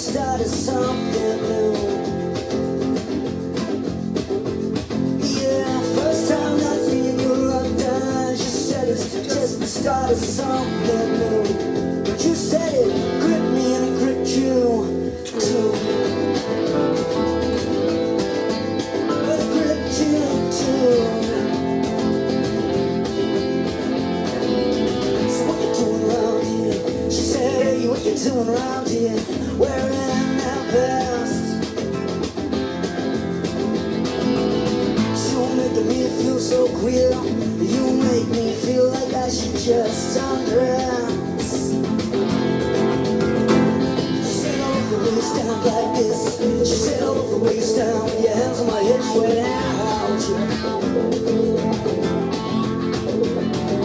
started something new. Yeah, first time I seen you locked down. She said it's just the start of something new. But you said it gripped me and it gripped you too. But it gripped you too. So what you doing around here? She said, hey, what you doing around here? Wearing that vest. You making me feel so queer. You make me feel like I should just undress. She said, oh, the way you stand like this. She said, oh, the way you stand with your hands on my hips when I hold you.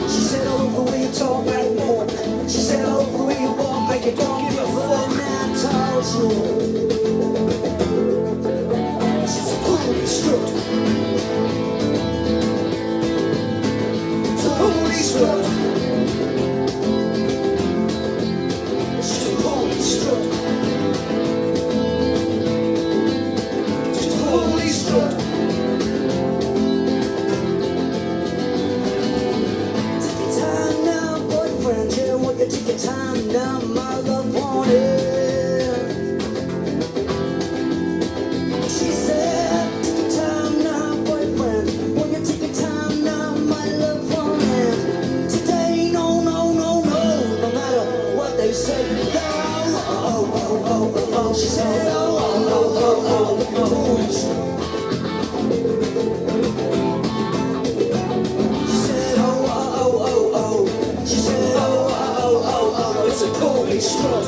She said, oh, the way you talk like more. She said, oh, the way you walk like you don't give a fuck. And I told you. She's a police struck. It's a police struck. She's a police struck. She's a police struck. Take your time now, boyfriend. Yeah, won't you take your time now, my love wanted. She said, take your time now, boyfriend. Won't you take your time now, my love wanted. Today, no, no, no, no, no matter what they say. Oh, oh, oh, oh, oh, oh. She said, oh, oh, oh, oh, oh, oh. She said, oh, oh, oh, oh, oh. She said, oh, oh, oh, oh, oh. It's a police truck.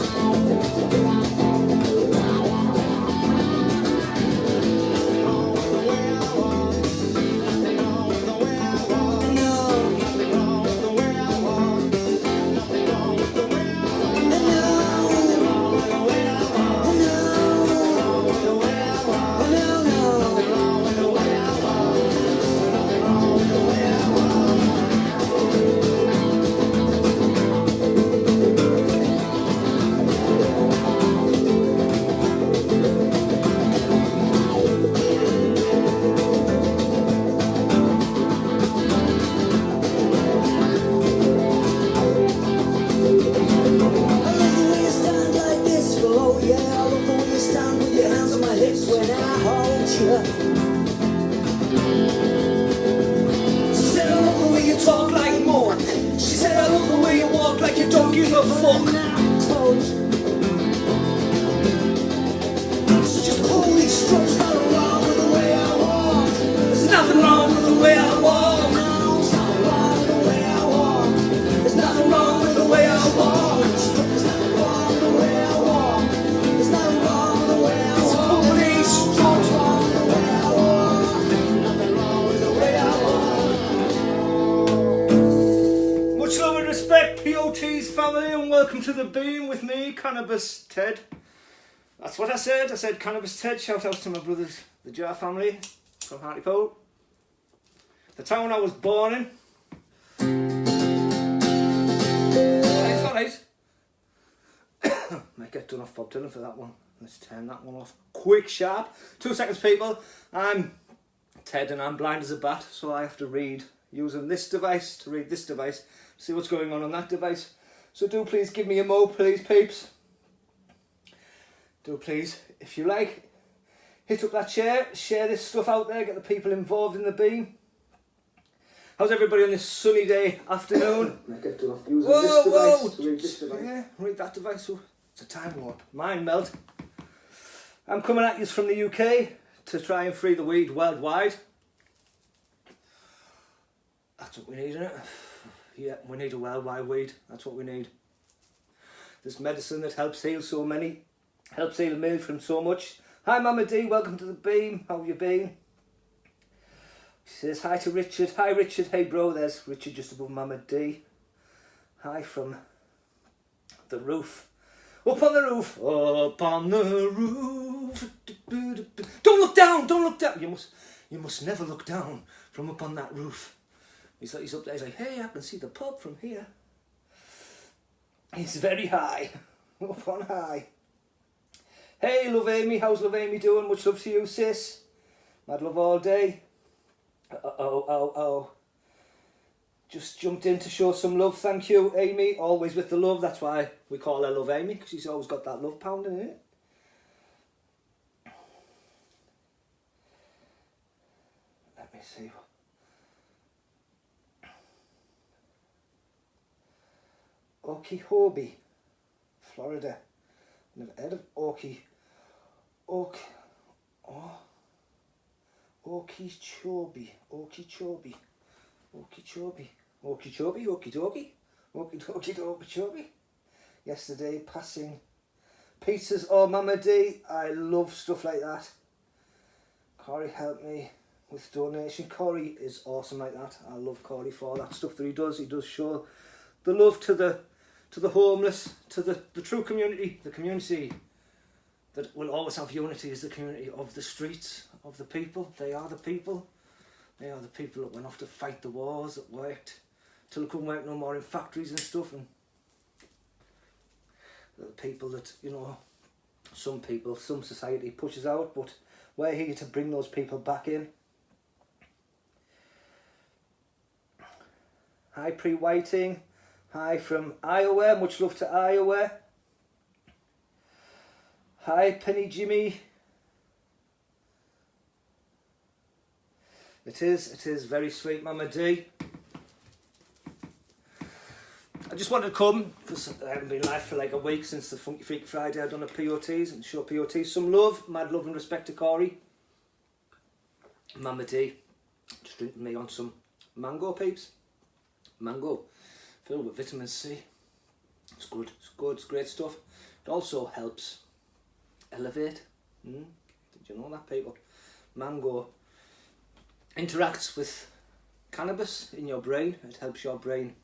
She said, I love the way you talk like more. She said, I love the way you walk like you don't give a fuck. She's just police struck. There's nothing wrong with the way I walk. There's nothing wrong with the way I walk. There's nothing wrong with the way I walk. There's nothing wrong with the way I walk. There's nothing wrong with the way I walk. There's nothing wrong with the way I walk. It's police struck. Much love and respect, POT's family, and welcome to the Beam with me, Cannabis Ted. That's what I said. I said Cannabis Ted. Shout out to my brothers, the Jar family from Hartlepool, the town I was born in. It's alright. Might get done off Bob Dylan for that one. Let's turn that one off quick, sharp. 2 seconds, people. I'm Ted and I'm blind as a bat, so I have to read using this device to read this device, see what's going on that device. So do please give me a mo, please, peeps. Do please, if you like, hit up that share this stuff out there, get the people involved in the Beam. How's everybody on this sunny day afternoon? Whoa! Yeah, read that device. Oh, it's a time warp. Mind melt. I'm coming at you from the UK to try and free the weed worldwide. That's what we need, isn't it? Yeah, we need a worldwide weed. That's what we need. This medicine that helps heal so many, helps heal me from so much. Hi Mama D, welcome to the Beam. How have you been? She says hi to Richard. Hi Richard, hey bro, there's Richard just above Mama D. Hi from the roof. Up on the roof. Up on the roof. Don't look down, don't look down. You must never look down from up on that roof. He's up there, he's like, hey, I can see the pub from here. He's very high. Up on high. Hey, Love Amy, how's Love Amy doing? Much love to you, sis. Mad love all day. Just jumped in to show some love. Thank you, Amy. Always with the love. That's why we call her Love Amy, because she's always got that love pounding in it. Let me see. Okeechobee, Florida. Never heard of Okeechobee. Yesterday, passing pizzas. Oh, Mama D, I love stuff like that. Corey helped me with donation. Corey is awesome like that. I love Corey for that stuff that he does. He does show the love to the homeless, to the true community, the community that will always have unity is the community of the streets, of the people. They are the people. They are the people that went off to fight the wars, that worked till they couldn't work no more in factories and stuff. And the people that, you know, some people, some society pushes out, but we're here to bring those people back in. Hi, Pre-Whiting. Hi from Iowa. Much love to Iowa. Hi, Penny Jimmy. It is very sweet, Mama D. I just wanted to come because I haven't been live for like a week since the Funky Freak Friday. I've done a POTs and show POTs some love, mad love and respect to Corey. Mama D, just drinking me on some mango, peeps. Mango, filled with vitamin C. It's good, it's great stuff. It also helps elevate. Did you know that, people? Mango interacts with cannabis in your brain. It helps your brain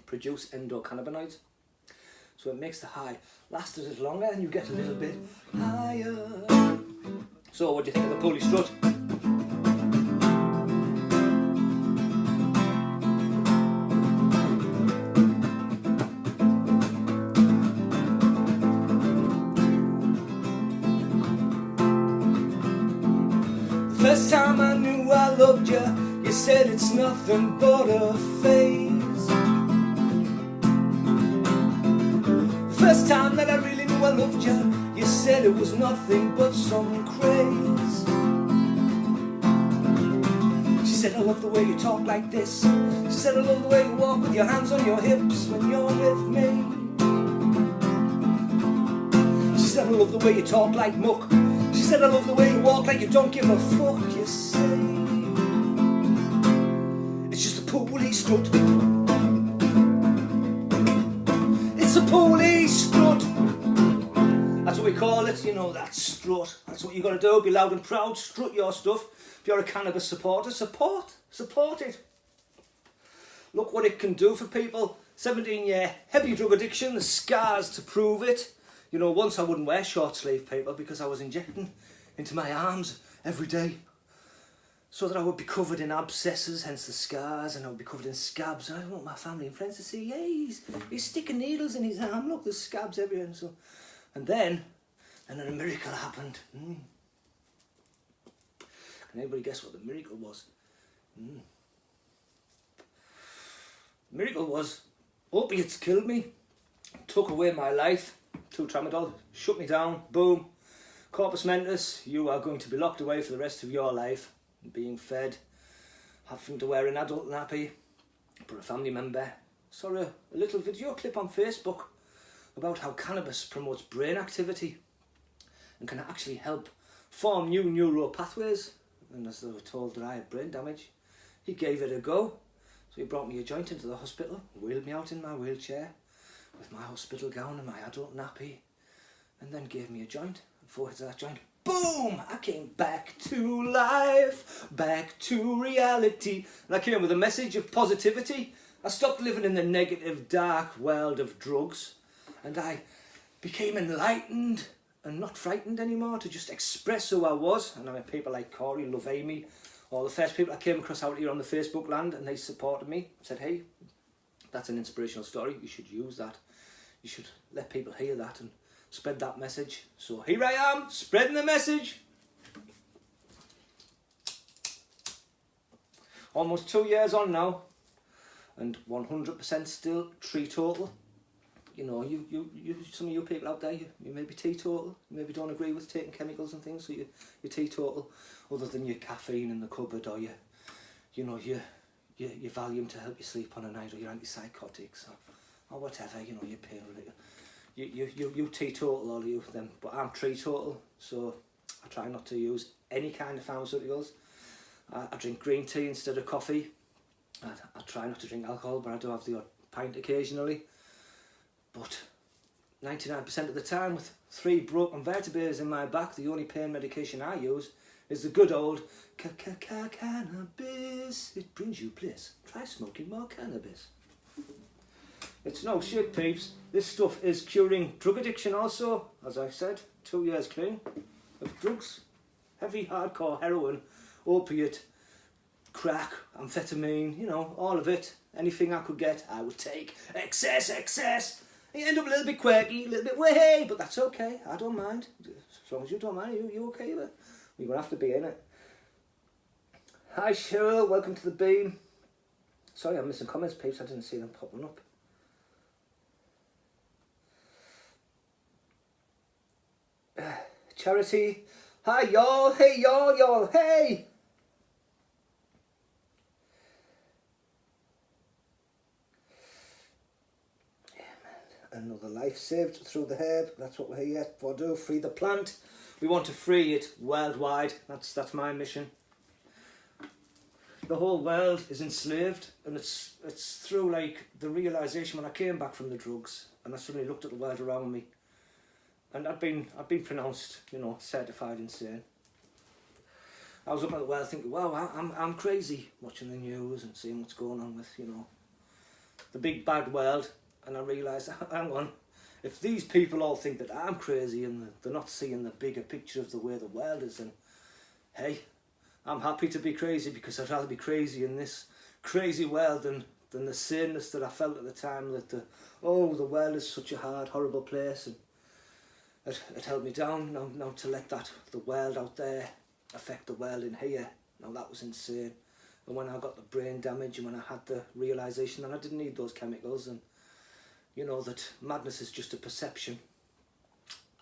produce endocannabinoids, so it makes the high last a little longer and you get a little bit higher. So what do you think of the Polish strut? The first time I knew I loved you, you said it's nothing but a phase. First time that I really knew I loved you, you said it was nothing but some craze. She said, I love the way you talk like this. She said, I love the way you walk with your hands on your hips when you're with me. She said, I love the way you talk like muck. She said, I love the way you walk like you don't give a fuck. You say it's just a police strut. It's a police strut. That's what we call it, you know, that strut. That's what you got to do, be loud and proud, strut your stuff. If you're a cannabis supporter, support it. Look what it can do for people. 17-year heavy drug addiction, the scars to prove it. You know, once I wouldn't wear short sleeve, people, because I was injecting into my arms every day so that I would be covered in abscesses, hence the scars, and I would be covered in scabs. And I didn't want my family and friends to see, yeah, he's sticking needles in his arm. Look, there's scabs everywhere. And then a miracle happened. Can anybody guess what the miracle was? The miracle was opiates killed me, took away my life. 2 tramadol, shut me down, boom. Corpus mentis, you are going to be locked away for the rest of your life, being fed, having to wear an adult nappy. But a family member saw a little video clip on Facebook about how cannabis promotes brain activity and can actually help form new neural pathways. And as they were told that I had brain damage, he gave it a go. So he brought me a joint into the hospital, wheeled me out in my wheelchair with my hospital gown and my adult nappy, and then gave me a joint. And forward to that joint, boom! I came back to life, back to reality. And I came with a message of positivity. I stopped living in the negative, dark world of drugs, and I became enlightened and not frightened anymore to just express who I was. And I met people like Corey, Love Amy, all the first people I came across out here on the Facebook land, and they supported me, said, hey, that's an inspirational story, you should use that. You should let people hear that, and spread that message. So here I am, spreading the message. Almost 2 years on now, and 100% still teetotal. You know, some of you people out there, you may be teetotal, you maybe don't agree with taking chemicals and things, so you're teetotal, other than your caffeine in the cupboard, or your Valium to help you sleep on a night, or your antipsychotics, or whatever, you know, your pain relief. You teetotal, all of you then, but I'm teetotal, so I try not to use any kind of pharmaceuticals. I drink green tea instead of coffee. I try not to drink alcohol, but I do have the odd pint occasionally. But 99% of the time, with 3 broken vertebrae in my back, the only pain medication I use is the good old cannabis. It brings you bliss. Try smoking more cannabis. It's no shit, peeps. This stuff is curing drug addiction also. As I said, 2 years clean of drugs. Heavy, hardcore heroin, opiate, crack, amphetamine, you know, all of it. Anything I could get, I would take. Excess. You end up a little bit quirky, a little bit way, but that's okay. I don't mind. As long as you don't mind, you okay with it? You're going to have to be in it. Hi Cheryl, welcome to the beam. Sorry, I'm missing comments, peeps. I didn't see them popping up. Charity. Hi y'all. Hey y'all. Hey. Another life saved through the herb. That's what we're here for. Do free the plant. We want to free it worldwide. That's my mission. The whole world is enslaved, and it's through like the realization when I came back from the drugs, and I suddenly looked at the world around me, and I've been pronounced, you know, certified insane. I was looking at the world thinking, wow, I'm crazy, watching the news and seeing what's going on with, you know, the big bad world. And I realised, hang on, if these people all think that I'm crazy and they're not seeing the bigger picture of the way the world is, then hey, I'm happy to be crazy, because I'd rather be crazy in this crazy world than the saneness that I felt at the time, that the world is such a hard, horrible place, and it held me down. Now to let the world out there affect the world in here, now that was insane. And when I got the brain damage, and when I had the realisation that I didn't need those chemicals, and you know, that madness is just a perception,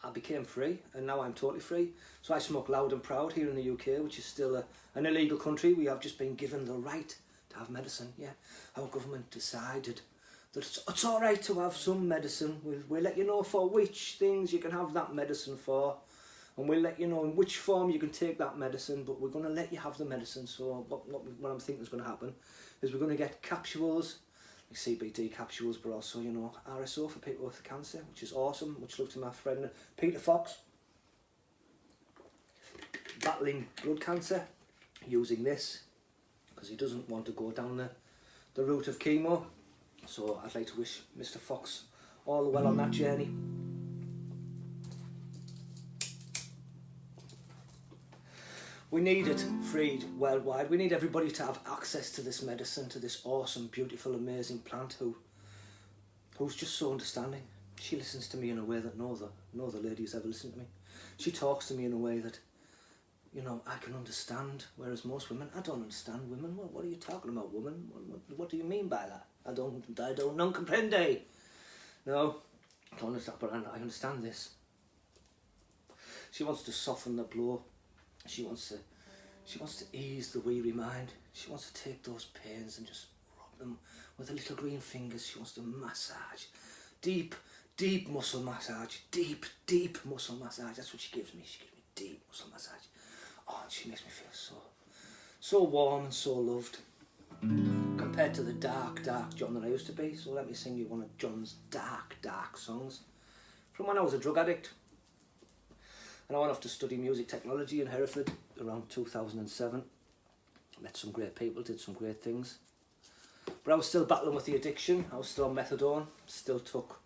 I became free, and now I'm totally free. So I smoke loud and proud here in the UK, which is still an illegal country. We have just been given the right to have medicine. Yeah, our government decided that it's all right to have some medicine. We'll let you know for which things you can have that medicine for, and we'll let you know in which form you can take that medicine, but we're going to let you have the medicine. So what I'm thinking is going to happen is we're going to get capsules, like CBD capsules, but also, you know, RSO for people with cancer, which is awesome. Much love to my friend Peter Fox, battling blood cancer, using this because he doesn't want to go down the route of chemo. So I'd like to wish Mr. Fox all the well on that journey. We need it freed worldwide. We need everybody to have access to this medicine, to this awesome, beautiful, amazing plant who's just so understanding. She listens to me in a way that no other lady has ever listened to me. She talks to me in a way that, you know, I can understand, whereas most women, I don't understand women. What are you talking about, woman? What do you mean by that? I don't non comprende. No, I don't understand, but I understand this. She wants to soften the blow. She wants to ease the weary mind. She wants to take those pains and just rub them with her little green fingers. She wants to massage. Deep muscle massage. Deep muscle massage. That's what she gives me. She gives me deep muscle massage. Oh, and she makes me feel so warm and so loved. Compared to the dark John that I used to be. So let me sing you one of John's dark songs. From when I was a drug addict. And I went off to study music technology in Hereford around 2007. Met some great people, did some great things. But I was still battling with the addiction. I was still on methadone, still took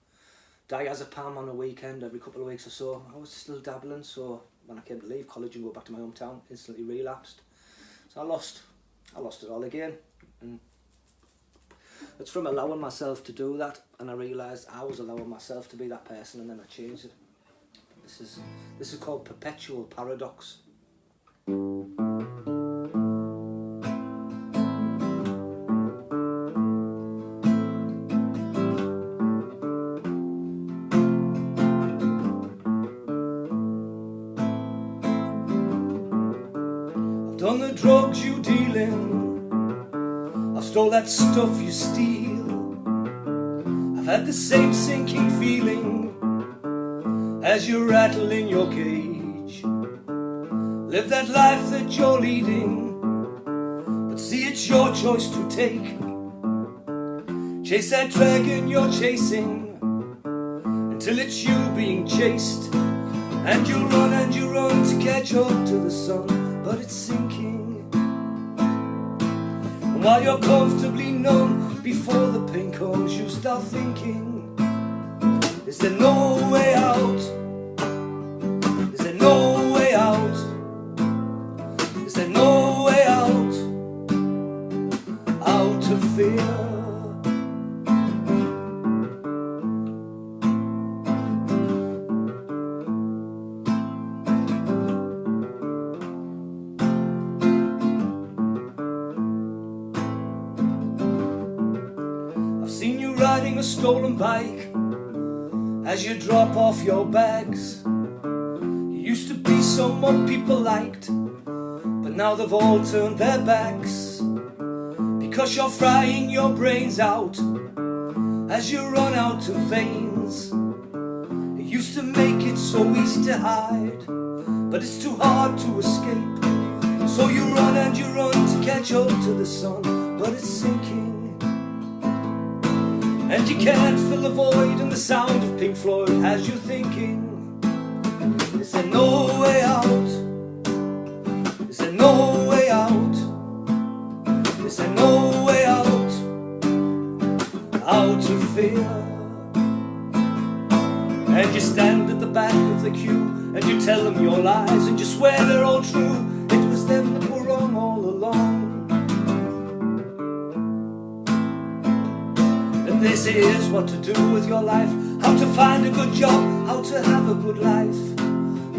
diazepam on a weekend every couple of weeks or so. I was still dabbling, so when I came to leave college and go back to my hometown, instantly relapsed. So I lost it all again. And it's from allowing myself to do that, and I realised I was allowing myself to be that person, and then I changed it. This is called Perpetual Paradox. I've done the drugs you deal in, I've stole that stuff you steal, I've had the same sinking feeling as you rattle in your cage. Live that life that you're leading, but see it's your choice to take. Chase that dragon you're chasing until it's you being chased. And you run to catch up to the sun, but it's sinking. And while you're comfortably numb, before the pain comes you start thinking, is there no way out? Is there no way out? Is there no way out? Out of fear. I've seen you riding a stolen bike as you drop off your bags. You used to be someone people liked, but now they've all turned their backs, because you're frying your brains out as you run out of veins. It used to make it so easy to hide, but it's too hard to escape. So you run to catch up to the sun, but it's sinking. And you can't fill the void, and the sound of Pink Floyd has you thinking, is there no way out? Is there no way out? Is there no way out? Out of fear. And you stand at the back of the queue, and you tell them your lies, and you swear they're all true. It was them that were wrong all along. This is what to do with your life, how to find a good job, how to have a good life.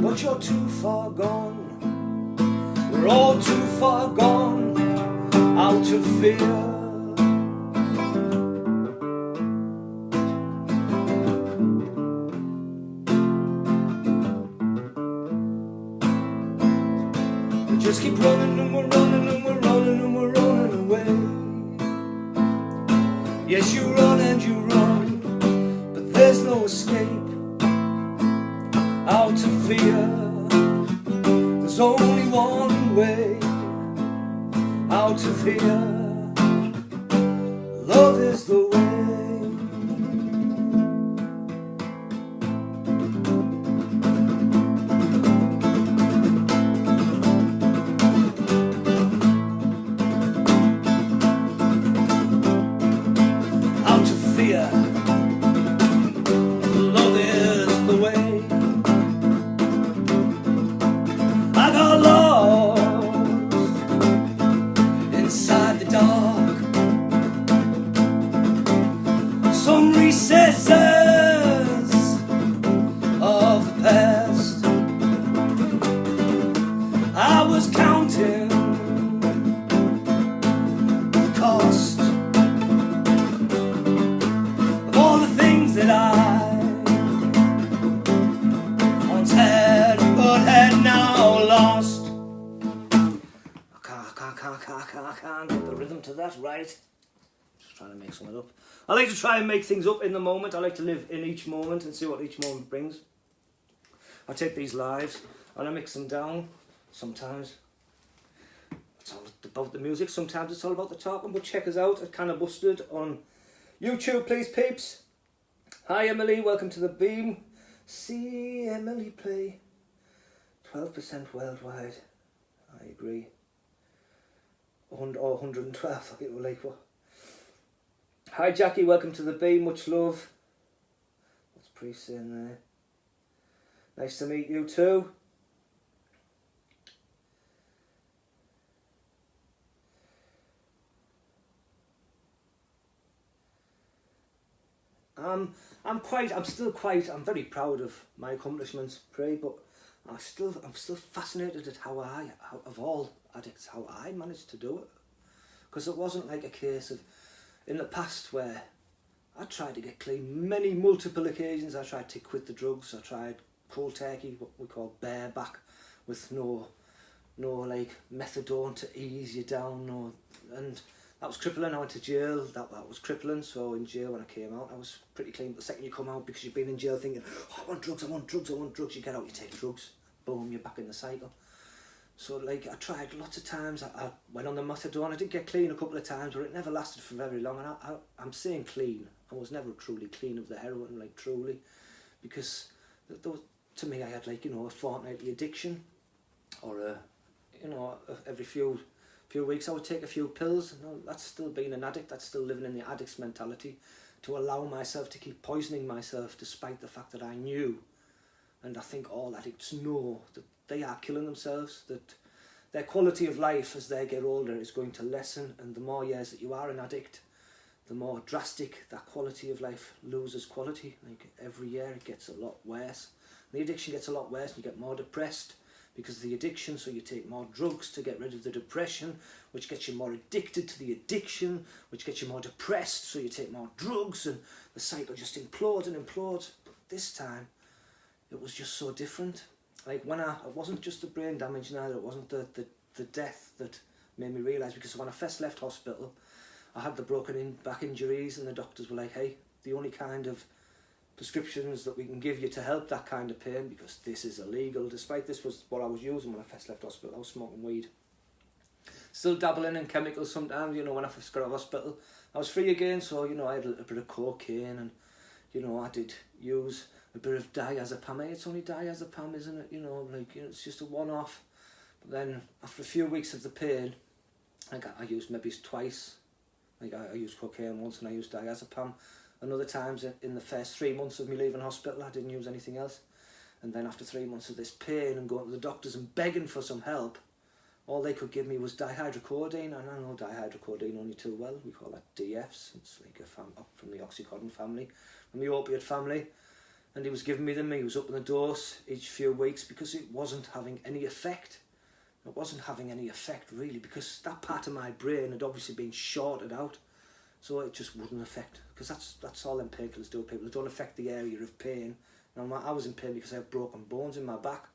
But you're too far gone, we're all too far gone, out of fear. We just keep running and we're running and we're running and we're running away. Yes, you run and you run, but there's no escape. Out of fear, there's only one way. Out of here, love is the way. Love is the way. I got lost inside the dark, some recesses of the past. I was counting the cost that I once had, but had now lost. I can't get the rhythm to that right. Just trying to make something up. I like to try and make things up in the moment. I like to live in each moment and see what each moment brings. I take these lives and I mix them down. Sometimes it's all about the music, sometimes it's all about the talking, but check us out at Kinda Busted on YouTube, please peeps. Hi Emily, welcome to the Beam. See Emily play. 12% worldwide. I agree. 112, it was like what? Hi Jackie, welcome to the Beam, much love. What's Priest saying there? Nice to meet you too. I'm I'm very proud of my accomplishments, but I'm still fascinated at how of all addicts, how I managed to do it. Because it wasn't like a case of, in the past where I tried to get clean, multiple occasions. I tried to quit the drugs. I tried cold turkey, what we call bareback, with no like methadone to ease you down, and that was crippling. I went to jail. That was crippling. So in jail, when I came out, I was pretty clean. But the second you come out, because you've been in jail thinking, oh, I want drugs, you get out, you take drugs, boom, you're back in the cycle. So like I tried lots of times. I went on the methadone. I did get clean a couple of times, but it never lasted for very long. And I'm saying clean. I was never truly clean of the heroin, like truly, because to me I had like, a fortnightly addiction, or every few weeks I would take a few pills. That's still being an addict. That's still living in the addict's mentality, to allow myself to keep poisoning myself despite the fact that I knew, and I think all addicts know, that they are killing themselves, that their quality of life as they get older is going to lessen, and the more years that you are an addict, the more drastic that quality of life loses quality. Like every year it gets a lot worse. The addiction gets a lot worse, and you get more depressed because of the addiction, so you take more drugs to get rid of the depression, which gets you more addicted to the addiction, which gets you more depressed, so you take more drugs, and the cycle just implodes and implodes. But this time it was just so different. Like when it wasn't just the brain damage neither, it wasn't the death that made me realise, because when I first left hospital I had the broken back injuries, and the doctors were like, hey, the only kind of prescriptions that we can give you to help that kind of pain, because this is illegal, despite this was what I was using when I first left hospital. I was smoking weed, still dabbling in chemicals sometimes. When I first got out of hospital I was free again, so I had a bit of cocaine, and I did use a bit of diazepam. It's only diazepam, isn't it? It's just a one-off. But then after a few weeks of the pain, I used maybe twice. I used cocaine once, and I used diazepam. And other times in the first 3 months of me leaving hospital I didn't use anything else. And then after 3 months of this pain and going to the doctors and begging for some help, all they could give me was dihydrocodeine, and I know dihydrocodeine only too well. We call that DFs. It's like up from the oxycodone family, from the opiate family. And he was giving me them. He was upping the dose each few weeks because it wasn't having any effect. It wasn't having any effect really, because that part of my brain had obviously been shorted out, so it just wouldn't affect. Because that's all them painkillers do. People, they don't affect the area of pain. Now I was in pain because I had broken bones in my back,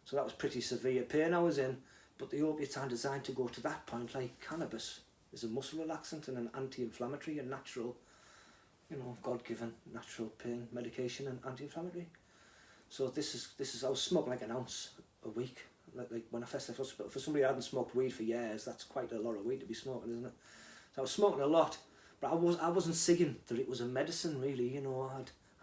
so that was pretty severe pain I was in. But the opiates aren't designed to go to that point. Like cannabis is a muscle relaxant and an anti-inflammatory and natural, God-given natural pain medication and anti-inflammatory. So this is I was smoking like an ounce a week. Like when I first left hospital, for somebody who hadn't smoked weed for years, that's quite a lot of weed to be smoking, isn't it? So I was smoking a lot, but I wasn't seeing that it was a medicine really.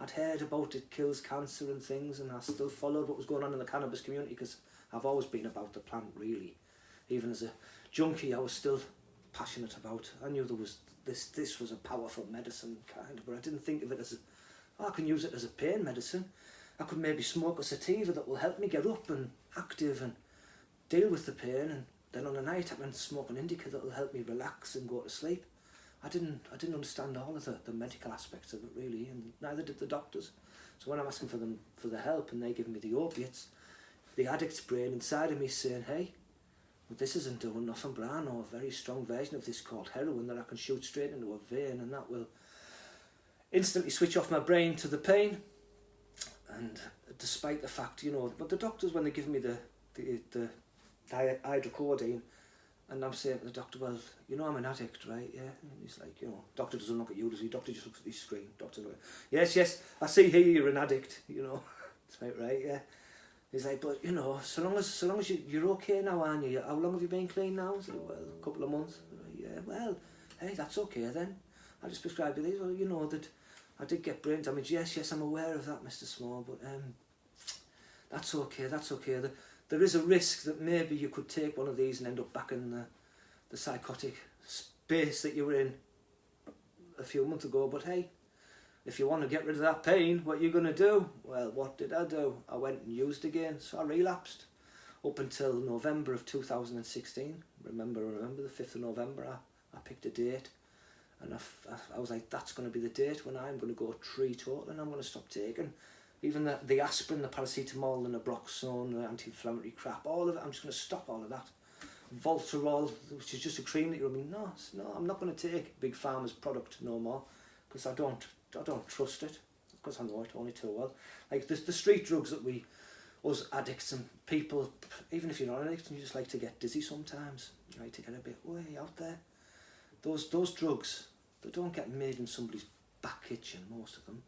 I'd heard about it kills cancer and things, and I still followed what was going on in the cannabis community, because I've always been about the plant really. Even as a junkie I was still passionate about. I knew there was this was a powerful medicine kind, but I didn't think of it as I can use it as a pain medicine. I could maybe smoke a sativa that will help me get up and active and deal with the pain, and then on a night I can smoke an indica that will help me relax and go to sleep. I didn't understand all of the medical aspects of it really, and neither did the doctors. So when I'm asking for the help and they give me the opiates, the addict's brain inside of me is saying, hey, well, this isn't doing nothing, but I know a very strong version of this called heroin that I can shoot straight into a vein, and that will instantly switch off my brain to the pain. And despite the fact, but the doctors, when they give me the hydrocodone, and I'm saying to the doctor, well, I'm an addict, right? Yeah. And he's like, doctor doesn't look at you, does he? Doctor just looks at his screen. Doctor's like, yes, I see here you're an addict, It's like, right, yeah. He's like, but so long as you're okay now, aren't you? How long have you been clean now? I was like, well, a couple of months. Like, yeah, well, hey, that's okay then. I just prescribed you these. Well, that I did get brain damage. Yes, I'm aware of that, Mr. Small, but that's okay. There is a risk that maybe you could take one of these and end up back in the psychotic space that you were in a few months ago. But hey, if you want to get rid of that pain, what are you going to do? Well, what did I do? I went and used again, so I relapsed up until November of 2016. Remember the 5th of November, I picked a date, And I was like, that's going to be the date when I'm going to go teetotal and I'm going to stop taking even the aspirin, the paracetamol, the nabroxone, the anti-inflammatory crap, all of it. I'm just going to stop all of that. Voltarol, which is just a cream that you're rubbing. No, I'm not going to take Big Pharma's product no more, because I don't trust it, because I know it only too well. Like the street drugs that us addicts and people, even if you're not an addict and you just like to get dizzy sometimes, you like to get a bit way out there. Those drugs, they don't get made in somebody's back kitchen, most of them.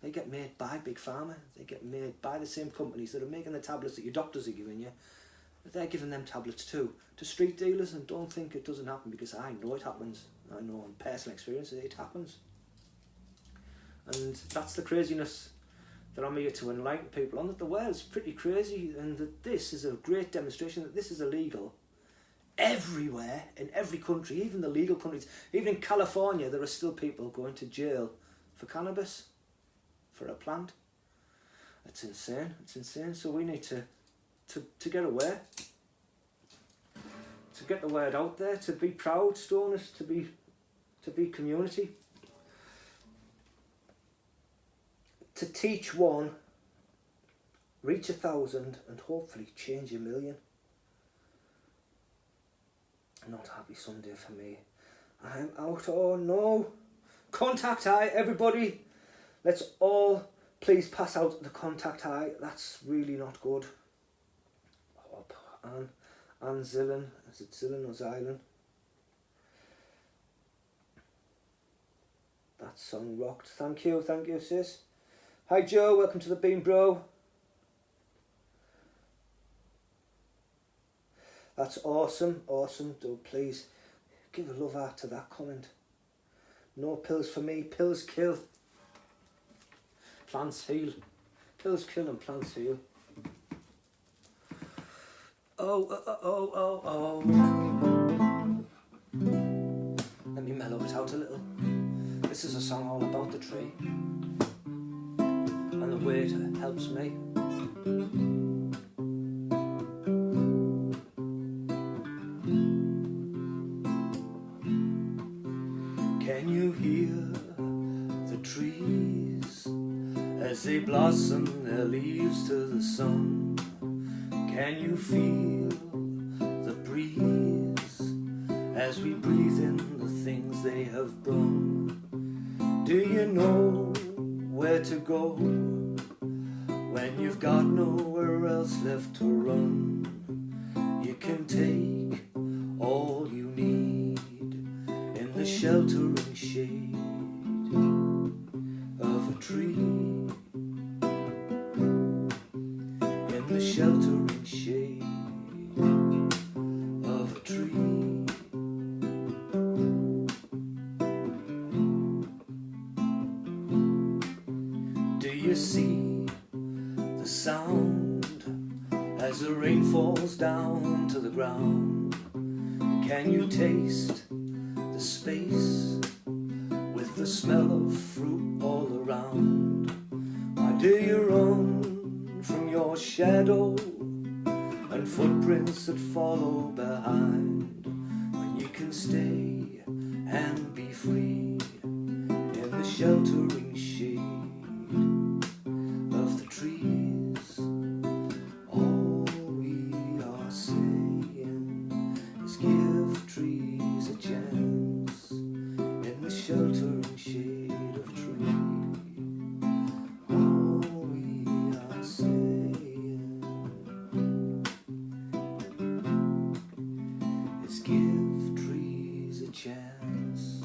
They get made by Big Pharma. They get made by the same companies that are making the tablets that your doctors are giving you. They're giving them tablets too to street dealers, and don't think it doesn't happen, because I know it happens. I know on personal experience it happens. And that's the craziness that I'm here to enlighten people on, that the world's pretty crazy, and that this is a great demonstration that this is illegal everywhere, in every country, even the legal countries. Even in California, there are still people going to jail for cannabis, for a plant. It's insane. It's insane. So we need to get aware, to get the word out there, to be proud stoners, to be community, to teach one, reach 1,000, and hopefully change 1,000,000. Not happy Sunday for me. I'm out. Oh no. Contact high, everybody. Let's all please pass out the contact high. That's really not good. Anne Zillan. Is it Zillan or Zylan? That song rocked. Thank you, sis. Hi Joe, welcome to the Bean Bro. That's awesome. Do please give a love heart to that comment. No pills for me, pills kill. Plants heal. Pills kill and plants heal. Oh. Let me mellow it out a little. This is a song all about the tree and the way it helps me. Can you hear the trees as they blossom their leaves to the sun? Can you feel the breeze as we breathe in the things they have grown? Do you know where to go when you've got nowhere else left to run? You can take all you need in the sheltering shade of a tree. In the sheltering shade of a tree. Do you see the sound as the rain falls down to the ground? Can you taste the space with the smell of fruit all around? Why do you run from your shadow and footprints that follow behind, when you can stay and be free in the sheltering shade of the trees? All we are saying is give trees a chance in the sheltering shade of trees. All we are saying is give trees a chance.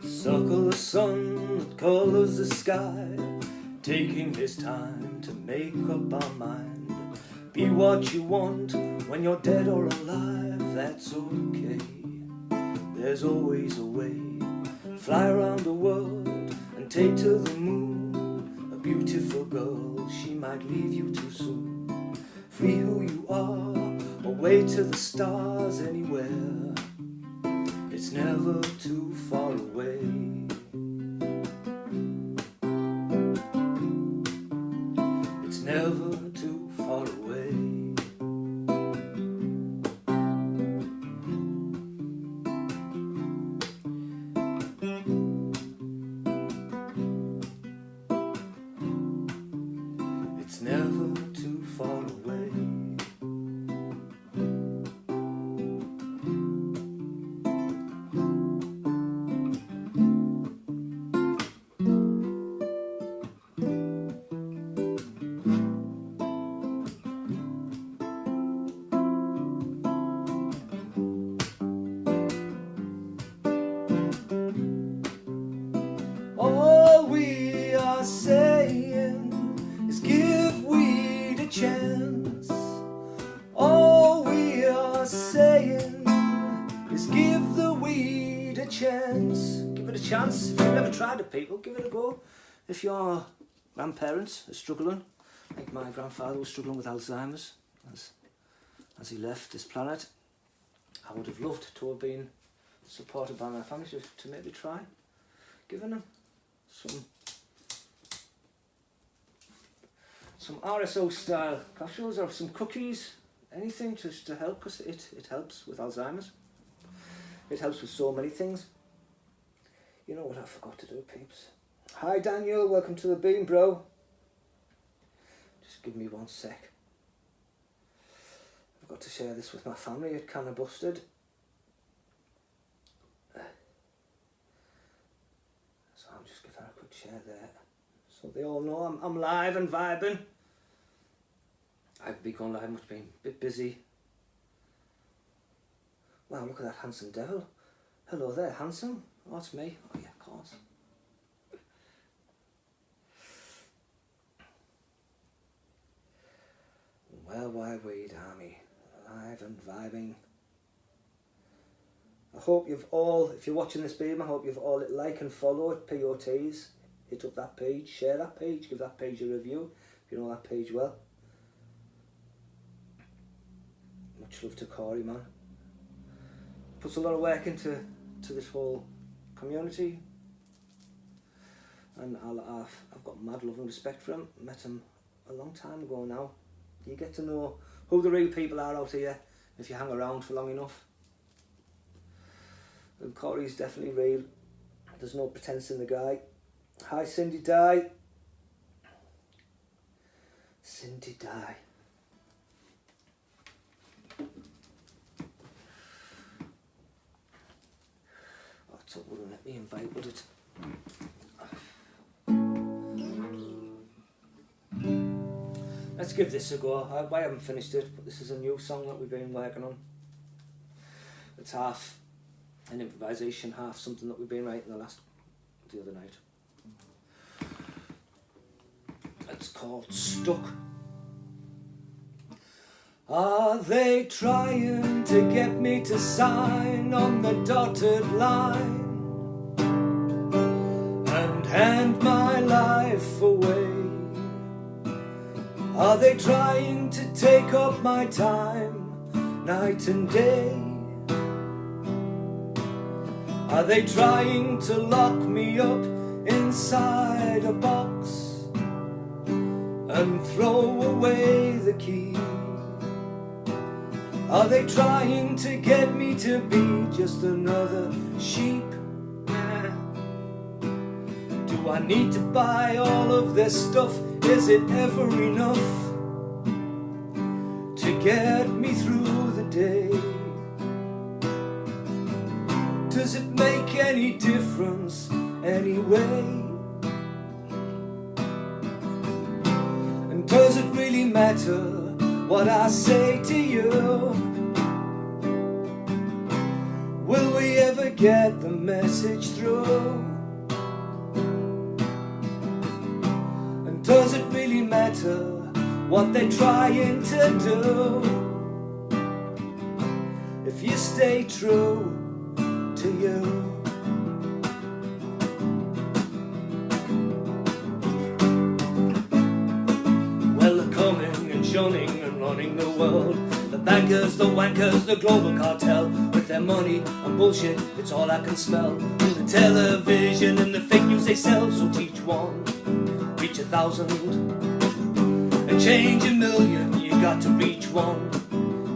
Circle the sun that colours the sky, taking his time to make up our mind. Be what you want when you're dead or alive, that's okay. There's always a way. Fly around the world and take to the moon a beautiful girl, she might leave you too soon. Free who you are, away to the stars anywhere. It's never too far away. never too far away. It's never too far away. All we are saying is give weed a chance. All we are saying is give the weed a chance. Give it a chance. If you've never tried it, people, give it a go. If your grandparents are struggling, like my grandfather was struggling with Alzheimer's as he left this planet, I would have loved to have been supported by my family to maybe try giving them some RSO style capsules or some cookies, anything just to help, because it helps with Alzheimer's. It helps with so many things. You know what I forgot to do, peeps? Hi Daniel, welcome to the beam, bro. Just give me 1 sec. I've got to share this with my family at Canna Busted. So I'll just give her a quick share there, so they all know I'm live and vibing. I've been going live, much been a bit busy. Wow, look at that handsome devil. Hello there, handsome. Oh, it's me. Oh yeah, of course. Worldwide Weed Army, live and vibing. I hope you've all, if you're watching this beam, I hope you've all hit like and follow at POTs. Hit up that page, share that page, give that page a review if you know that page well. Much love to Corey, man. Puts a lot of work into this whole community, and I've got mad love and respect for him. Met him a long time ago now. You get to know who the real people are out here if you hang around for long enough. And Corey's definitely real. There's no pretense in the guy. Hi Cindy Dye. Cindy Dye. Oh, it wouldn't let me invite, would it? Let's give this a go. I haven't finished it, but this is a new song that we've been working on. It's half an improvisation, half something that we've been writing the other night. It's called Stuck. Are they trying to get me to sign on the dotted line and hand my life away? Are they trying to take up my time, night and day? Are they trying to lock me up inside a box and throw away the key? Are they trying to get me to be just another sheep? Do I need to buy all of this stuff? Is it ever enough to get me through the day? Does it make any difference anyway? And does it really matter what I say to you? Will we ever get the message through? Does it really matter what they're trying to do if you stay true to you? Well, they're coming and shunning and running the world. The bankers, the wankers, the global cartel, with their money and bullshit, it's all I can smell. And the television and the fake news they sell, so teach one, reach 1,000, and change a million, you got to reach one.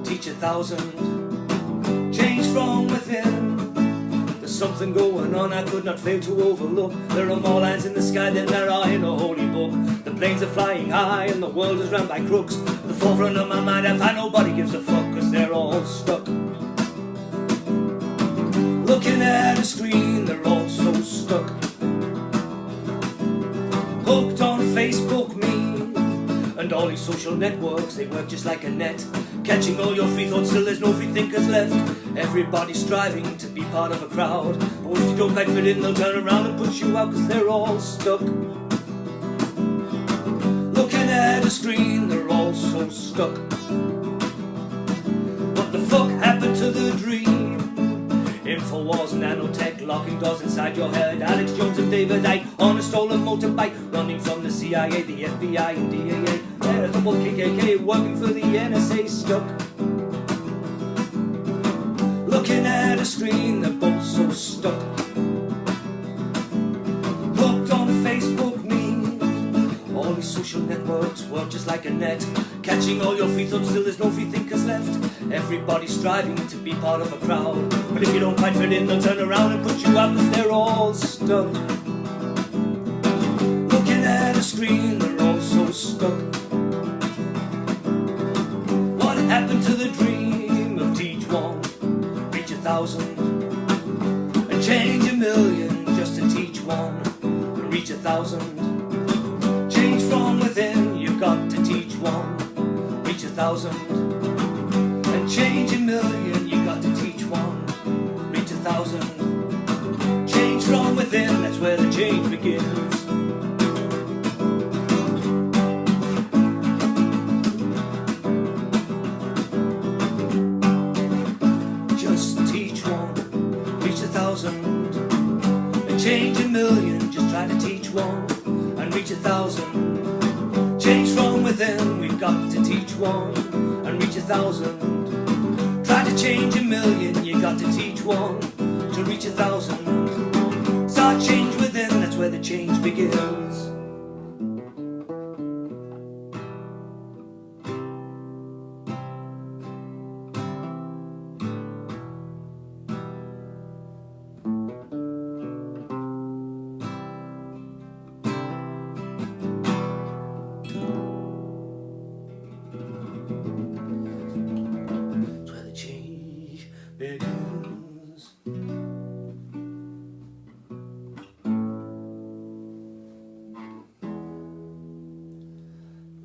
Teach 1,000, change from within. There's something going on I could not fail to overlook. There are more lines in the sky than there are in a holy book. The planes are flying high and the world is run by crooks. At the forefront of my mind I find nobody gives a fuck, cause they're all stuck. Looking at a screen, they're all so stuck. Hooked on Facebook, me and all these social networks, they work just like a net, catching all your free thoughts till there's no free thinkers left. Everybody's striving to be part of a crowd, but if you don't quite fit in, they'll turn around and push you out, cause they're all stuck. Looking at a screen, they're all so stuck. What the fuck happened to the dream? Infowars, nanotech, locking doors inside your head. Alex Jones and David Icke on a stolen motorbike, running from the CIA, the FBI and DAA. There's the whole KKK working for the NSA, stuck. Looking at a screen, they're both so stuck. Hooked on Facebook, me. All these social networks work just like a net, catching all your free thoughts till there's no free thinkers left. Everybody's striving to be part of a crowd, but if you don't quite fit in, they'll turn around and put you out, cause they're all stuck. Looking at a screen, they're all so stuck. What happened to the dream of teach one, reach 1,000, and change a million just to teach one, and reach 1,000. Change from within, you've got to teach one, reach 1,000. Change a million, you got to teach one, reach 1,000. Change from within, that's where the change begins. Just teach one, reach 1,000. And change a million, just try to teach one, and reach 1,000. Change from within, we've got to teach one, and reach 1,000. Try to change a million, you got to teach one to reach 1,000. Start change within, that's where the change begins. Begins.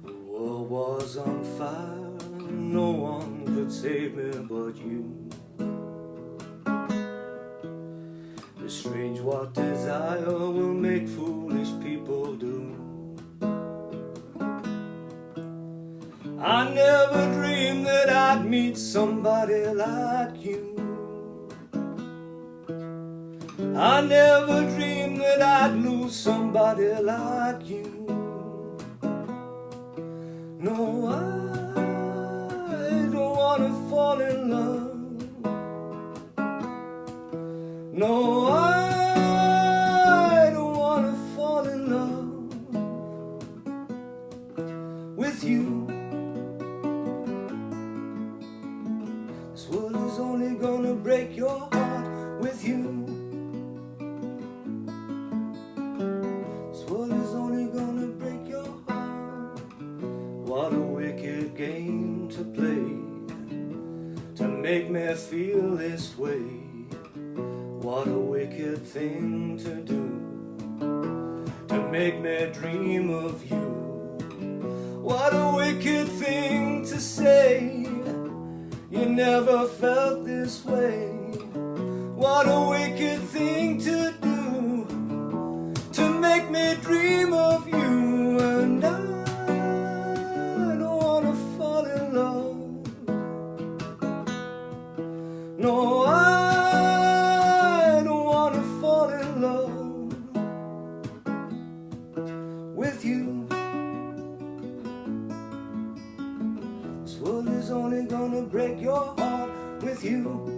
The world was on fire, no one could save me but you. It's strange what desire will make foolish people do. I never dreamed that I'd meet somebody like you. I never dreamed that I'd lose somebody like you. No, I don't wanna fall in love. No, I don't wanna fall in love with you. This world is only gonna break your heart with you. This world is only gonna break your heart. What a wicked game to play, to make me feel this way. What a wicked thing to do, to make me dream of you. What a wicked thing to say, you never felt this way. What a wicked thing to do, to make me dream of you. And I don't wanna fall in love. No, I don't wanna fall in love with you. This world is only gonna break your heart with you.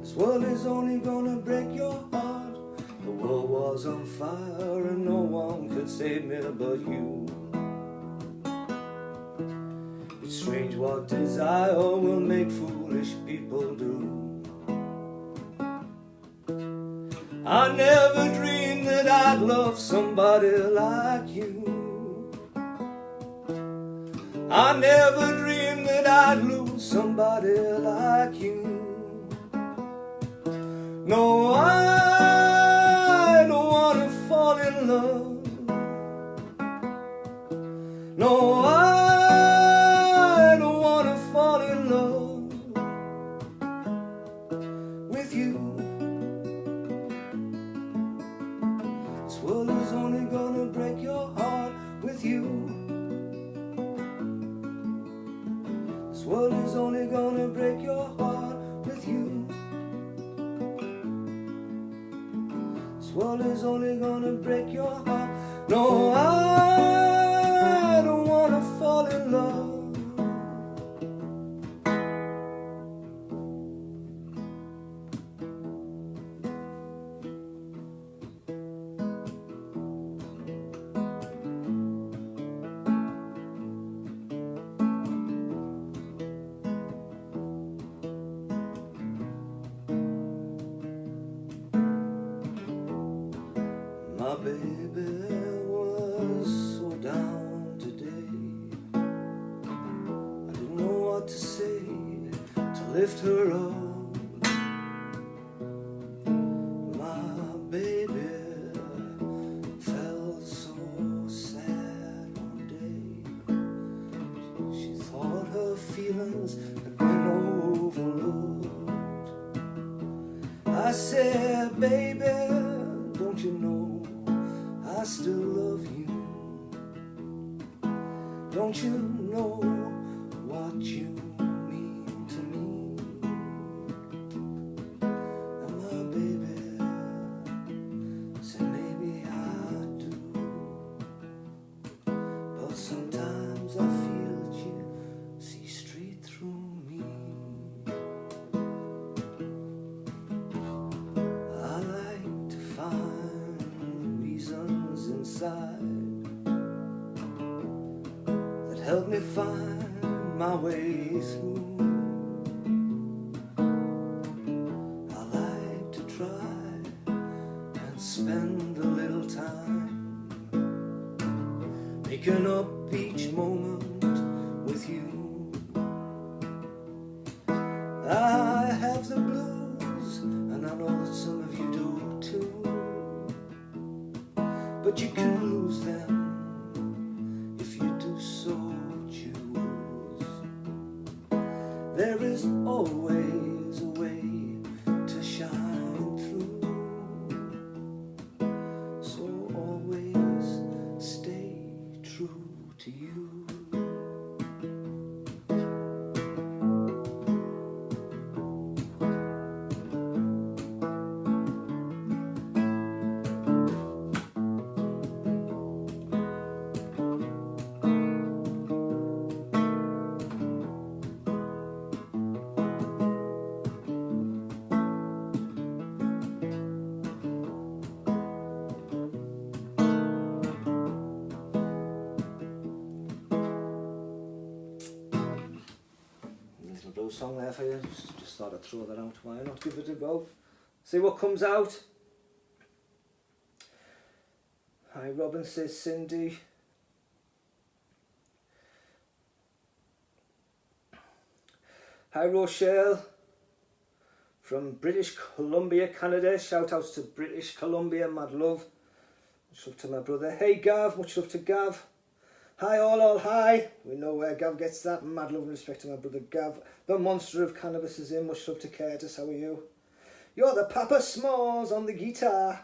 This world is only gonna break your heart The world was on fire and no one could save me but you. It's strange what desire will make foolish people do. I never dreamed that I'd love somebody like you. I never dreamed that I'd lose somebody like you. No, I don't want to fall in love. No, I don't want to fall in love with you. This world is only gonna break your heart with you. This world is only gonna break your heart with you. This world is only gonna break your heart. No, I don't wanna fall in love. My baby was so down today. I didn't know what to say to lift her up. My baby felt so sad one day. She thought her feelings had been overlooked. I said, baby, don't you know I still love you? Don't you know what you mean to me? And my baby said maybe I do, but sometimes I feel that you see straight through me. I like to find reasons inside that help me find my way through. I like to try and spend a little time making up each moment with you. I have the blues and I know that some of you do too, but you can lose them if you do so choose. There is always a way to shine through, so always stay true to you. Blues song there for you. Just thought I'd throw that out. Why not give it a go? See what comes out. Hi Robin, says Cindy. Hi Rochelle from British Columbia, Canada. Shout outs to British Columbia, mad love. Much love to my brother. Hey Gav, much love to Gav. Hi all hi. We know where Gav gets that. Mad love and respect to my brother Gav. The monster of cannabis is in. Much love to Curtis. How are you? You're the Papa Smalls on the guitar.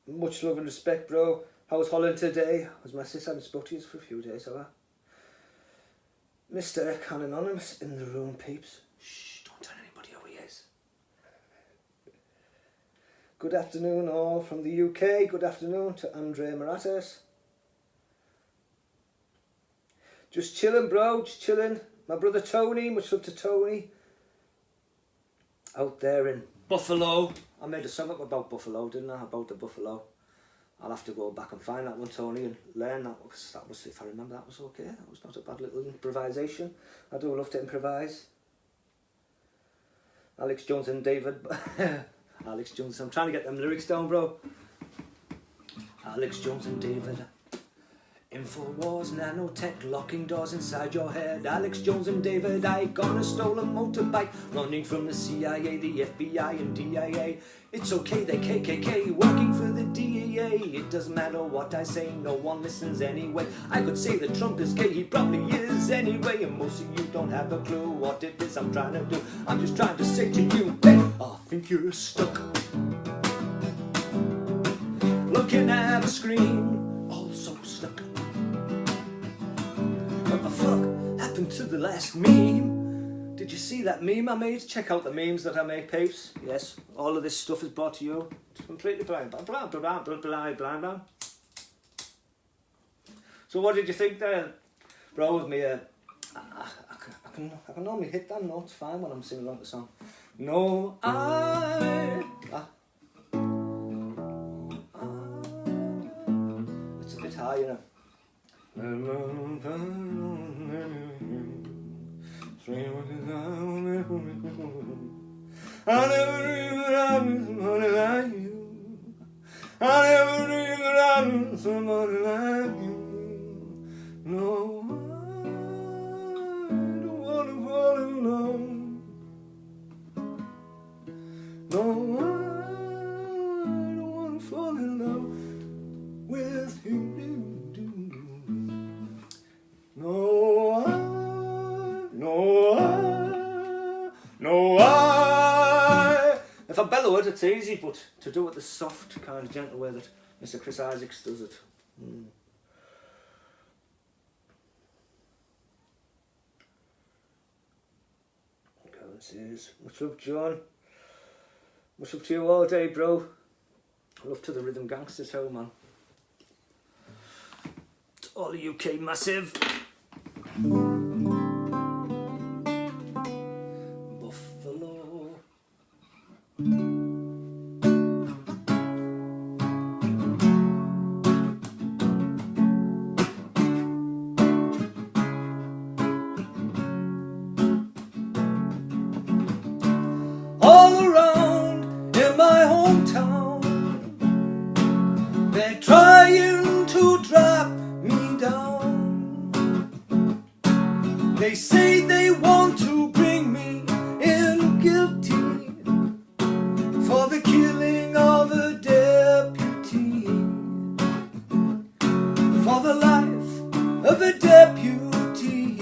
Much love and respect, bro. How's Holland today? Was my sister? I haven't spoken to you for a few days, have I? Mr. Anonymous in the room, peeps. Shh, don't tell anybody who he is. Good afternoon all from the UK. Good afternoon to Andre Maratas. Just chilling, bro, just chilling. My brother Tony, much love to Tony. Out there in Buffalo. I made a song up about Buffalo, didn't I? About the buffalo. I'll have to go back and find that one, Tony, and learn that, because that was, if I remember, that was okay. That was not a bad little improvisation. I do love to improvise. Alex Jones and David. Alex Jones. I'm trying to get them lyrics down, bro. Alex Jones and David. Infowars, nanotech, locking doors inside your head. Alex Jones and David Icke on a stolen motorbike, running from the CIA, the FBI and DIA. It's okay, they KKK, working for the DEA. It doesn't matter what I say, no one listens anyway. I could say that Trump is gay, he probably is anyway. And most of you don't have a clue what it is I'm trying to do. I'm just trying to say to you, hey, I think you're stuck looking at a screen, all so stuck. What the fuck happened to the last meme? Did you see that meme I made? Check out the memes that I make, peeps. Yes, all of this stuff is brought to you. It's completely blind. Blind. So what did you think there? Bro, with me, I can normally hit that note fine when I'm singing along the song. No, it's a bit high, you know. I never dreamed that I'd meet somebody like you. I never dreamed that I'd meet somebody like you. No, I don't wanna fall in love. No, I don't wanna fall in love with you. If I bellow it, it's easy, but to do it the soft, kind of gentle way that Mr. Chris Isaacs does it. Much love, John. Much love to you all day, bro. Love to the Rhythm Gangsters too, man. To all the UK massive. Buffalo. All around in my hometown, they're trying to drop me down. They say they want to bring me in guilty for the killing of a deputy, for the life of a deputy.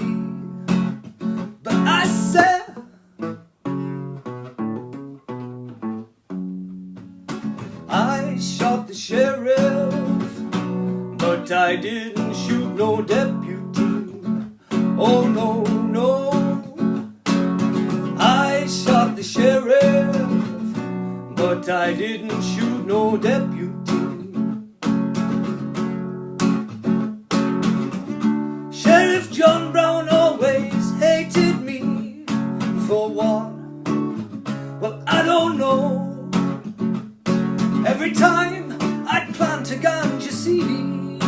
But I said, I shot the sheriff, but I didn't shoot no deputy. Oh no, no, I shot the sheriff, but I didn't shoot no deputy. Sheriff John Brown always hated me. For what? Well, I don't know. Every time I'd plant a ganja seed,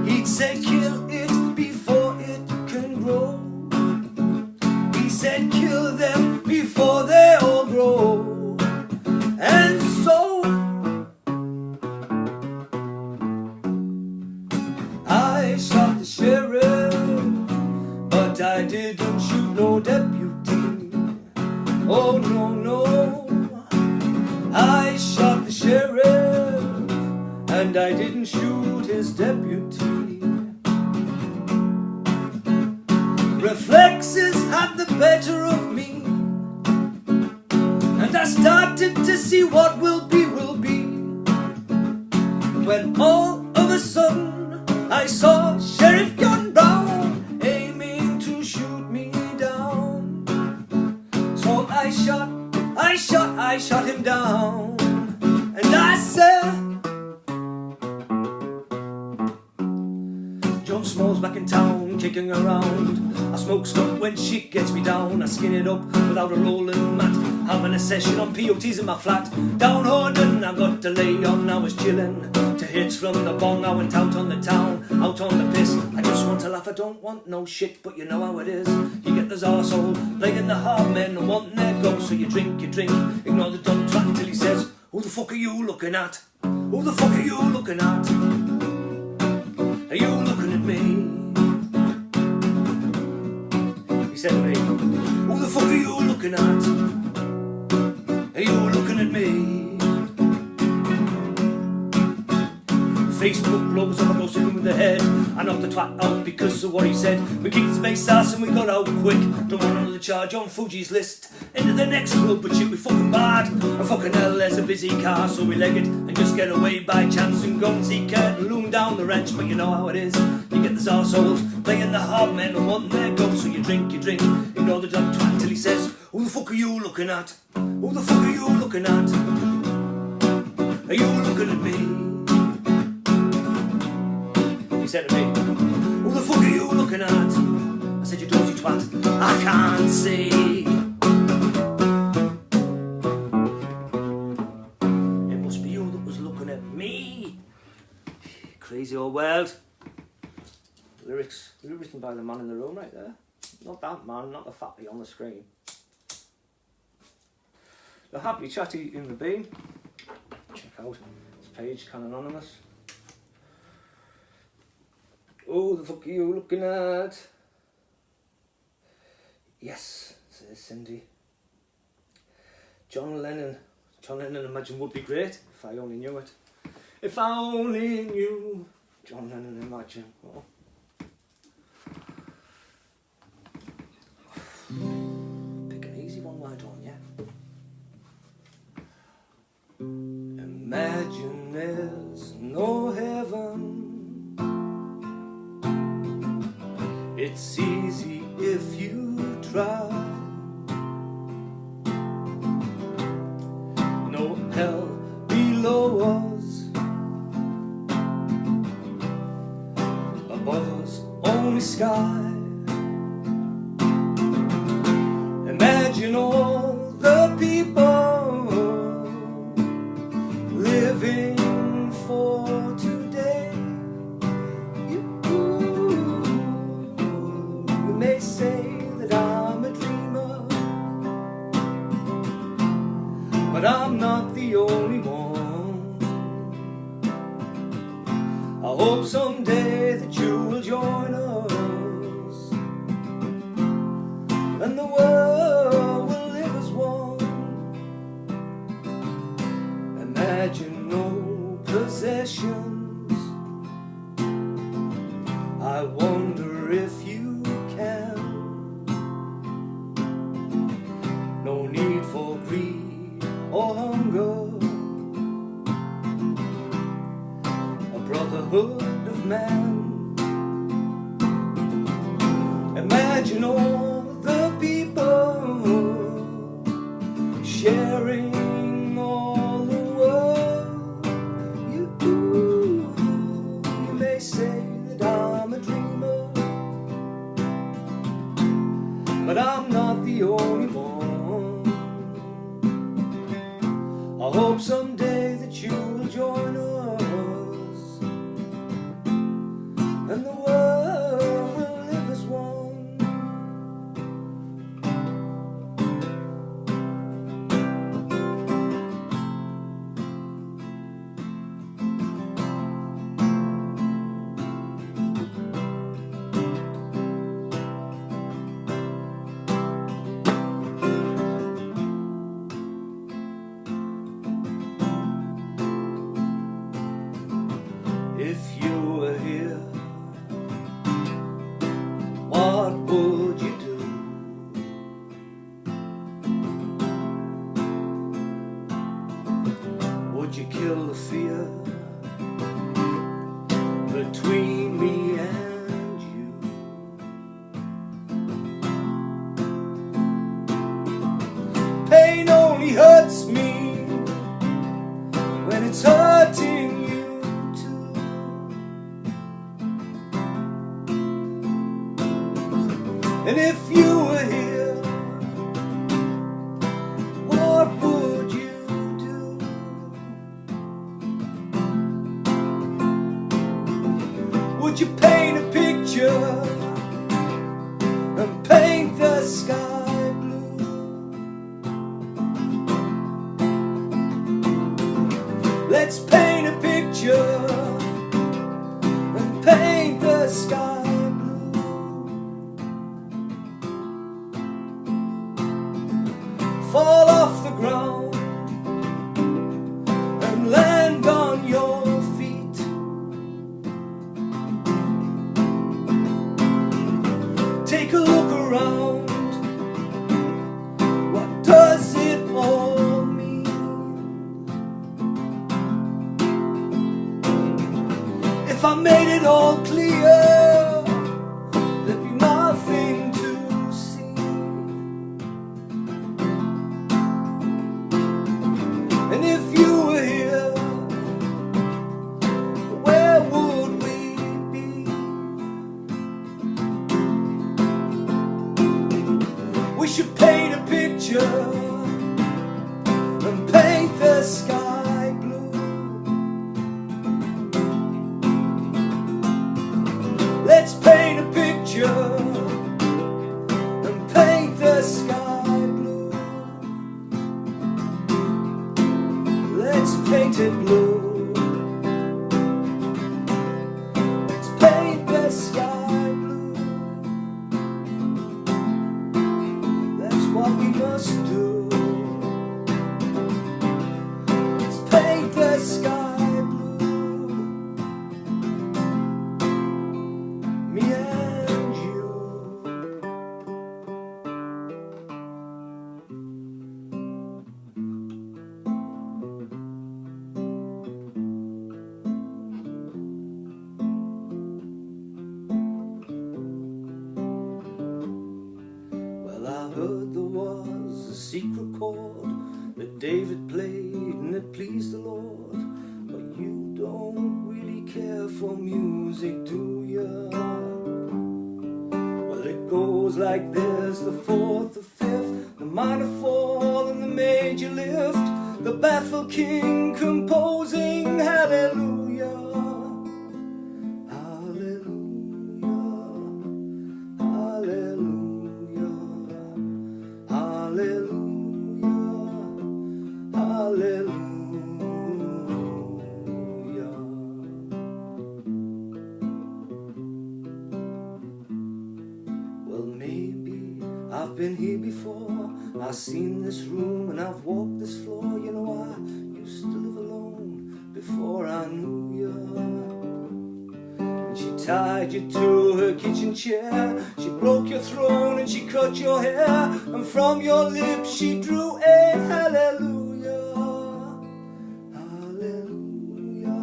he'd say kill it before it can grow. He said kill them before they all grow. And so I shot the sheriff, but I didn't shoot no deputy. Oh no, no, I shot the sheriff, and I didn't shoot his deputy. Reflexes had the better of me, and I started to see what will be, when all of a sudden I saw Sheriff John Brown aiming to shoot me down. So I shot him down, and I said, John Small's back in town, kicking around. I smoke skunk when shit gets me down. I skin it up without a rolling mat. having a session on POTs in my flat. Down Horden, I got to lay on, I was chillin'. To hits from the bong, I went out on the town, out on the piss. I just want to laugh, I don't want no shit, but you know how it is. You get this arsehole playing the hard men and wanting their go, so you drink, ignore the dumb twat until he says, who the fuck are you looking at? Who the fuck are you looking at? Are you looking at me? He said to me, who the fuck are you looking at? Are you looking at me? Facebook blows up, I go sitting with the head. I knocked the twat out because of what he said. We kicked his bass ass and we got out quick. Don't want another charge on Fuji's list. Into the next club, but shit, we fucking bad. And fucking hell, there's a busy car, so we leg it and just get away by chance and go and see Kurt and loom down the wrench. But you know how it is. You get this arseholes playing the hard men and wanting their go, so you drink, ignore the dumb twat till he says, who the fuck are you looking at? Who the fuck are you looking at? Are you looking at me? He said to me, who the fuck are you looking at? I said, you dozy twat, I can't see. It must be you that was looking at me. Crazy old world. Lyrics written by the man in the room right there. Not that man, not the fatty on the screen. The happy chatty in the bean. Check out his page, Canon Anonymous. Oh, the fuck are you looking at? Yes, says Cindy. John Lennon, imagine, would be great if I only knew it. If I only knew. John Lennon, imagine. Oh. Pick an easy one, why don't you? Imagine there's no heaven. It's easy if you try. No hell below us, above us only sky. Imagine all the people living for today. You may say that I'm a dreamer, but I'm not the only one. I hope someday that you will join us, and the world will live as one. Imagine no possessions. I wonder if you can. No need for greed or hunger. A brotherhood of man. Imagine all the people sharing all the world. You may say that I'm a dreamer, but I'm not the only one. I hope someday that you will join us, and the world will live as one. If you were here, what would you do? Would you kill the fear between me and you? Pain only hurts me when it's hurting you too. Would you paint a picture and paint the sky blue? Let's paint a picture and paint the sky blue. Fall off the ground and land on your feet. Take a look around. What does it all mean? If I made it all clear, there'd be nothing to see. And if you were here, where would we be? We should paint a picture and paint the sky blue. Let's paint a picture and paint the sky blue. Let's paint it blue. Let's paint the sky blue. That's what we must do. Let's paint the sky blue. Me and you. Well, I heard there was a secret chord that David played and it pleased the Lord. But you don't really care for music, do ya? Well, it goes like this: the fourth, the fifth, the minor fall and the major lift. The baffled king composing hallelujah, hallelujah, hallelujah, hallelujah, hallelujah. Well, maybe I've been here before. I've seen this room and I've walked this floor. You know, I used to live alone before I knew you. And she tied you to her kitchen chair. She broke your throne and she cut your hair. And from your lips she drew a hallelujah, hallelujah,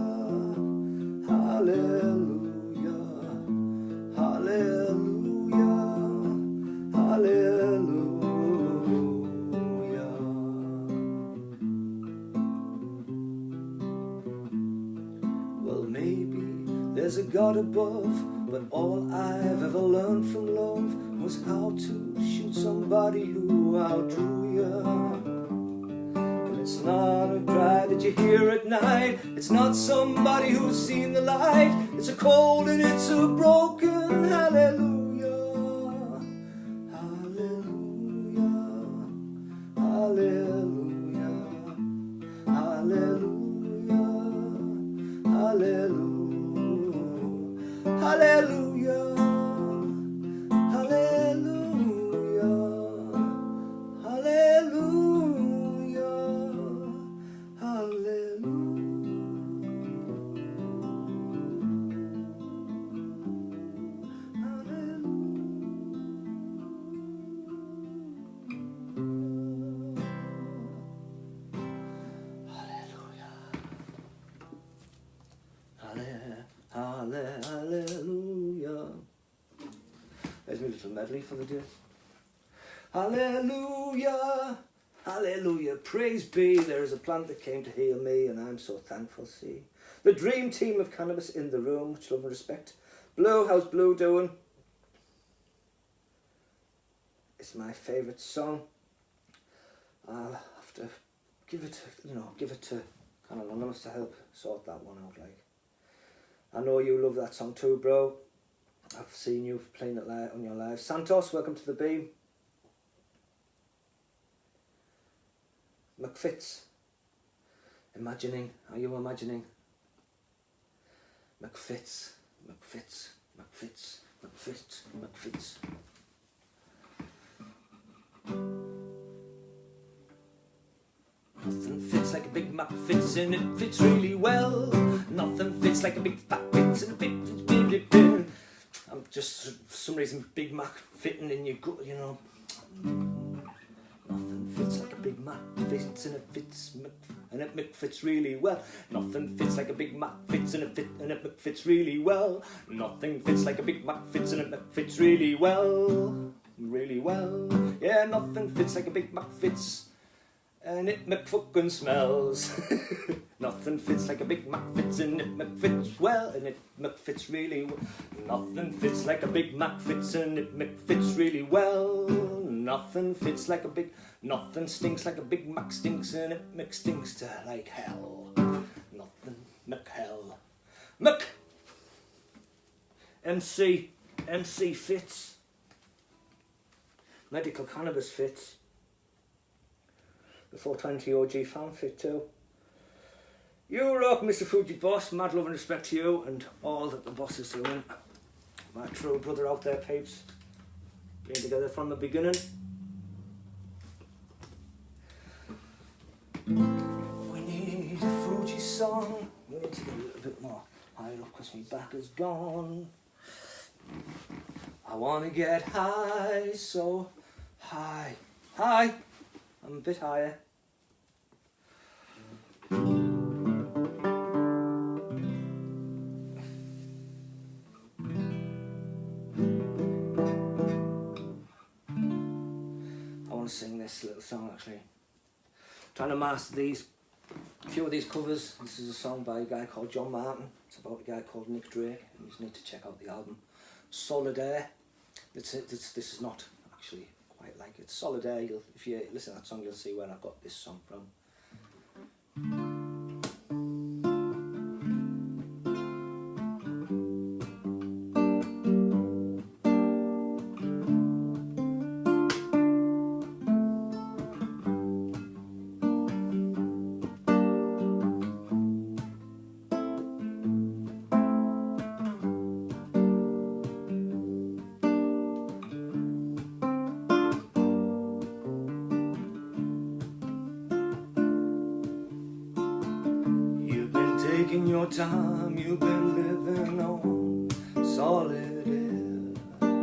hallelujah, hallelujah, hallelujah. Well, maybe there's a God above, but all I've ever learned from love was how to shoot somebody who outdrew you. And it's not a cry that you hear at night. It's not somebody who's seen the light. It's a cold and it's a broken hallelujah, hallelujah, hallelujah, hallelujah, hallelujah, hallelujah, hallelujah, hallelujah, hallelujah. There's my little medley for the day. Hallelujah, hallelujah, praise be. There is a plant that came to heal me, and I'm so thankful. See, the dream team of cannabis in the room, much love and respect. Blue, how's Blue doing? It's my favourite song. I'll have to give it to, give it to kind of Anonymous to help sort that one out, like. I know you love that song too, bro. I've seen you playing it live on your live. Santos, welcome to the beam. McFitz. Imagining. Are you imagining? McFitz. McFitz. McFitz. McFitz. McFitz. Nothing fits like a Big Mac fits, and it fits really well. Nothing fits like a big fat fits, and it fits. I'm just, for some reason, Big Mac fitting in your gut, you know. Nothing fits like a Big Mac fits, and it fits, and it fits really well. Nothing fits like a Big Mac fits, and it fits really well. Nothing fits like a Big Mac fits, and it fits really well. Really well. Yeah, nothing fits like a Big Mac fits. And it McFucking smells. Nothing fits like a Big Mac fits, and it McFits well, and it McFits really well. Nothing fits like a Big Mac fits, and it McFits really well. Nothing fits like a big, nothing stinks like a Big Mac stinks, and it McStinks to like hell. Nothing McHell. Mc. MC fits. Medical cannabis fits. The 420 OG fan fit too. You rock, Mr. Fuji Boss. Mad love and respect to you and all that the boss is doing. My true brother out there, peeps. Been together from the beginning. We need a Fuji song. We need to get a little bit more higher up because my back is gone. I want to get high, so high. High. I'm a bit higher. I want to sing this little song actually. Trying to master these, a few of these covers. This is a song by a guy called John Martin. It's about a guy called Nick Drake. You just need to check out the album. Solid Air. This is not actually quite like it. Solid Air. If you listen to that song, you'll see where I got this song from. Taking your time, you've been living on solid air.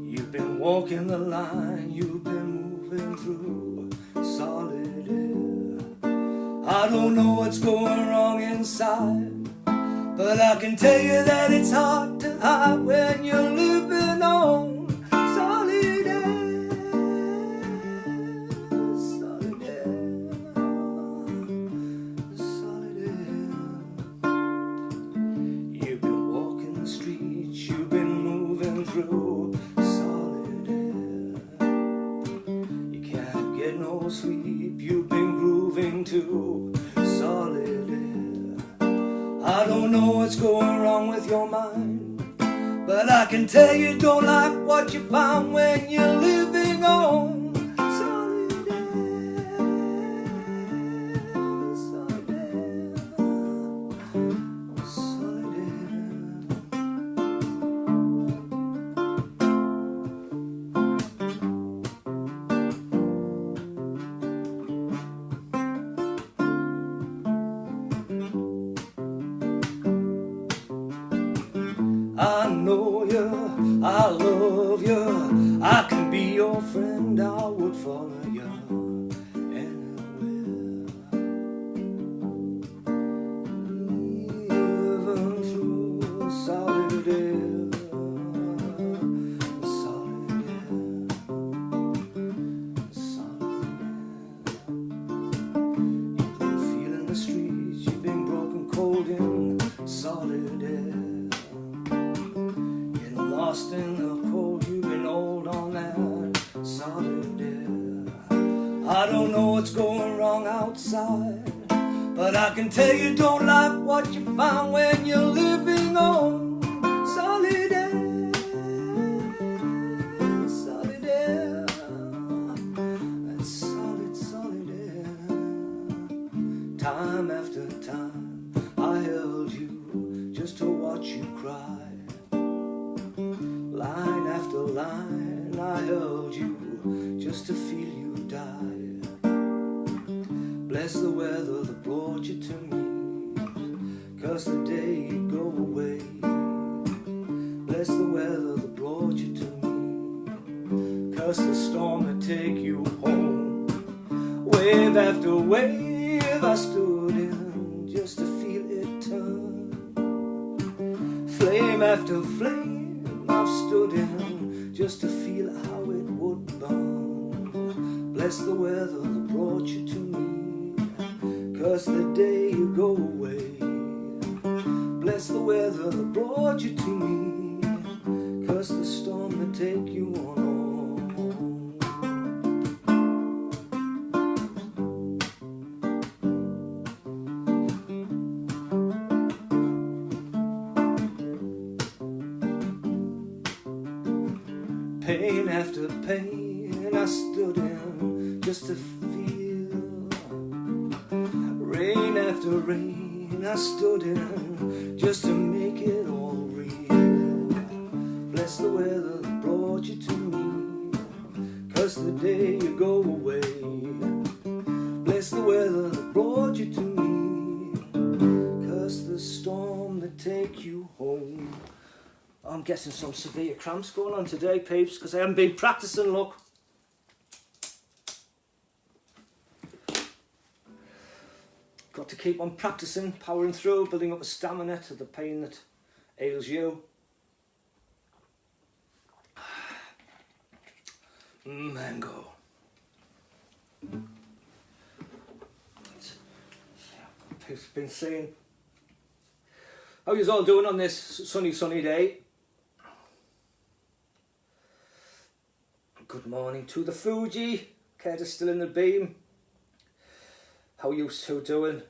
You've been walking the line, you've been moving through solid air. I don't know what's going wrong inside, but I can tell you that it's hard to hide when you're living on solid air. Solid air. Through solid air. You can't get no sleep, you've been grooving to solid air. I don't know what's going wrong with your mind, but I can tell you don't like what you found when you're living on solid air. Solid air. Solid air. I know you, I love you, I can be your friend, I would follow you anywhere. Even through solid air, solid air, solid air. You've been feeling the streets, you've been broken cold in solid air. Lost in the cold, you've been old on that solid air. I don't know what's going wrong outside, but I can tell you don't like what you found when you live curse the day you go away. Bless the weather that brought you to me. Curse the storm that take you home. Wave after wave I stood in just to feel it turn. Flame after flame I've stood in just to feel how it would burn. Bless the weather that brought you to me. Curse the day you go away. Bless the weather that brought you to me. Curse the storm that take you on home. Pain after pain I stood in just to feel. Rain after rain I stood in just to make it all real. Bless the weather that brought you to me. Curse the day you go away. Bless the weather that brought you to me. Curse the storm that take you home. I'm getting some severe cramps going on today, peeps, because I haven't been practicing, look. Got to keep on practicing, powering through, building up a stamina to the pain that ails you. Mango. Peeps been saying, how are you all doing on this sunny day? Good morning to the Fuji. Curtis still in the beam. How are you two doing?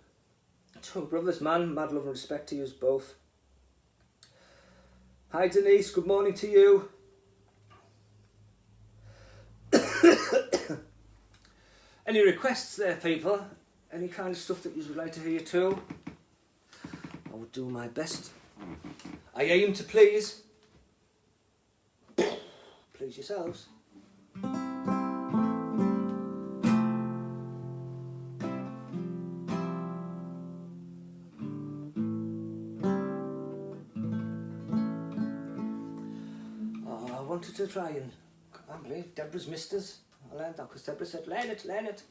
Two brothers, man. Mad love and respect to you both. Hi Denise, good morning to you. Any requests there, people? Any kind of stuff that you would like to hear too? I would do my best. I aim to please. Please yourselves. I wanted to try and, I can't believe Deborah's missed us. I learned that because Deborah said, learn it, learn it.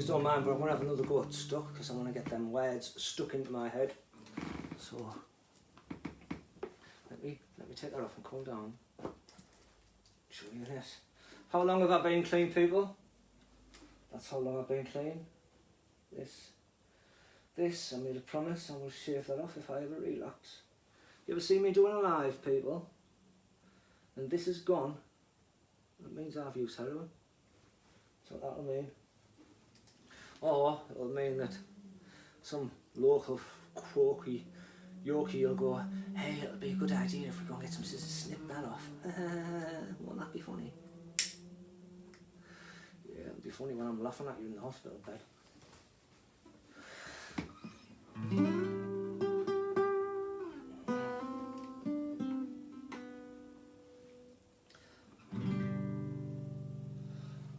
Don't mind, but I'm going to have another go at stuck because I want to get them words stuck into my head. So let me take that off and calm down. Show you this. How long have I been clean, people? That's how long I've been clean. This, I made a promise I will shave that off if I ever relapse. You ever see me doing a live, people? And this is gone. That means I've used heroin. That's what that'll mean. Or it'll mean that some local croaky Yorkie will go, hey, it'll be a good idea if we go and get some scissors, snip that off. Won't that be funny? Yeah, it'll be funny when I'm laughing at you in the hospital bed.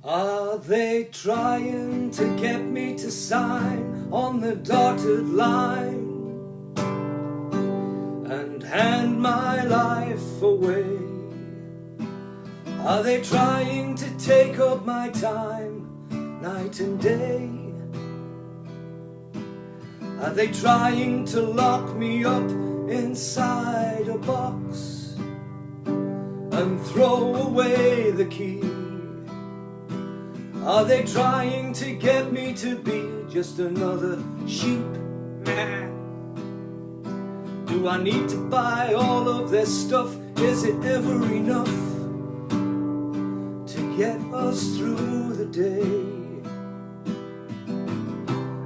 Are they trying to get me to sign on the dotted line and hand my life away? Are they trying to take up my time night and day? Are they trying to lock me up inside a box and throw away the key? Are they trying to get me to be just another sheep? Do I need to buy all of this stuff? Is it ever enough to get us through the day?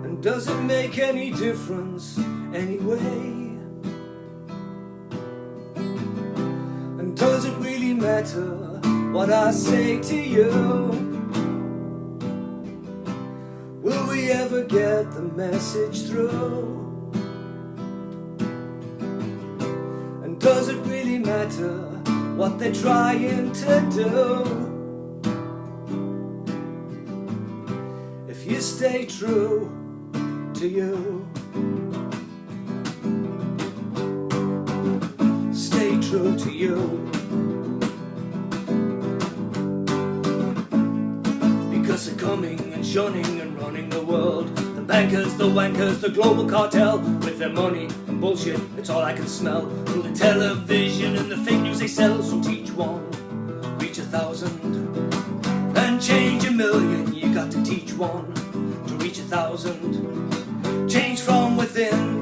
And does it make any difference anyway? And does it really matter what I say to you? Will we ever get the message through? And does it really matter what they're trying to do. If you stay true to you, stay true to you. Because they're coming and shunning and running the world. The bankers, the wankers, the global cartel, with their money and bullshit, it's all I can smell. Through the television and the fake news they sell. So teach one, reach 1,000, and change 1,000,000. You got to teach one to reach 1,000. Change from within.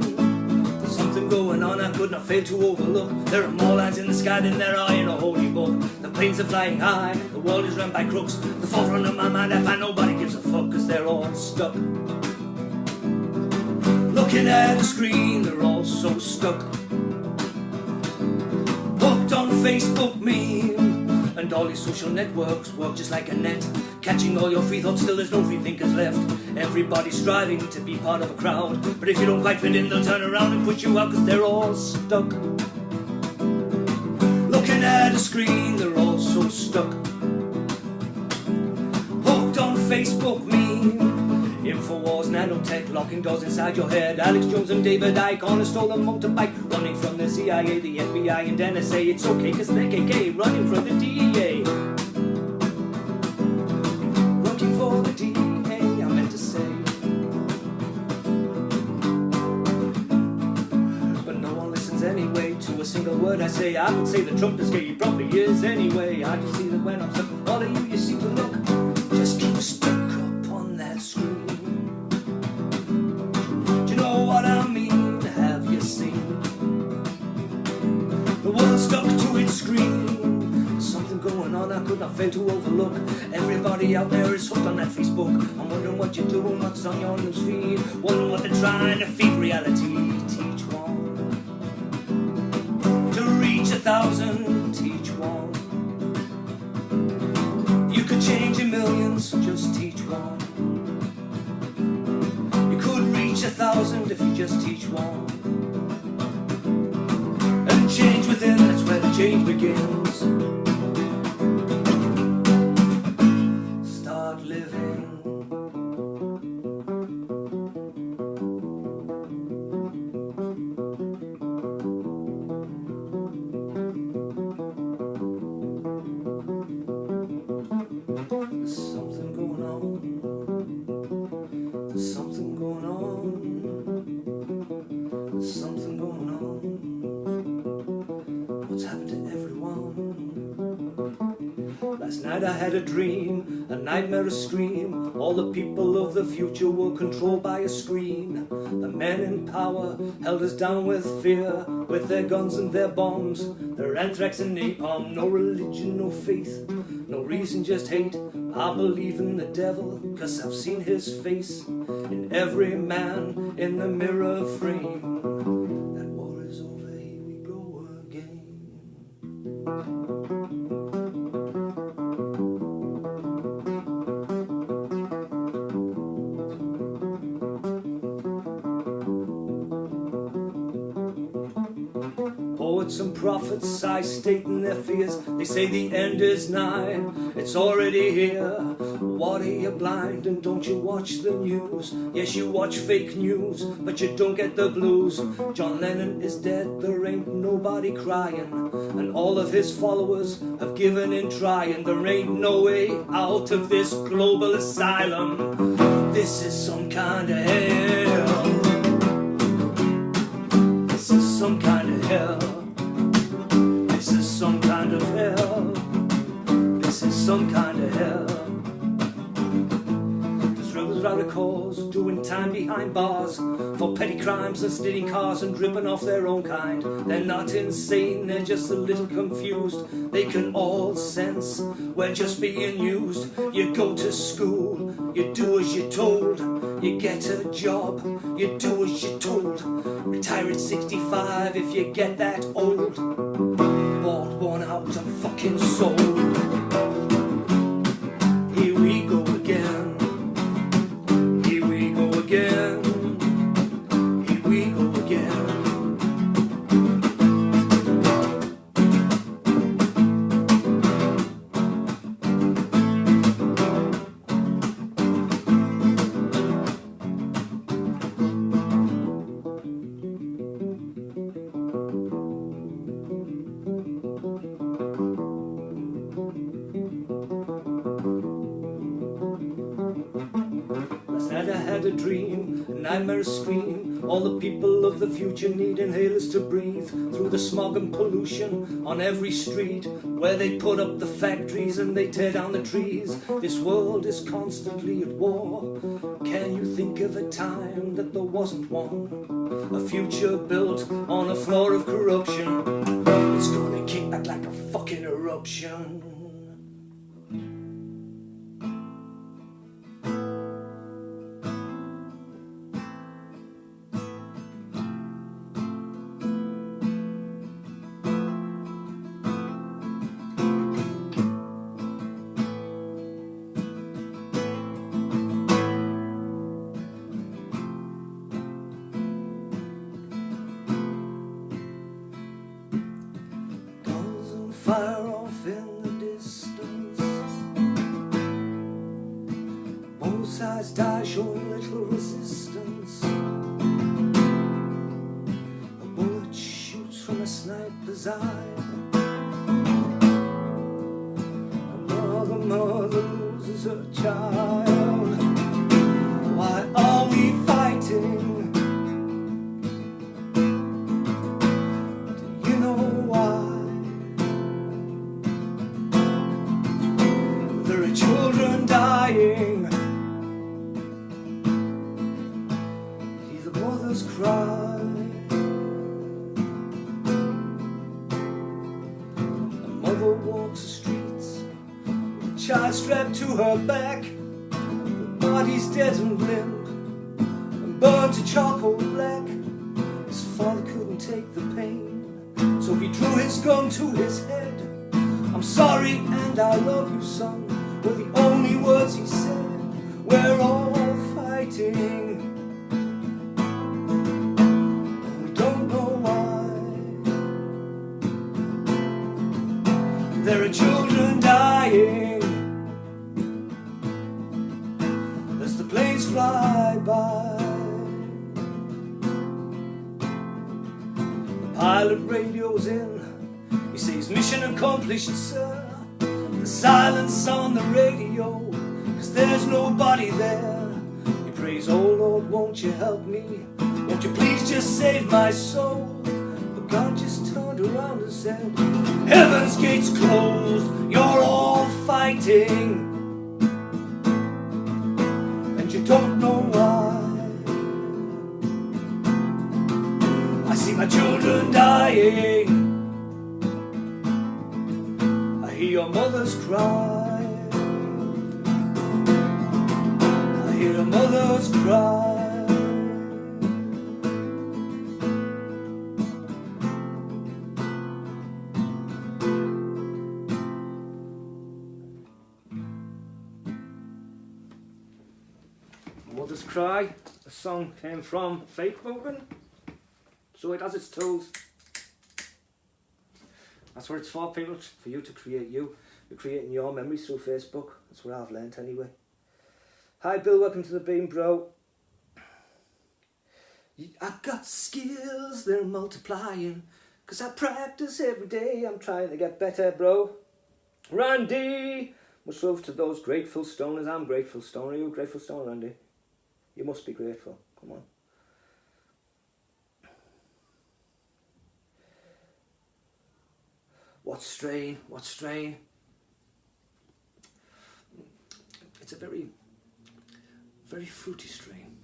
There's something going on I could not fail to overlook. There are more lines in the sky than there are in a holy book. The planes are flying high, the world is run by crooks. The forefront of my mind I find nobody gives a fuck, cause they're all stuck looking at a screen. They're all so stuck, hooked on Facebook meme and all these social networks work just like a net, catching all your free thoughts till there's no free thinkers left. Everybody's striving to be part of a crowd, but if you don't quite fit in they'll turn around and push you out, cause they're all stuck looking at a screen. They're all so stuck, hooked on Facebook meme, Infowars, nanotech, locking doors inside your head. Alex Jones and David Icke on a stolen motorbike, running from the CIA, the FBI and NSA. It's okay cause they're KK, running from the DEA. Running for the DEA, I meant to say. But no one listens anyway to a single word I say. I would say that Trump is gay, he probably is anyway. I just see that when I'm stuck, all of you seem to look, just keep stuck up on that screen. What I mean, have you seen the world stuck to its screen? There's something going on I could not fail to overlook. Everybody out there is hooked on that Facebook. I'm wondering what you're doing, what's on your news feed, wondering what they're trying to feed reality. Teach one to reach 1,000. Teach one. You could change 1,000,000, so just teach one. 1,000 if you just teach one. And change within, that's where the change begins. Start living. There's something going on. There's something going on. Something going on. What's happened to everyone? Last night I had a dream, a nightmare, a scream. All the people of the future were controlled by a screen. The men in power held us down with fear, with their guns and their bombs, their anthrax and napalm. No religion, no faith, no reason, just hate. I believe in the devil, cause I've seen his face in every man in the mirror frame. That war is over, here we go again. Poets and prophets, I state in their fears. They say the end is nigh, it's already here. What, are you blind and don't you watch the news? Yes, you watch fake news, but you don't get the blues. John Lennon is dead, there ain't nobody crying, and all of his followers have given in trying. There ain't no way out of this global asylum. This is some kind of hell. This is some kind of hell. This is some kind of hell. This is some kind of hell. There's rebels without a cause, doing time behind bars for petty crimes and stealing cars and ripping off their own kind. They're not insane, they're just a little confused. They can all sense we're just being used. You go to school, you do as you're told. You get a job, you do as you're told. Retire at 65 if you get that old. Bought, worn out and fucking sold. Here we go again. Here we go again. Here we go again. had a dream, a nightmare scream. All the people of the future need inhalers to breathe through the smog and pollution on every street, where they put up the factories and they tear down the trees. This world is constantly at war. Can you think of a time that there wasn't one? A future built on a floor of corruption. It's gonna kick back like a fucking eruption. Fire off in the distance. Both sides die, showing little resistance. A bullet shoots from a sniper's eye. Another mother loses her child. Why are we fighting? Do you know why? There are children dying. Hear the mothers cry. A mother walks the streets with a child strapped to her back. The body's dead and limp and burned to charcoal black. His father couldn't take the pain, so he drew his gun to his head. I'm sorry and I love you, son, were the only words he said. We're all fighting, and we don't know why. There are children dying as the planes fly by. The pilot radio's in. He says, mission accomplished, sir. The silence on the radio, 'cause there's nobody there. He prays, oh Lord, won't you help me? Won't you please just save my soul? But God just turned around and said, heaven's gates closed, you're all fighting, and you don't know why. I see my children dying. I hear your mothers cry. I hear your mothers cry. Mothers Cry, a song came from Faith Movement, so it has its tools. That's what it's for, people, for you to create you. You're creating your memories through Facebook. That's what I've learnt anyway. Hi Bill, welcome to the beam, bro. I've got skills, they're multiplying, 'cause I practice every day, I'm trying to get better, bro. Randy, much love to those grateful stoners. I'm grateful stoner. Are you a grateful stoner, Randy? You must be grateful, come on. What strain? What strain? It's a very, very fruity strain.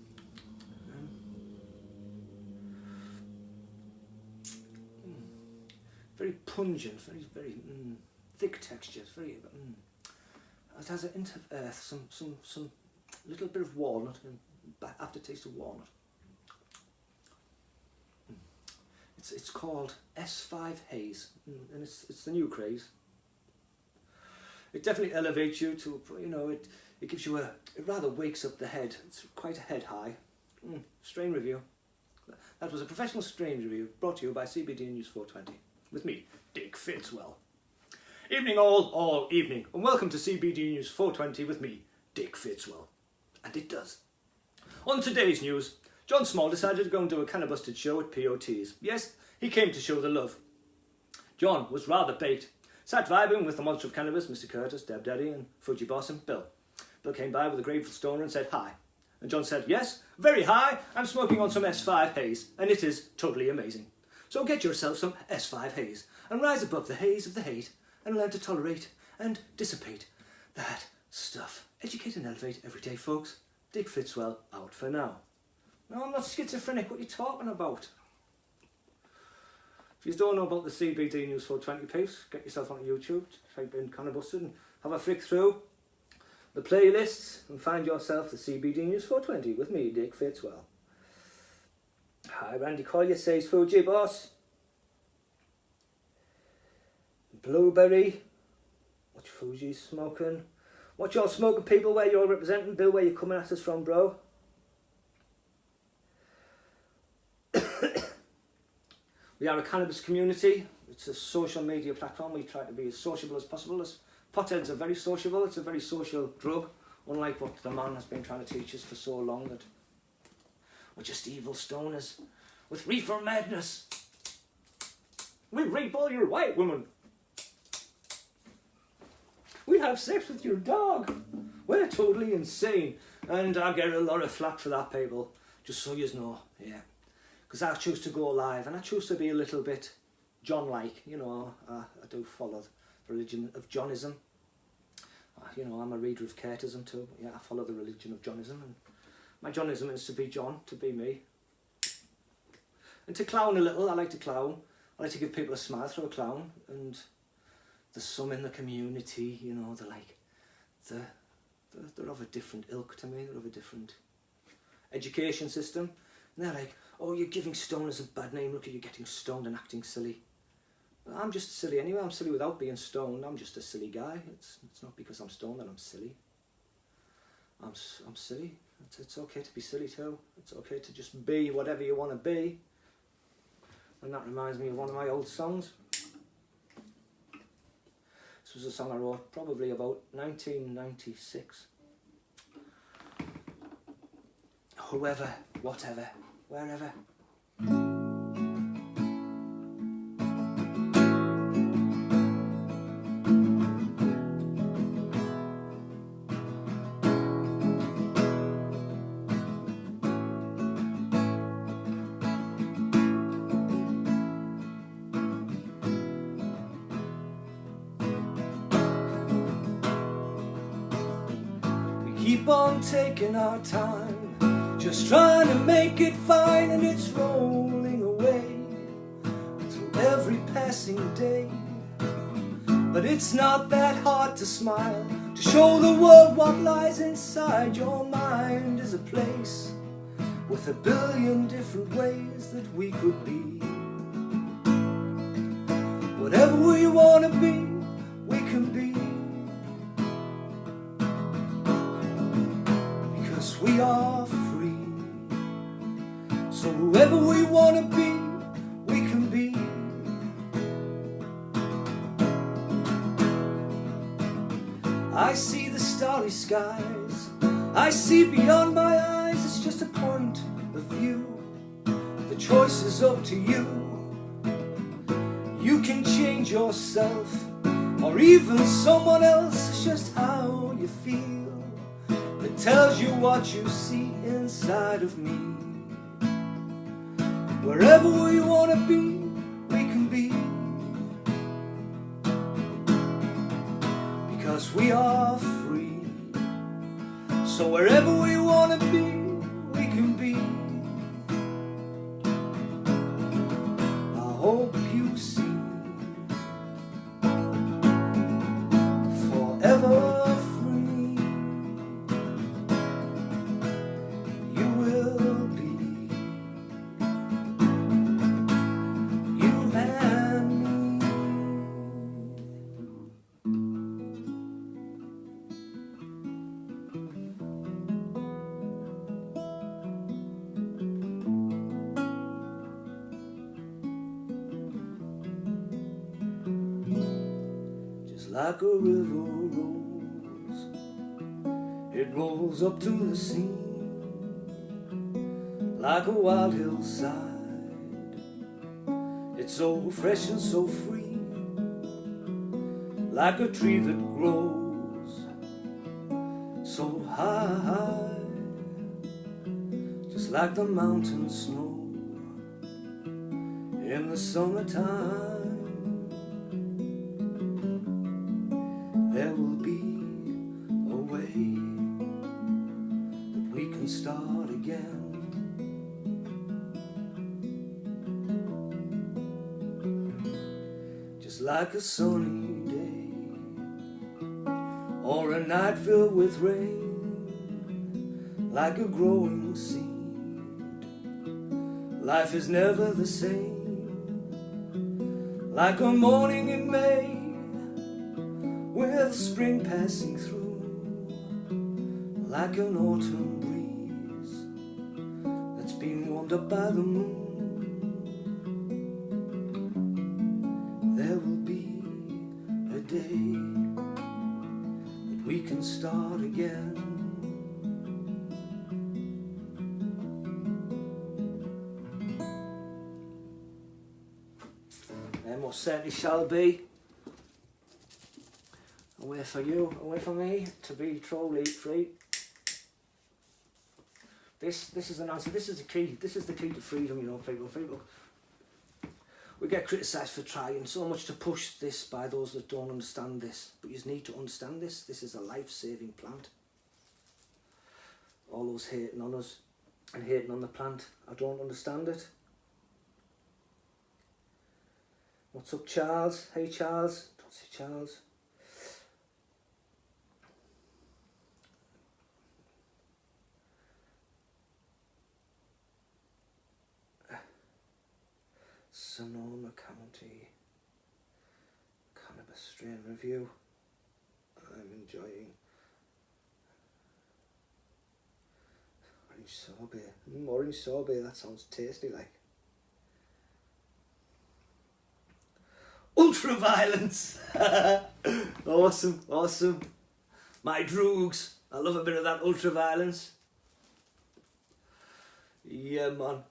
Very pungent, very thick textures. Very. It has an hint of earth, some little bit of walnut and aftertaste of walnut. It's called S5 Haze, and it's the new craze. It definitely elevates you to, you know, it gives you it rather wakes up the head. It's quite a head high. Strain review. That was a professional strain review brought to you by CBD News 420 with me, Dick Fitzwell. Evening all evening, and welcome to CBD News 420 with me, Dick Fitzwell. And it does. On today's news, John Small decided to go and do a Cannabusted show at POT's. Yes, he came to show the love. John was rather baked, sat vibing with the monster of cannabis, Mr. Curtis, Deb Daddy and Fuji Boss and Bill. Bill came by with a grateful stoner and said hi. And John said, yes, very high. I'm smoking on some S5 haze, and it is totally amazing. So get yourself some S5 haze, and rise above the haze of the hate, and learn to tolerate and dissipate that stuff. Educate and elevate every day, folks. Dick Fitzwell out for now. No, I'm not schizophrenic. What are you talking about? If you don't know about the CBD News 420 piece, get yourself onto YouTube, type in Connor Busted and have a flick through the playlists and find yourself the CBD News 420 with me, Dick Fitzwell. Hi, Randy Collier says Fuji boss. Blueberry. What Fuji's smoking? What y'all smoking, people? Where you're representing? Bill, where you coming at us from, bro? We are a cannabis community. It's a social media platform. We try to be as sociable as possible. As potheads are very sociable. It's a very social drug, unlike what the man has been trying to teach us for so long, that we're just evil stoners with reefer madness. We rape all your white women. We have sex with your dog. We're totally insane. And I get a lot of flack for that, people. Just so you know, yeah. Because I choose to go live, and I choose to be a little bit John-like. You know, I do follow the religion of Johnism. You know, I'm a reader of Curtism too. Yeah, I follow the religion of Johnism. And my Johnism is to be John, to be me. And to clown a little. I like to clown. I like to give people a smile through a clown. And there's some in the community, you know, they're like, they're of a different ilk to me. They're of a different education system. And they're like, oh, you're giving stoners a bad name. Look at you getting stoned and acting silly. Well, I'm just silly anyway. I'm silly without being stoned. I'm just a silly guy. It's not because I'm stoned that I'm silly. I'm silly. It's okay to be silly too. It's okay to just be whatever you want to be. And that reminds me of one of my old songs. This was a song I wrote probably about 1996. Whoever, whatever, wherever. Keep on taking our time, just trying to make it fine, and it's rolling away through every passing day. But it's not that hard to smile, to show the world what lies inside. Your mind is a place with a billion different ways that we could be. Whatever we want to be, we can be. We are free, so whoever we want to be, we can be. I see the starry skies, I see beyond my eyes. It's just a point of view, the choice is up to you. You can change yourself, or even someone else. It's just how you feel that tells you what you see inside of me. Wherever we want to be, we can be. Because we are free. So wherever we want to be, we can be. I hope you see. Forever. Like a river rolls, it rolls up to the sea. Like a wild hillside, it's so fresh and so free. Like a tree that grows so high, just like the mountain snow in the summertime. There will be a way that we can start again. Just like a sunny day or a night filled with rain, like a growing seed. Life is never the same, like a morning in May with spring passing through, like an autumn breeze that's been warmed up by the moon. There will be a day that we can start again. There most certainly shall be a way for you, a way for me to be truly free. This is an answer. This is the key. This is the key to freedom, you know, people. We get criticised for trying so much to push this by those that don't understand this. But you need to understand this. This is a life-saving plant. All those hating on us and hating on the plant, I don't understand it. What's up, Charles? Hey, Charles. Don't say Charles. Sonoma County Cannabis Strain Review. I'm enjoying orange sorbet. Orange sorbet, that sounds tasty like. Ultraviolence! Awesome, awesome. My droogs. I love a bit of that ultraviolence. Yeah, man.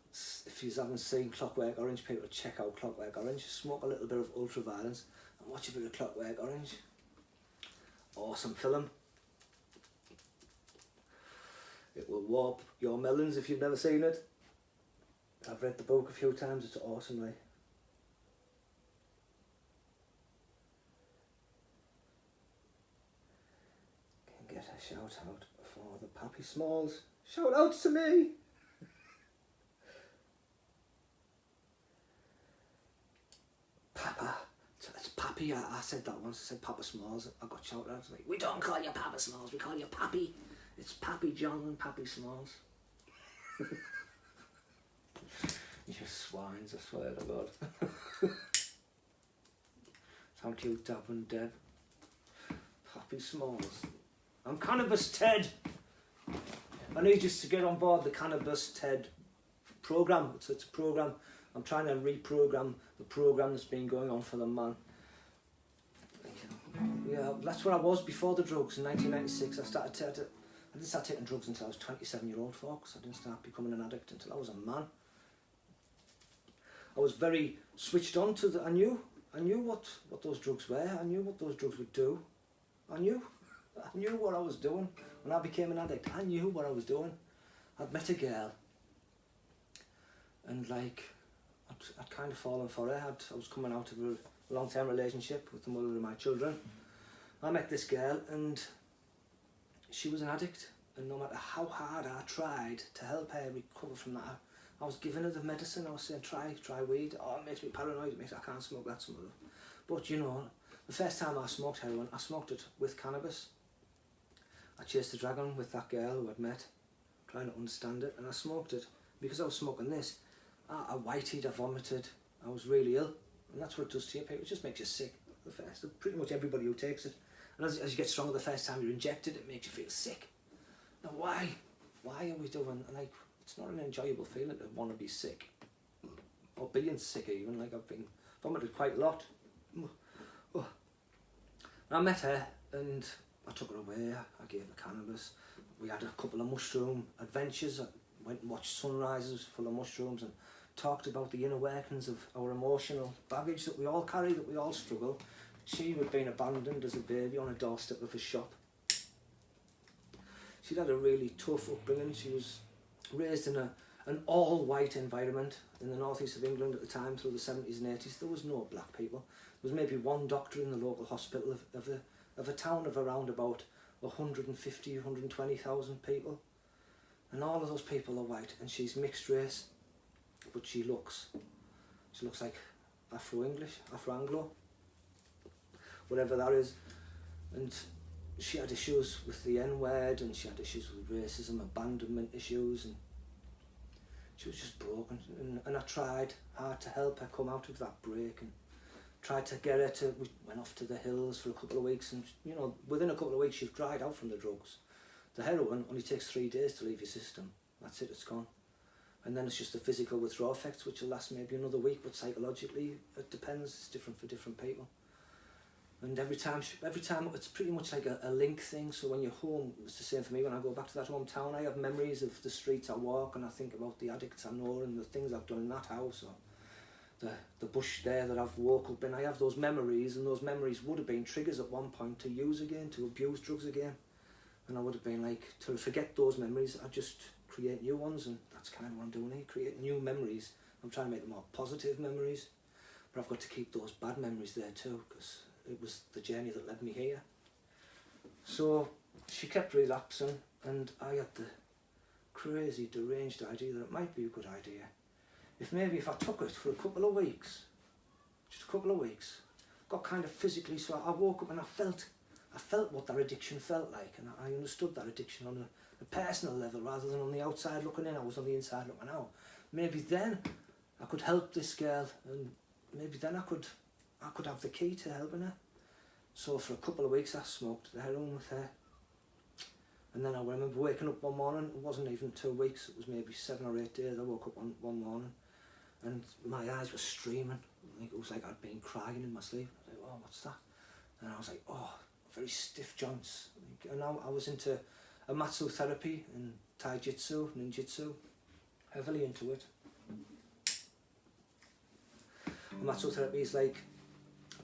If you haven't seen Clockwork Orange, people check out Clockwork Orange. Smoke a little bit of Ultraviolence and watch a bit of Clockwork Orange. Awesome film. It will warp your melons if you've never seen it. I've read the book a few times. It's awesome, right? Can get a shout out for the Pappy Smalls. Shout outs to me! Papa, it's Pappy. I said that once. I said Papa Smalls. I got shouted out. Like, we don't call you Papa Smalls. We call you Pappy. It's Pappy John and Pappy Smalls. You swines! I swear to God. Thank you, Dab and Deb. Pappy Smalls. I'm Cannabis Ted. I need you to get on board the Cannabis Ted program. It's a program. I'm trying to reprogram the program that's been going on for the man. Yeah, that's where I was before the drugs in 1996. I didn't start taking drugs until I was 27-year-old, folks. I didn't start becoming an addict until I was a man. I was very switched on to I knew what those drugs were. I knew what those drugs would do. I knew what I was doing when I became an addict. I knew what I was doing. I'd met a girl, and like, I'd kind of fallen for her. I was coming out of a long-term relationship with the mother of my children. I met this girl and she was an addict, and no matter how hard I tried to help her recover from that, I was giving her the medicine. I was saying, try weed. Oh, it makes me paranoid. I can't smoke that some other. But you know, the first time I smoked heroin, I smoked it with cannabis. I chased the dragon with that girl who I'd met, trying to understand it, and I smoked it. Because I was smoking this, I whited, I vomited, I was really ill, and that's what it does to you. It just makes you sick. The first, pretty much everybody who takes it, and as you get stronger the first time you're injected, it makes you feel sick. Now why are we doing, like, it's not an enjoyable feeling to want to be sick, or being sick even. Like, I've been vomited quite a lot. And I met her and I took her away. I gave her cannabis. We had a couple of mushroom adventures. I went and watched sunrises full of mushrooms and talked about the inner workings of our emotional baggage that we all carry, that we all struggle. She had been abandoned as a baby on a doorstep of a shop. She'd had a really tough upbringing. She was raised in a an all-white environment in the northeast of England at the time, through the 70s and 80s. There was no black people. There was maybe one doctor in the local hospital of a town of around about 150, 120,000 people. And all of those people are white, and she's mixed race, but she looks like Afro-English, Afro-Anglo, whatever that is. And she had issues with the N-word, and she had issues with racism, abandonment issues, and she was just broken. And I tried hard to help her come out of that break, and tried to get her to, we went off to the hills for a couple of weeks, and you know, within a couple of weeks she's dried out from the drugs. The heroin only takes 3 days to leave your system. That's it, it's gone. And then it's just the physical withdrawal effects, which will last maybe another week, but psychologically it depends, it's different for different people. And every time it's pretty much like a link thing. So when you're home, it's the same for me. When I go back to that hometown, I have memories of the streets I walk, and I think about the addicts I know and the things I've done in that house, or the bush there that I've woke up in. I have those memories, and those memories would have been triggers at one point to use again, to abuse drugs again. And I would have been like, to forget those memories, I just create new ones, and that's kind of what I'm doing here, create new memories. I'm trying to make them more positive memories, but I've got to keep those bad memories there too, because it was the journey that led me here. So she kept relapsing, and I had the crazy, deranged idea that it might be a good idea if I took it for a couple of weeks, just a couple of weeks, got kind of physically, so I woke up and I felt what that addiction felt like, and I understood that addiction on a personal level rather than on the outside looking in. I was on the inside looking out. Maybe then I could help this girl, and maybe then I could have the key to helping her. So for a couple of weeks I smoked the heroin with her, and then I remember waking up one morning. It wasn't even 2 weeks, it was maybe 7 or 8 days. I woke up one morning and my eyes were streaming. It was like I'd been crying in my sleep. I was like, oh, what's that? And I was like, oh, very stiff joints. And I was into Amatsu therapy and Taijutsu, ninjutsu, heavily into it. Amatsu therapy is like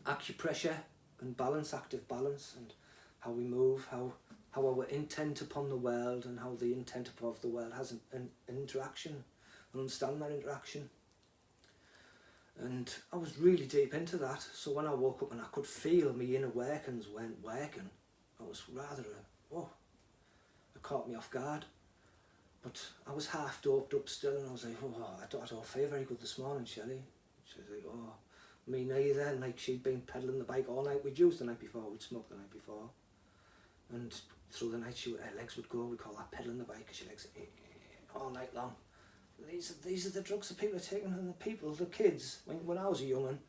acupressure and balance, active balance, and how we move, how our intent upon the world and how the intent above the world has an interaction, and understand that interaction. And I was really deep into that, so when I woke up and I could feel my inner workings weren't working, I was rather, whoa, it caught me off guard. But I was half doped up still, and I was like, oh, I don't feel very good this morning, Shelley. She was like, oh, me neither. And like, she'd been pedalling the bike all night. We'd used the night before, we'd smoked the night before. And through the night, her legs would go. We call that pedaling the bike, because she legs all night long. These are the drugs that people are taking, and the kids. When I was a young'un,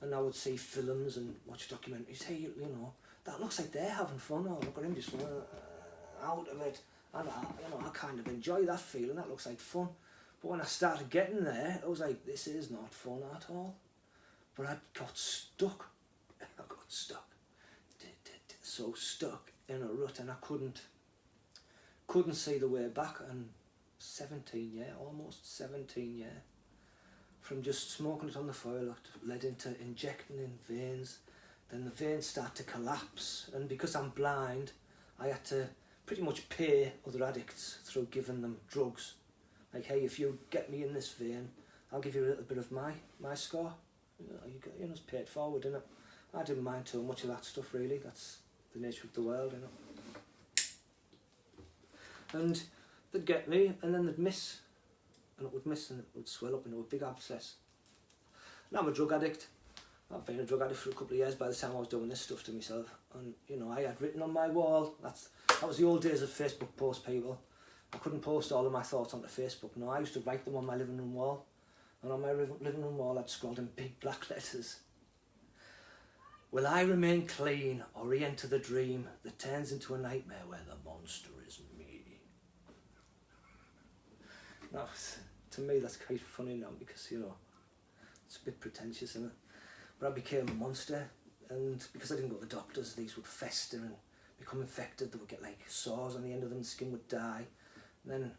and I would see films and watch documentaries, hey, you know, that looks like they're having fun. Oh, look at him just out of it. And I kind of enjoy that feeling. That looks like fun. But when I started getting there, I was like, this is not fun at all. But I got stuck. So stuck in a rut, and I couldn't see the way back. And 17 almost 17 years, from just smoking it on the fire, led into injecting in veins. Then the veins start to collapse, and because I'm blind, I had to pretty much pay other addicts through giving them drugs. Like, hey, if you get me in this vein, I'll give you a little bit of my score. You know, it's paid forward, innit? I didn't mind too much of that stuff, really. That's the nature of the world, innit? And they'd get me, and then they'd miss, and it would miss, and it would swell up into a big abscess. And I'm a drug addict. I've been a drug addict for a couple of years by the time I was doing this stuff to myself. And, you know, I had written on my wall, that was the old days of Facebook post, people. I couldn't post all of my thoughts onto Facebook. No, I used to write them on my living room wall. And on my living room wall, I'd scrawled in big black letters, will I remain clean or re-enter the dream that turns into a nightmare where the monster is me? Now, to me, that's quite funny now, because, you know, it's a bit pretentious, isn't it? But I became a monster, and because I didn't go to the doctors, these would fester and become infected. They would get like sores on the end of them, the skin would die. And then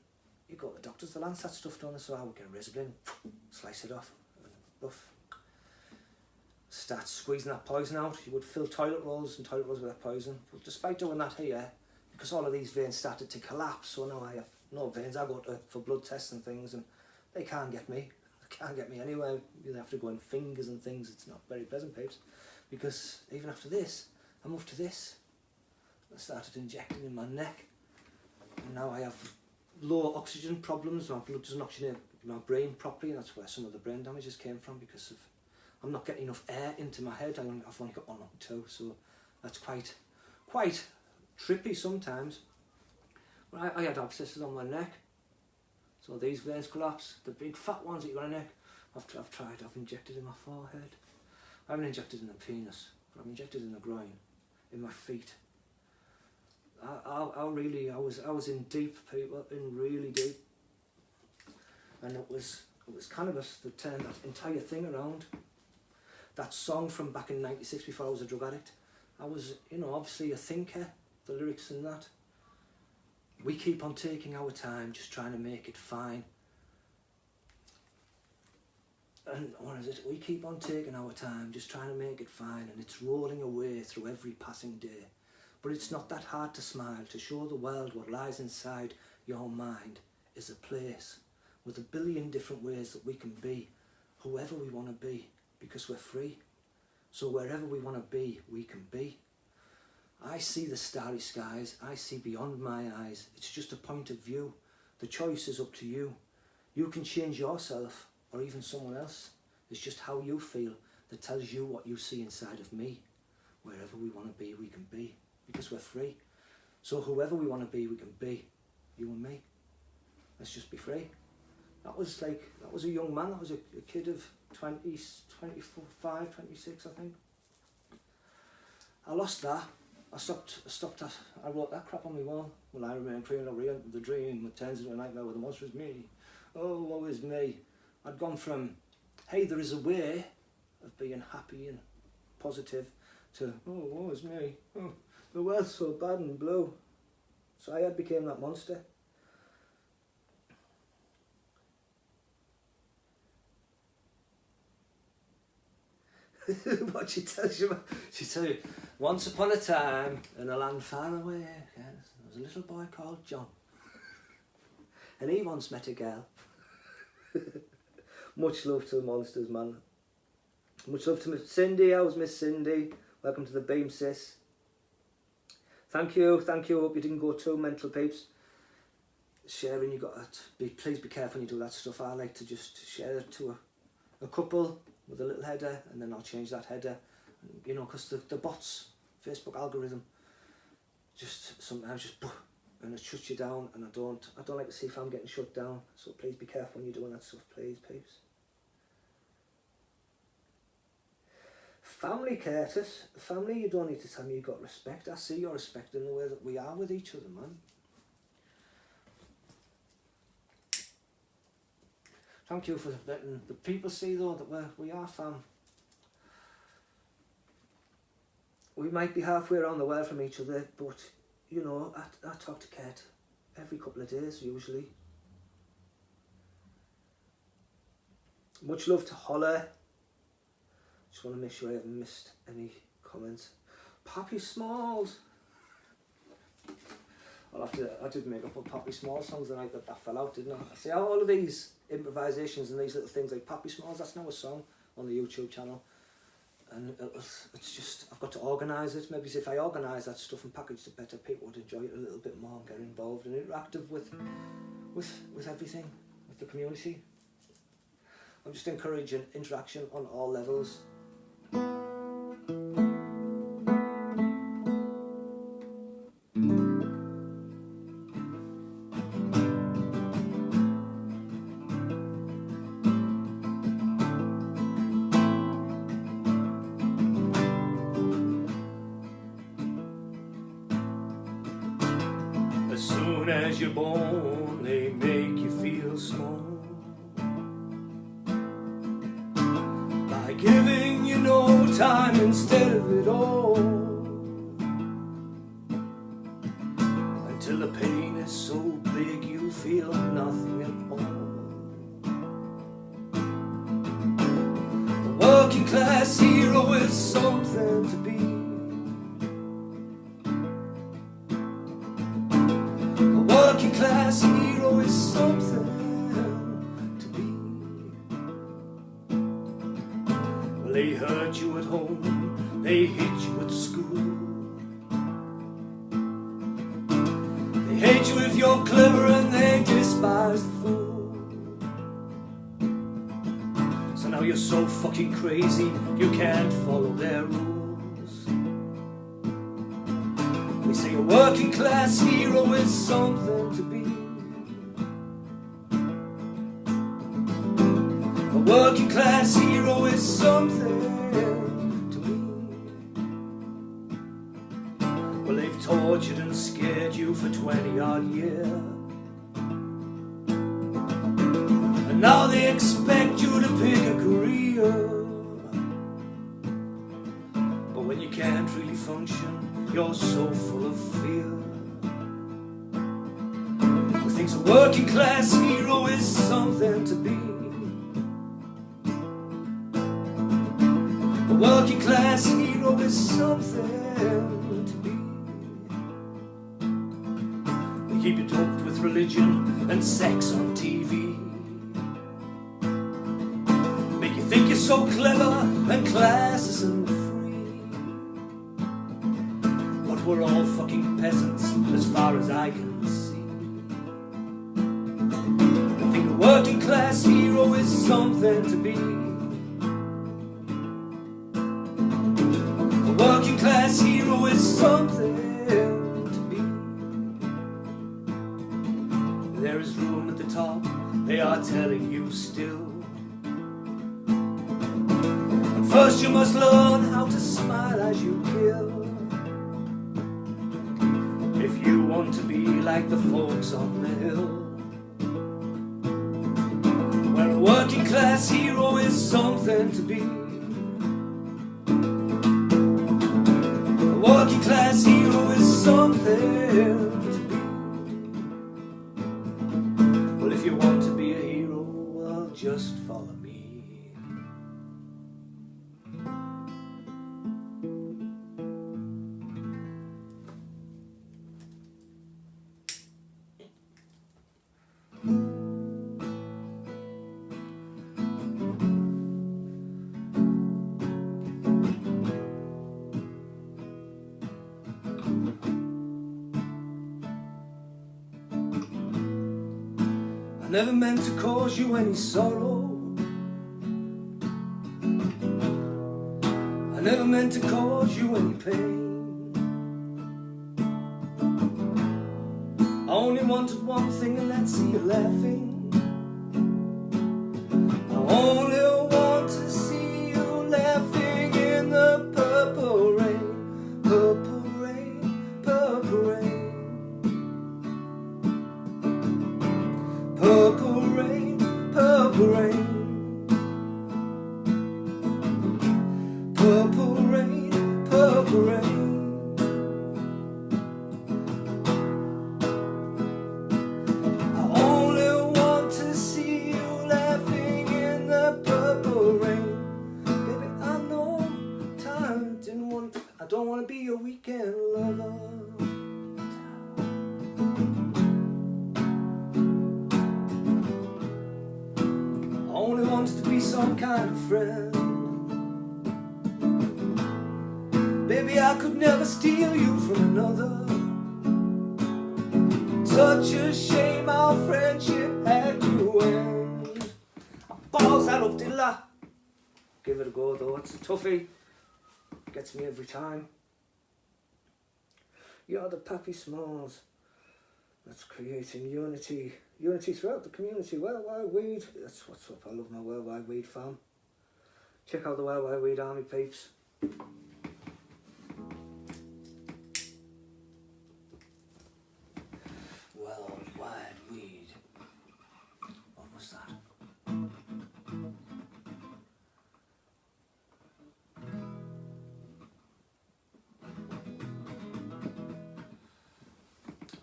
you go to the doctors, the Lancet stuff done, so I would get a razor blade, slice it off, and rough. Start squeezing that poison out. You would fill toilet rolls with that poison. But despite doing that here, because all of these veins started to collapse, so now I have no veins. I go to for blood tests and things, and they can't get me. They can't get me anywhere. You have to go in fingers and things. It's not very pleasant, peeps. Because even after this, I moved to this. I started injecting in my neck, and now I have low oxygen problems. My blood doesn't oxygenate my brain properly, and that's where some of the brain damages came from, because of I'm not getting enough air into my head. I've only got 1 or 2, so that's quite trippy sometimes. But I had abscesses on my neck, so these veins collapse. The big fat ones that you got on your neck, I've tried. I've injected in my forehead. I haven't injected in the penis, but I've injected in the groin, in my feet. I was in deep, people, in really deep, and it was cannabis that turned that entire thing around. That song from back in '96, before I was a drug addict, I was, obviously a thinker. The lyrics in that. We keep on taking our time, just trying to make it fine. And what is it? We keep on taking our time, just trying to make it fine, and it's rolling away through every passing day. But it's not that hard to smile, to show the world what lies inside your mind is a place with a billion different ways that we can be whoever we want to be, because we're free. So wherever we want to be, we can be. I see the starry skies, I see beyond my eyes. It's just a point of view. The choice is up to you. You can change yourself, or even someone else. It's just how you feel that tells you what you see inside of me. Wherever we want to be, we can be, because we're free. So whoever we want to be, we can be. You and me. Let's just be free. That was a young man. That was a kid of 20, 25, 26, I think. I lost that. I stopped that. I wrote that crap on my wall. Will I remain free and real? The dream that turns into a nightmare where the monster is me. Oh, woe is me. I'd gone from, hey, there is a way of being happy and positive, to, oh, woe is me. Oh, the world's so bad and blue. So I became that monster. What she tells you, once upon a time in a land far away, there was a little boy called John, and he once met a girl. Much love to the monsters, man. Much love to Miss Cindy. How's Miss Cindy? Welcome to the beam, sis. Thank you. Hope you didn't go too mental, peeps. Sharing, you got to please be careful when you do that stuff. I like to just share it to a couple with a little header, and then I'll change that header, because the bots, Facebook algorithm, just sometimes and it shuts you down, and I don't like to see if I'm getting shut down. So please be careful when you're doing that stuff, please, peeps. Family, Curtis. Family, you don't need to tell me you've got respect. I see your respect in the way that we are with each other, man. Thank you for letting the people see, though, that we are fam. We might be halfway around the world from each other, but, I talk to Kurt every couple of days, usually. Much love to Holler. Just want to make sure I haven't missed any comments. Poppy Smalls. I did make up a Poppy Smalls songs the night that fell out, didn't I? See, all of these improvisations and these little things like Poppy Smalls, that's now a song on the YouTube channel. And it's just, I've got to organise it. Maybe if I organise that stuff and package it better, people would enjoy it a little bit more and get involved and interactive with everything, with the community. I'm just encouraging interaction on all levels. As soon as you're born, they make you feel small by giving you no time instead of it all, until the pain is so big you feel nothing at all. The working class hero is something to be. working class hero is something to be. Well, they hurt you at home, they hit you at school. They hate you if you're clever and they despise the fool. So now you're so fucking crazy you can't follow their rules. They say a working class hero is something to be. A working class hero is something to be. Well, they've tortured and scared you for 20 odd years, and now they expect you to pick a career. But when you can't really function, you're so full of fear. Who thinks a working class hero is something to be. A working class hero is something to be. They keep you doped with religion and sex on TV. Make you think you're so clever and classist and free. But we're all fucking peasants as far as I can see. I think a working class hero is something to be. A working class hero is something to be. There is room at the top, they are telling you still. But first you must learn how to smile as you kill. If you want to be like the folks on the hill, where a working class hero is something to be. A working class hero is something to be. Well, if you want to be a hero, well, just follow me. I never meant to cause you any sorrow. I never meant to cause you any pain. I only wanted one thing, and that's see you laughing. I only want to see you laughing in the purple rain, purple rain, purple rain. Purple rain, purple rain. Purple rain, purple rain. I only want to see you laughing in the purple rain. Baby, I know time I don't want to be your weekend lover. I only wanted to be some kind of friend. Baby, I could never steal you from another. Such a shame our friendship had to end. Balls that up, diddle that. Give it a go though, it's a toughie. Gets me every time. You're the Pappy Smalls that's creating unity. Unity throughout the community. Worldwide Weed. That's what's up. I love my Worldwide Weed fam. Check out the Worldwide Weed Army peeps. Worldwide Weed. What was that?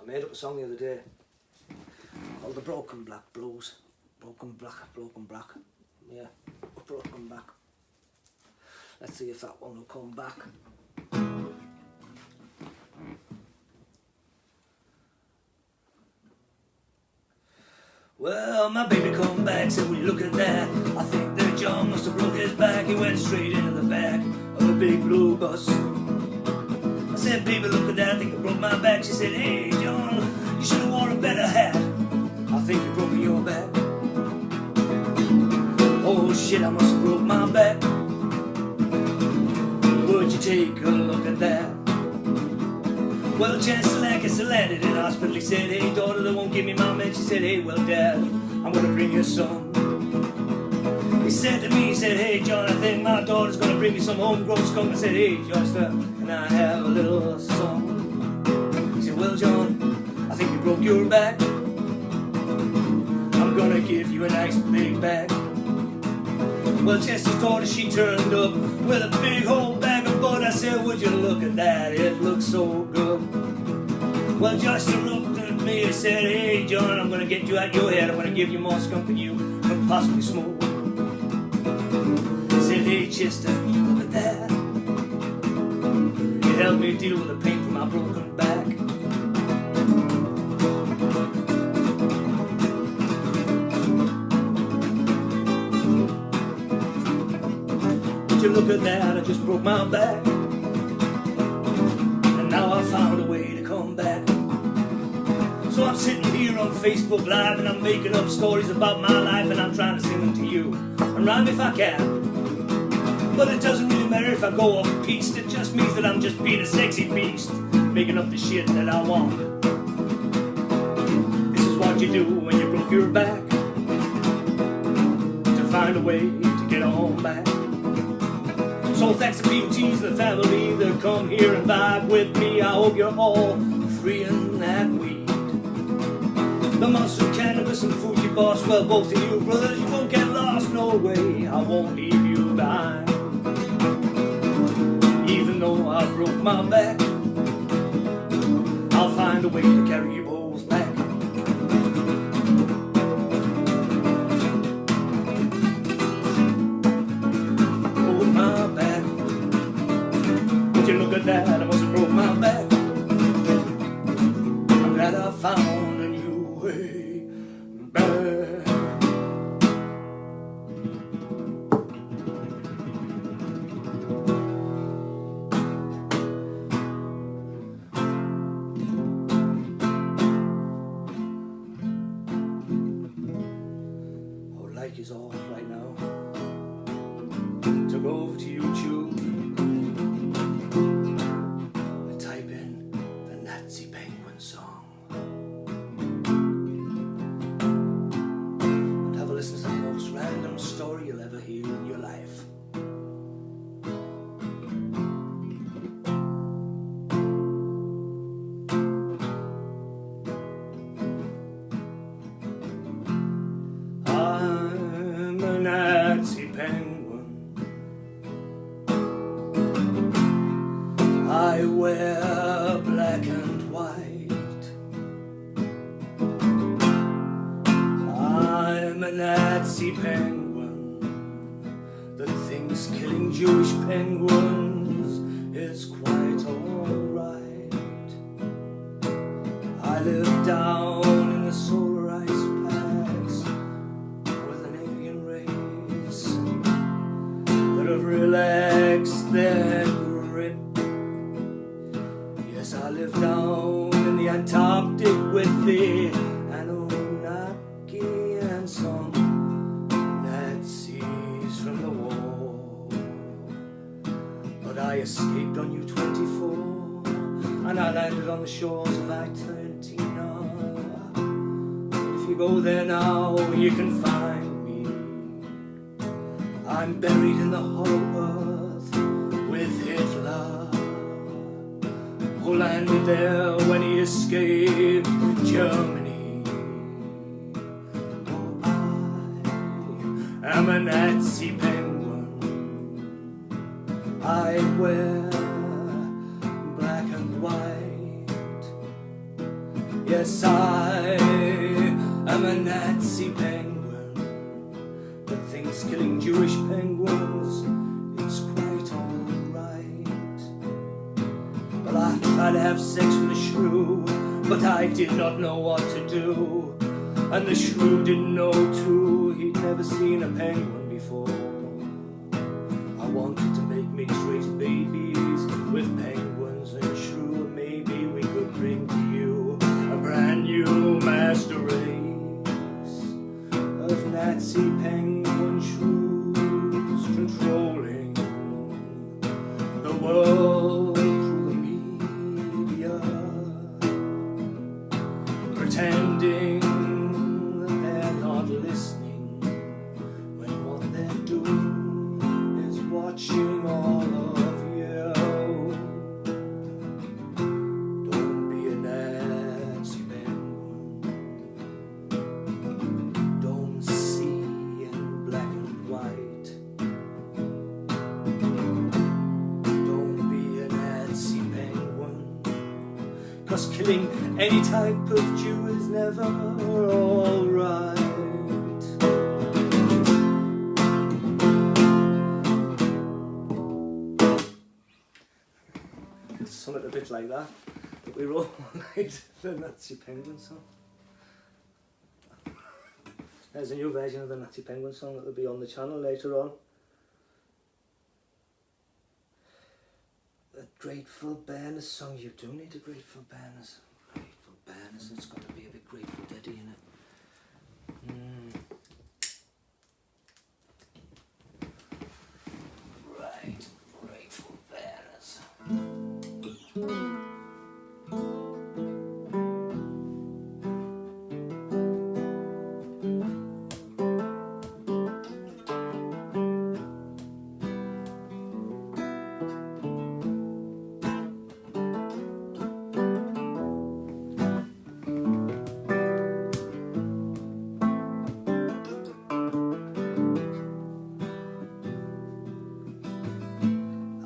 I made up a song the other day called the Broken Black Blues. Broken Black. Yeah, Broken Black. Let's see if that one will come back. Well, my baby come back, said, will you look at that? I think that John must have broke his back. He went straight into the back of a big blue bus. I said, baby, look at that, I think I broke my back. She said, hey, John, you should have worn a better hat. I think you broke your back. Oh shit, I must have broke my back. Would you take a look at that? Well, Chancellor Lancaster landed in hospital. He said, hey daughter, they won't give me my meds. She said, hey, well dad, I'm gonna bring you some. He said to me, he said, hey John, I think my daughter's gonna bring me some homegrown skunk. I said, hey Joyster, can I have a little song? He said, well John, I think you broke your back. I'm gonna give you a nice big bag. Well, Chester's daughter, she turned up with a big whole bag of bud. I said, would you look at that, it looks so good. Well, Joyster looked at me and said, hey John, I'm gonna get you out your head. I'm gonna give you more skunk than you can possibly smoke. I said, hey Chester, look at that. You helped me deal with the pain from my broken back. Would you look at that, I just broke my back. And now I found a way to come back. So I'm sitting here on Facebook Live and I'm making up stories about my life and I'm trying to sing them to you and rhyme if I can. But it doesn't really matter if I go off piste. It just means that I'm just being a sexy beast, making up the shit that I want. This is what you do when you broke your back, to find a way to get on back. So thanks to POTs and the family that come here and vibe with me. I hope you're all freeing that weed. The monster cannabis and Fuji boss, well both of you brothers, you won't get lost, no way, I won't leave you behind. Even though I broke my back, I'll find a way to carry you both back. Broke my back. Would you look at that, I must have broke my back. I'm glad I found a new way back. I would like you all right now to go over to YouTube and type in the Nazi Penguin song and have a listen to the most random story you'll ever hear in your life. I'm a Nazi penguin. I wear black and white. I'm a Nazi penguin that thinks killing Jewish penguins is quite alright. I live down in the solar ice packs with an alien race that have relaxed their grip. Yes, I live down in the Antarctic with the Anunnaki and some Nazis from the war. But I escaped on U-24 and I landed on the shores of I-29. If you go there now, you can find me. I'm buried in the hollow earth with Hitler, who landed there when he escaped Germany. Oh, I am a Nazi penguin. I wear black and white. Yes, I am a Nazi penguin that thinks killing Jewish penguins is quite alright. Well, I tried to have sex with a shrew, but I did not know what to do. And the shrew didn't know too, he'd never seen a penguin before. I wanted to make mixed race babies with penguins and shrew, and maybe we could bring to you a brand new master race of Nazi penguin shrews controlling the world through the media, pretending that they're not listening when what they're doing is watching all of you. Don't be a Nazi penguin. Don't see in black and white. Don't be a Nazi penguin, 'cause killing any type of Jew is never alright. Something a bit like that we wrote one night, the Nazi Penguin song. There's a new version of the Nazi Penguin song that will be on the channel later on. A Grateful Bareness song. You do need a Grateful Bareness. Grateful Bareness, it's got to be a bit Grateful Deady in it. Right, Grateful Bareness.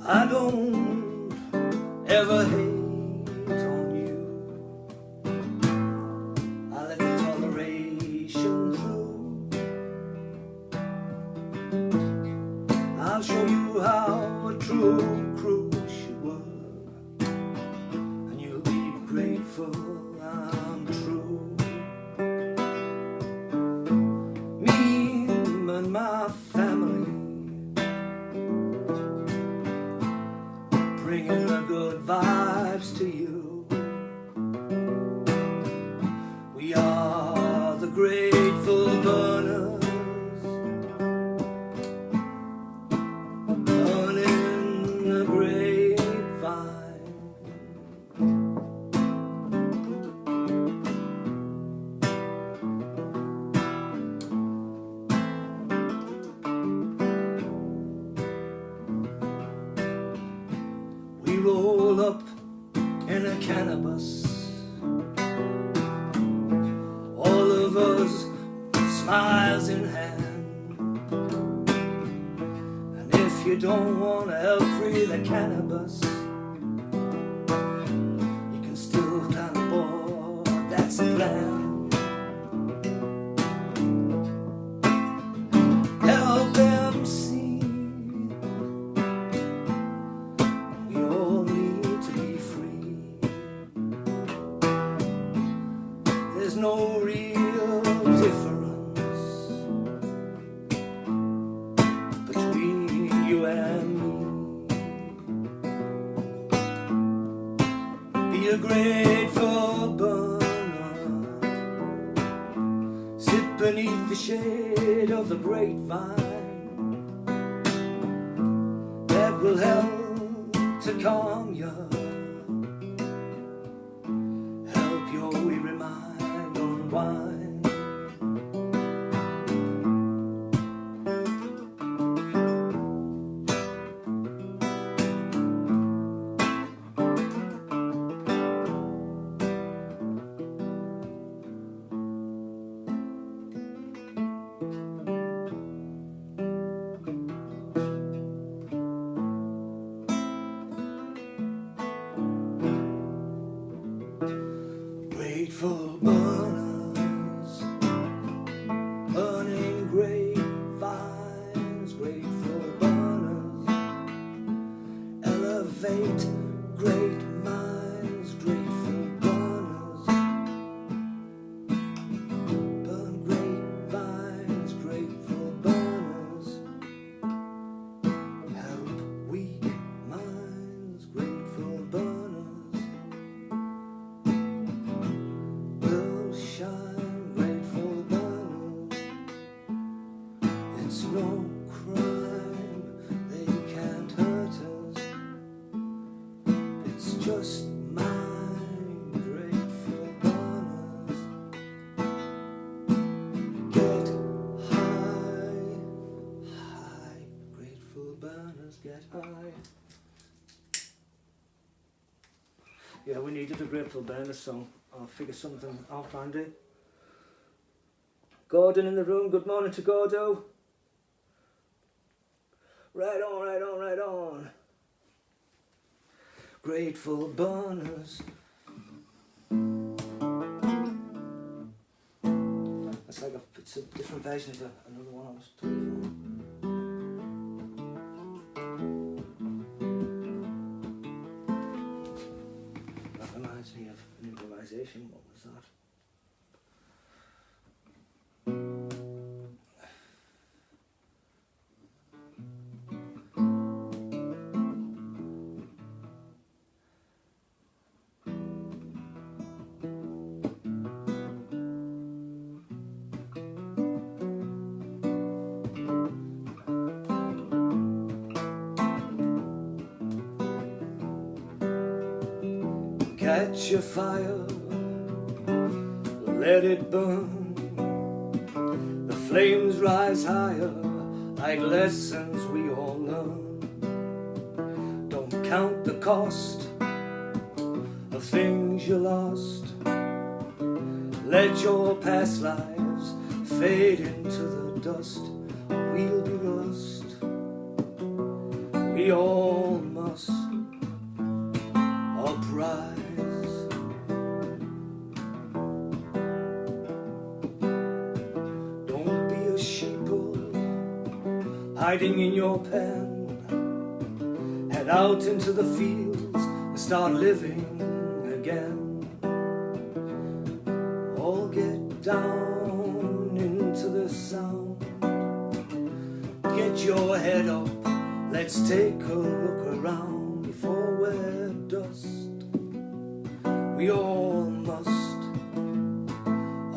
I don't ever hate on you. I let the toleration through. I'll show you how a true crew should work, and you'll be grateful I'm true. Me and my family, bringing the good vibes to you. We are the Grateful Burners, burning the grapevine. We roll up in a cannabis, all of us smiles in hand. And if you don't want to help free the cannabis, you can still kind of board, that's the plan. Help them see we all need to be free. There's no real difference between you and me. Be a grateful burner, sit beneath the shade of the grapevine. That will help to calm you, help your weary mind unwind. Grateful burners, burning grapevines. Grateful burners, elevate great minds. Grateful burners, Yeah, we needed a Grateful Burners song. I'll figure something out, Randy. Gordon in the room, good morning to Gordo. Right on, right on, right on. Grateful Burners. That's like it's a different version of another one I was doing before. That reminds me of an improvisation. What was that? Catch your fire, let it burn. The flames rise higher, like lessons we all learn. Don't count the cost of things you lost. Let your past lives fade into the dust. We'll be rust, we all must uprise. Hiding in your pen, head out into the fields and start living again. All get down into the sound. Get your head up, let's take a look around before we're dust. We all must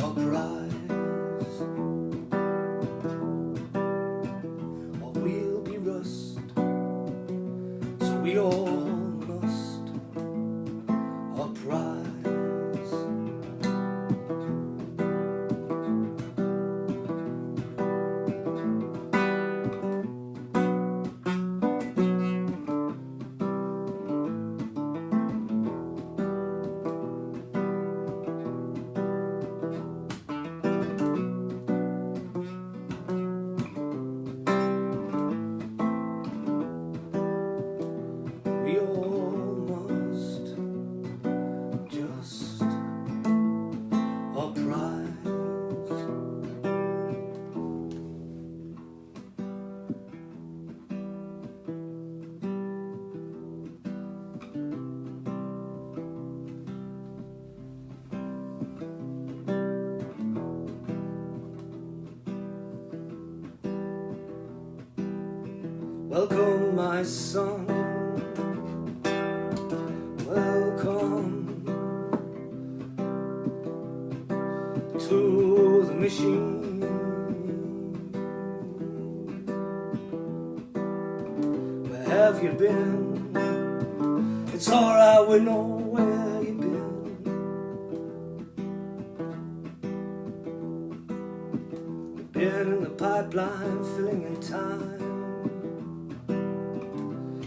uprise. We all must uprise. We all must just uprise. Welcome, my son. Welcome to the machine. Where have you been? It's alright, we know where you've been. You've been in the pipeline, filling in time.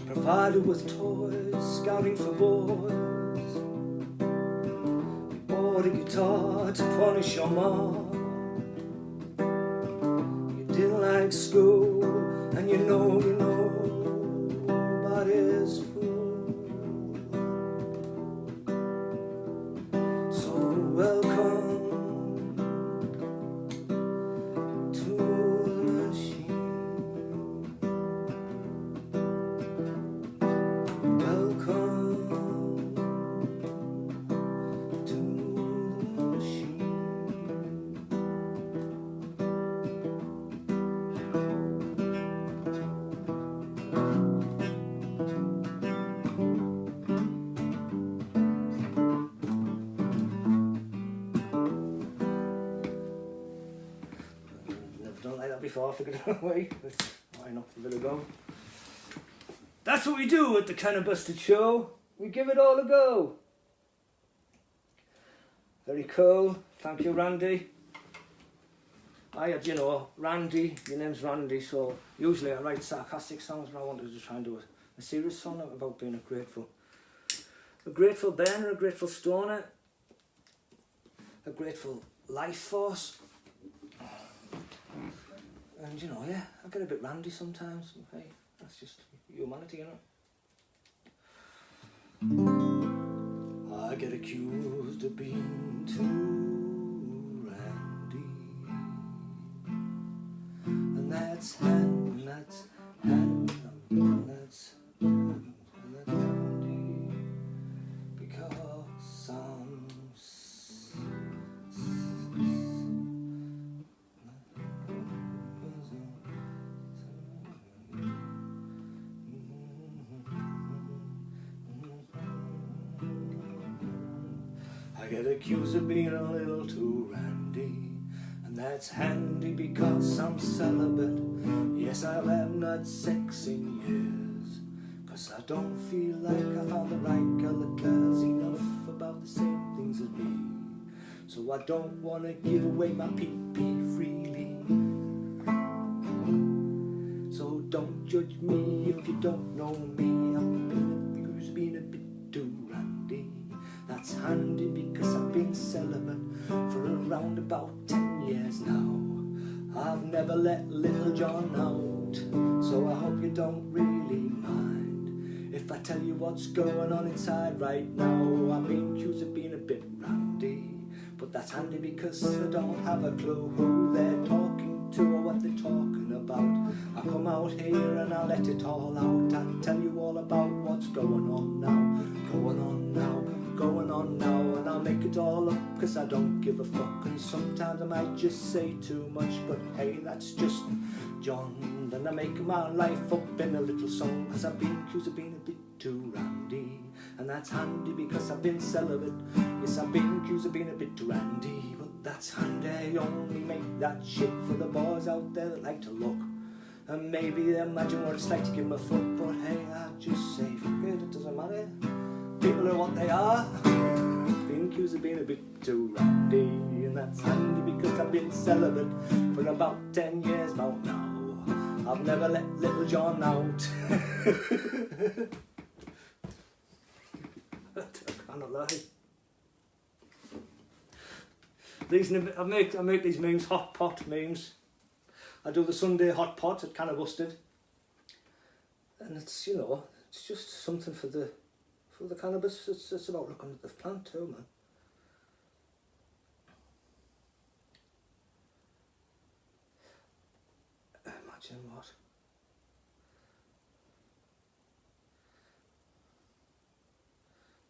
Provided with toys, scouting for boys. You bought a guitar to punish your mom. You didn't like school, and you know nobody's fool. So welcome to the machine. Done like that before, I figured it out. Why not? Give it a go. That's what we do at the Kinda Busted Show. We give it all a go. Very cool. Thank you, Randy. I had, Randy, your name's Randy, so usually I write sarcastic songs, but I wanted to try and do a serious song about being grateful. A grateful burner, a grateful stoner, a grateful life force. And you know, yeah, I get a bit randy sometimes. Hey, that's just humanity, you know. I get accused of being too randy, and that's hand, that's hand, that's randy, because I get accused of being a little too randy, and that's handy because I'm celibate. Yes, I haven't had sex in years, 'cause I don't feel like I found the right girl that cares enough about the same things as me. So I don't want to give away my pee-pee freely. So don't judge me if you don't know me. I've been accused of being a bit too randy. That's handy because I've been celibate for around about 10 years now. I've never let Little John out, so I hope you don't really mind if I tell you what's going on inside right now. I've been accused of being a bit randy, but that's handy because I don't have a clue who they're talking to or what they're talking about. I come out here and I let it all out. I tell you all about what's going on now, going on now, going on now, and I'll make it all up 'cause I don't give a fuck. And sometimes I might just say too much, but hey, that's just John. Then I make my life up in a little song, 'cause I've been accused of being a bit too randy, and that's handy because I've been celibate. Yes, I've been accused of being a bit too randy, but that's handy. Only make that shit for the boys out there that like to look, and maybe they imagine what it's like to give them a foot. But hey, I just say fuck it, it doesn't matter. People are what they are. Been accused of being a bit too randy, and that's handy because I've been celibate for about 10 years about now. I've never let Little John out. I cannot lie. I make these memes, hot pot memes. I do the Sunday hot pot at Kind of Busted, and it's, you know, it's just something for the cannabis. It's about looking at the plant too, man. Imagine what.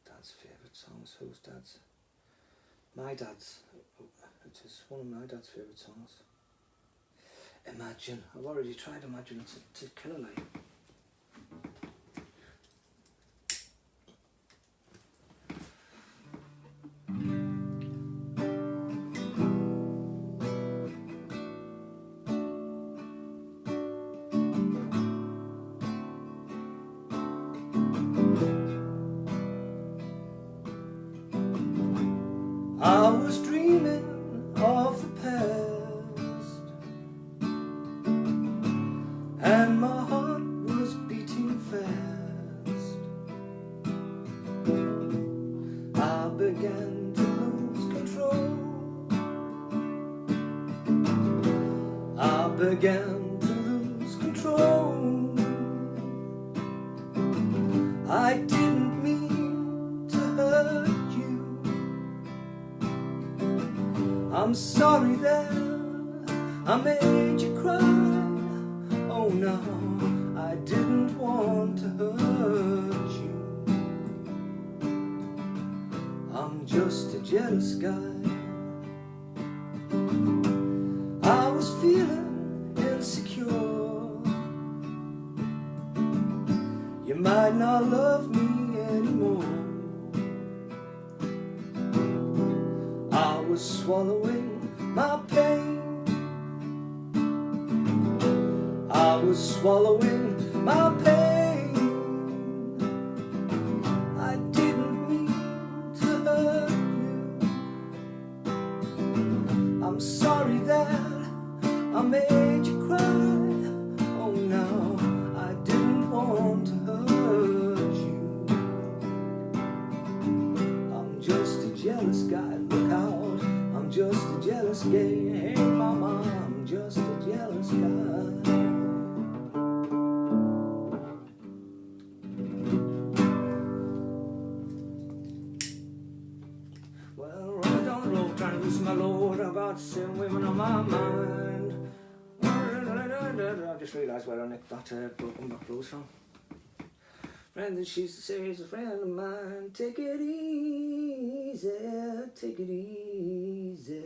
Dad's favourite songs. Whose dad's? My dad's. It is one of my dad's favourite songs. Imagine. I've already tried Imagine. It's a killer line. I was dreaming of the past, and my heart was beating fast. I began to lose control. I began to lose control. I didn't mean to hurt you. I'm sorry that I made you cry. Oh no, I didn't want to hurt you. I'm just a jealous guy. I was feeling insecure. You might not love me anymore. I was swallowing my pain. I was swallowing my pain. I didn't mean to hurt you. I'm sorry that I made you cry. Oh no, I didn't want to hurt you. jealous gay. Hey mama, I'm just a jealous guy. Well, running down the road, trying to lose my load, I got 7 women on my mind. I just realised where I nicked that broken back blues from. Friend that she's to say is a friend of mine. Take it easy, take it easy.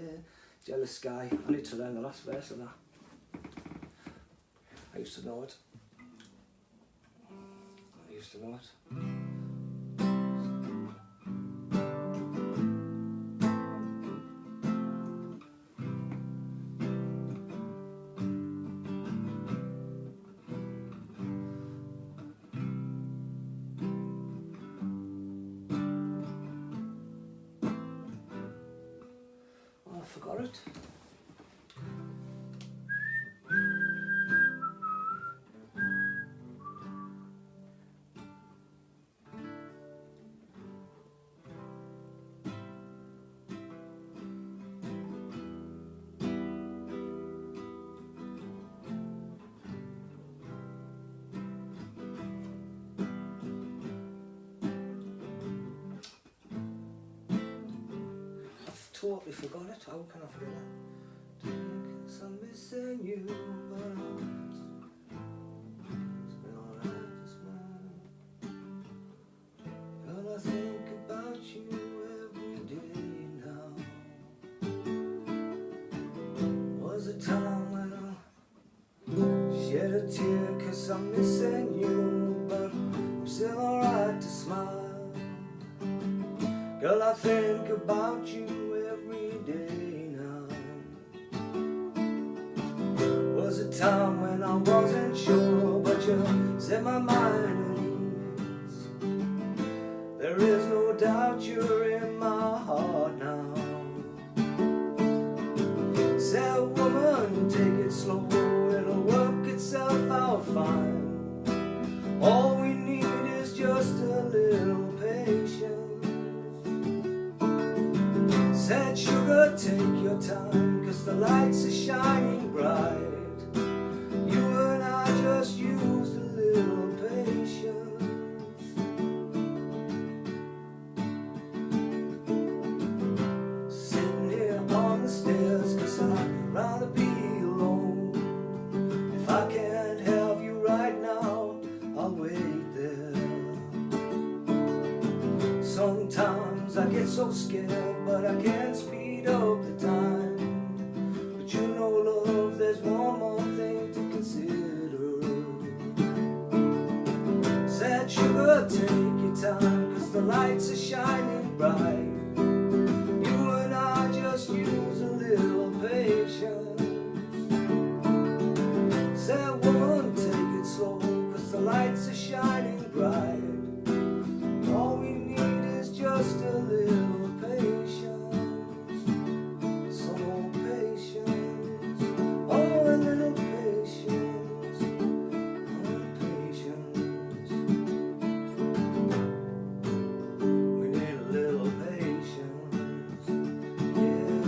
Jealous guy. I need to learn the last verse of that. I used to know it. I used to know it. I forgot it. Totally forgot it. How can I forget that? Because I'm missing you, but it's been alright this morning. Girl, I think about you every day now. Was a time when I shed a tear, cause I'm missing you, but I'm still alright to smile. Girl, I think about you every day now. Was a time when I wasn't sure, but you set my mind at ease. There is no doubt you're in my heart now. Said woman, take it slow, it'll work itself out fine. All we need is just a little patience. Said sugar, take your time, cause the lights are shining bright. You and I just used a little patience. Sitting here on the stairs, cause I'd rather be alone. If I can't have you right now, I'll wait there. Sometimes I get so scared, but I can't speed up the time. But you know, love, there's one more thing to consider. Said sugar, take your time, cause the lights are shining bright. You and I just use a little patience. Said woman, take it slow, cause the lights are shining bright. All we need is just a little patience. Some more patience. Oh, a little patience. A little patience. We need a little patience. Yeah.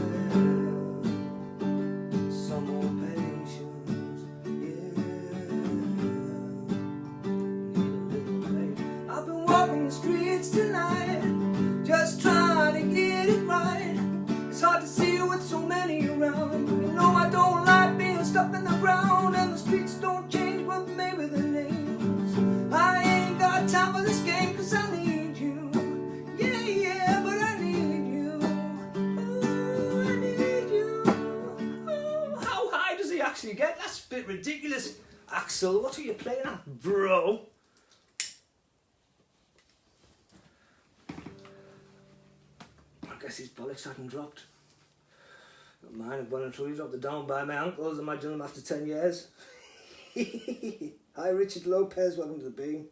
Some more patience. Yeah. Need a little patience. I've been walking the streets tonight, just trying to get it right. It's hard to see with so many around. You know I don't like being stuck in the ground, and the streets don't change, but maybe the names. I ain't got time for this game, cause I need you. Yeah, yeah, but I need you. Oh, I need you. Oh, how high does he actually get? That's a bit ridiculous. Axel, what are you playing at, bro? I guess his bollocks hadn't dropped. Mine have gone until he dropped it down by my uncles. Imagine them after 10 years. Hi, Richard Lopez, welcome to the Beam.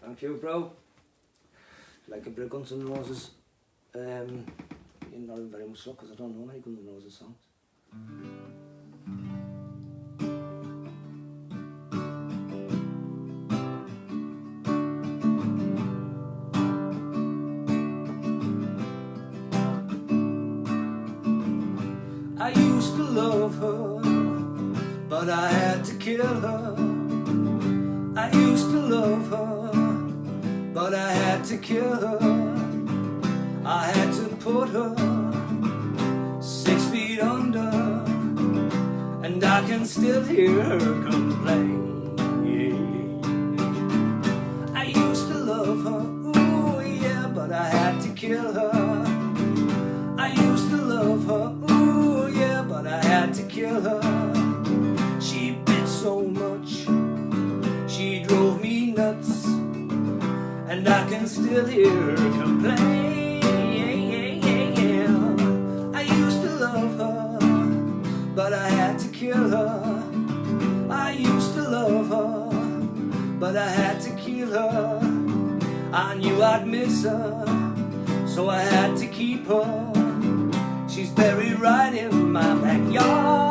Thank you, bro. Like a bit of Guns N' Roses. You're not in very much luck because I don't know any Guns N' Roses songs. to love her, but I had to kill her. I used to love her, but I had to kill her. I had to put her 6 feet under, and I can still hear her complain. I used to love her, ooh yeah, but I had to kill her. I used to love her, ooh yeah, but I had to kill her. She bit so much, she drove me nuts, and I can still hear her complain. I used to love her, but I had to kill her. I used to love her, but I had to kill her. I knew I'd miss her, so I had to keep her. She's buried right in my backyard.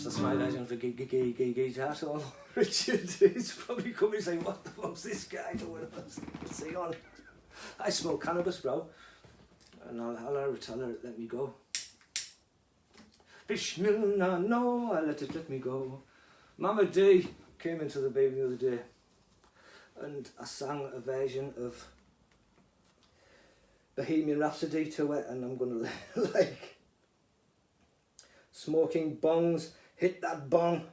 That's my version of a guitar solo. Richard is probably coming saying, what the fuck's this guy doing? What's he on? I smoke cannabis, bro. And I'll tell her, let me go. Bismillah, no, I let me go. Mama D came into the baby the other day, and I sang a version of Bohemian Rhapsody to it, and I'm gonna like smoking bongs, hit that bong.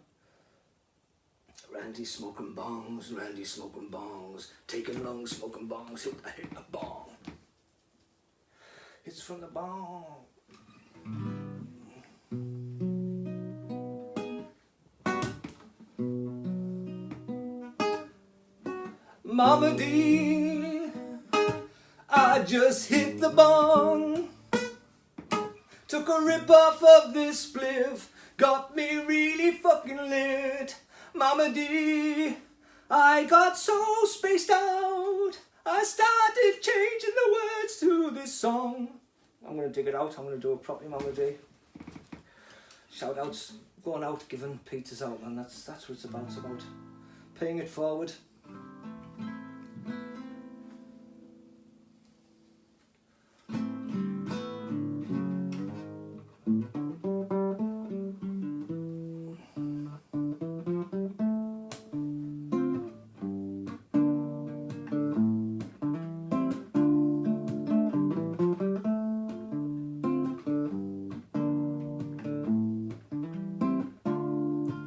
Randy smoking bongs, Randy smoking bongs, taking long smoking bongs, hit the bong. It's from the bong. Mama D, I just hit the bong. Took a rip off of this spliff, got me really fucking lit. Mama D, I got so spaced out, I started changing the words to this song. I'm going to dig it out, I'm going to do it properly, Mama D. Shout outs, going out, giving pizzas out, man, that's what it's about. It's about paying it forward.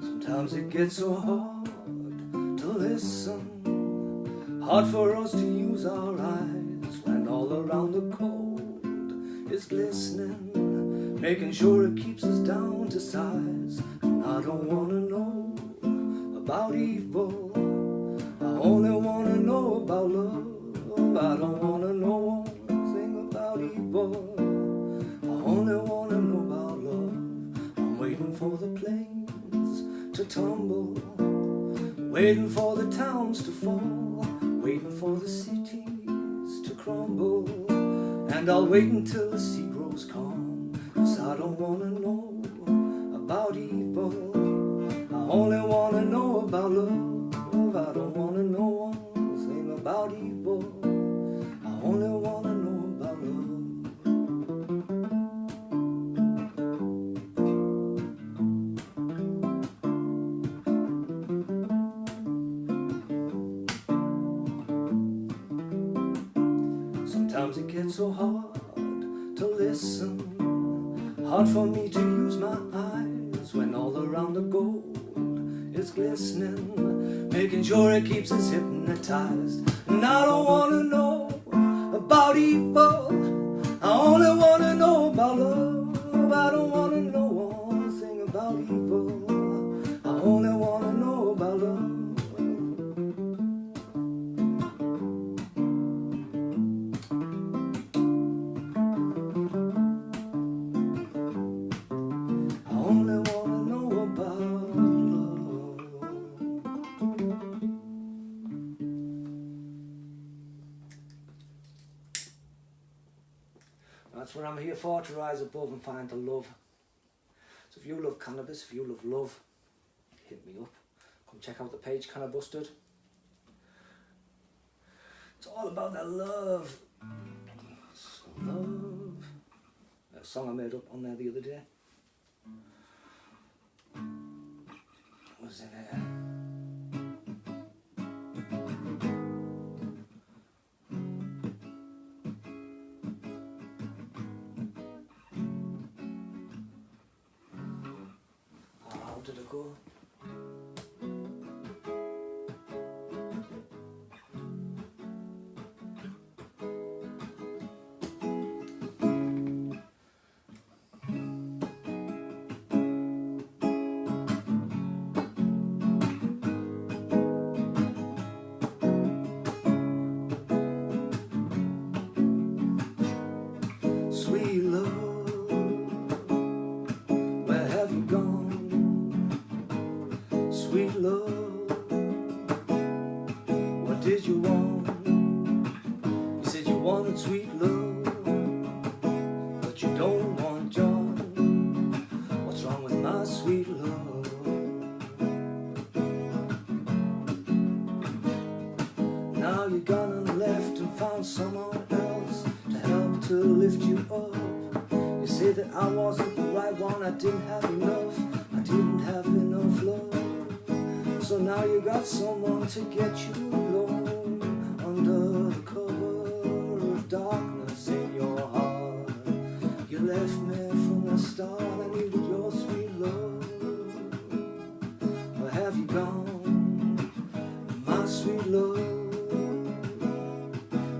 Sometimes it gets so hard to listen, hard for us to use our eyes when all around the cold is glistening, making sure it keeps us down to size. And I don't wanna know about evil, I only wanna know about love. I don't wanna know one thing about evil, I only wanna know about love. I'm waiting for the planes to tumble, waiting for the towns to fall, waiting for the cities to crumble, and I'll wait until the sea grows calm, 'cause I don't wanna know about evil, I only wanna know about love. I don't wanna know one thing about evil, I only wanna know about love. Sometimes it gets so hard to listen, hard for me to use my eyes when all around the gold is glistening, making sure it keeps us hypnotized. And I don't wanna know about evil, I only wanna know about love. I don't wanna know one thing about evil, I only wanna know about love. That's what I'm here for, to rise above and find the love. So if you love cannabis, if you love love, hit me up. Come check out the page, Cannabusted. It's all about that love. Love. A song I made up on there the other day. What was in it? How did it go? Sweet love, where have you gone? Sweet love, what did you want? You said you wanted sweet love, but you don't want John. What's wrong with my sweet love? Now you're gone and left and found someone else to help to lift you up. You say that I wasn't the right one, I didn't have enough, I didn't have enough love. So now you got someone to get you alone, under the cover of darkness in your heart. You left me from the start, I needed your sweet love. Where have you gone, my sweet love?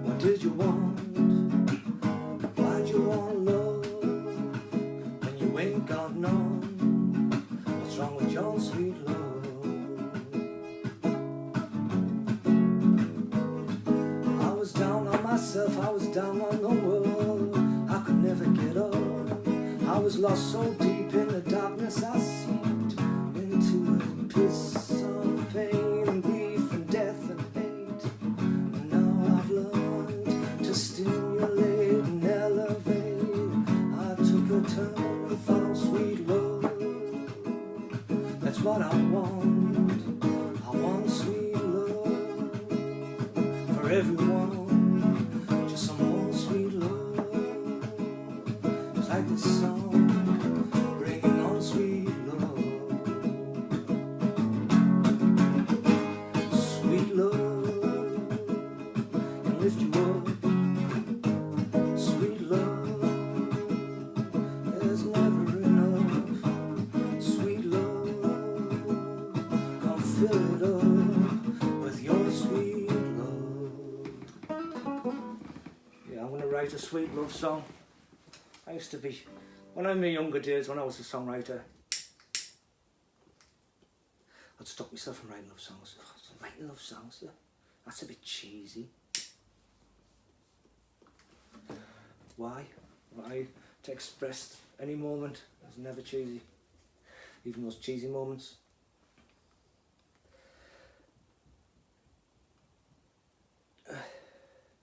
What did you want? Why'd you want love when you ain't got none? What's wrong with your sweet love? I was down on myself, I was down on the world, I could never get up. I was lost so deep in the darkness, I seeped into the abyss of pain and grief and death and hate. And now I've learned to stimulate and elevate. I took a turn and found sweet love. That's what I want. I want sweet love for everyone. Just some more sweet love. It's like this song, bringing on sweet love. Sweet love can lift you up. Sweet love, there's never enough. Sweet love, come fill it up with your sweet love. Yeah, I'm gonna write a sweet love song. I used to be, when I'm in my younger days, when I was a songwriter, I'd stop myself from writing love songs. Oh, writing love songs, that's a bit cheesy. Why? Why? To express any moment. It's never cheesy. Even those cheesy moments.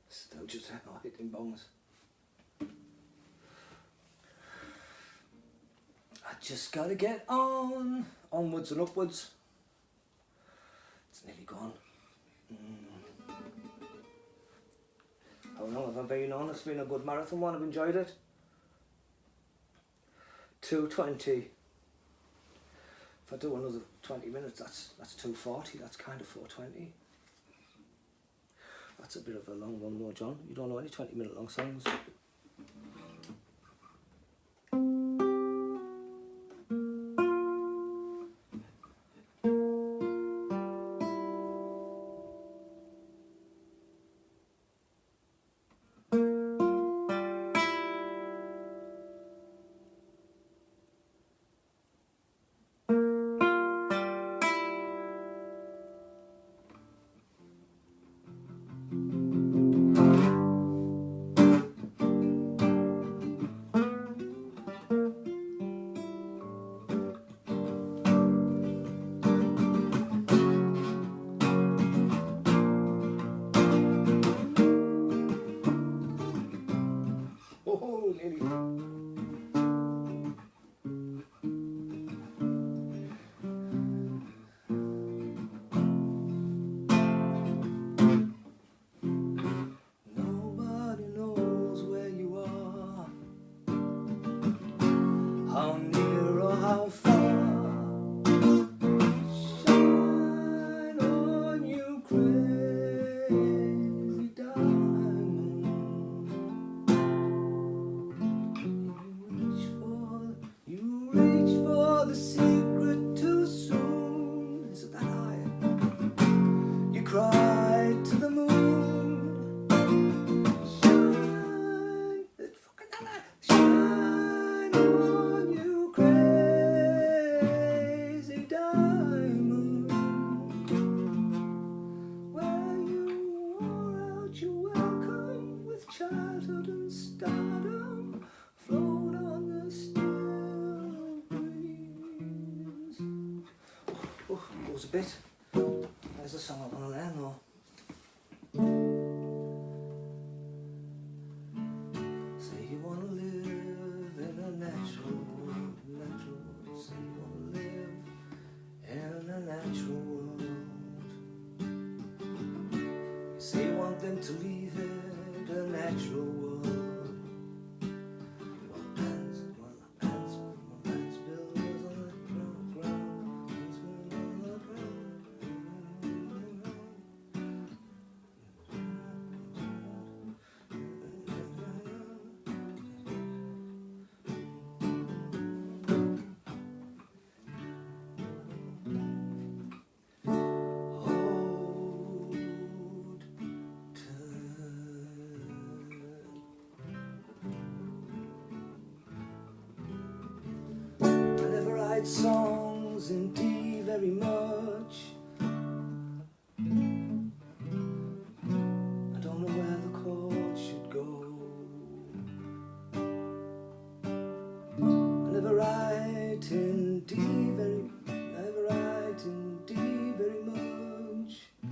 Still just hitting bongs. I just gotta get on. Onwards and upwards. It's nearly gone. How long have I been on? It's been a good marathon one, I've enjoyed it. 2:20. If I do another 20 minutes, that's 2:40, that's kind of 4:20. That's a bit of a long one though, John. You don't know any 20-minute long songs. goes a bit. There's a song I want to learn though. Say you want to live in a natural world, say you want to live in a natural world. You say you want them to leave it a natural world. Songs in D very much. I don't know where the chord should go. I never write in D very much. I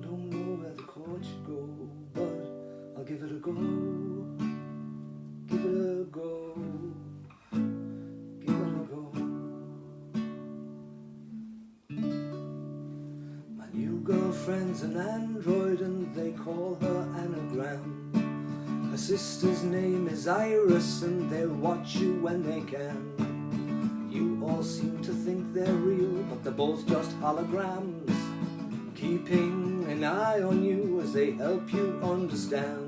don't know where the chord should go, but I'll give it a go. Give it a go. Girlfriend's an android and they call her Anagram. Her sister's name is Iris and they'll watch you when they can. You all seem to think they're real, but they're both just holograms, keeping an eye on you as they help you understand.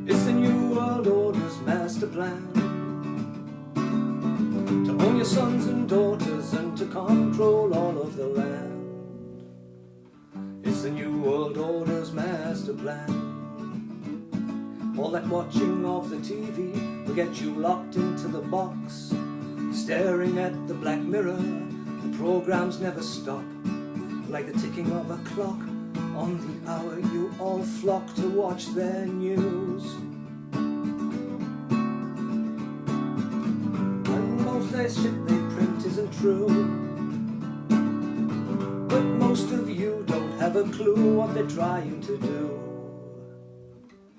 It's the New World Order's master plan to own your sons and daughters and to control all of the land. It's the New World Order's master plan. All that watching of the TV will get you locked into the box, staring at the black mirror. The programs never stop, like the ticking of a clock. On the hour you all flock to watch their news. And most their shit they print isn't true, but most of you don't have a clue what they're trying to do.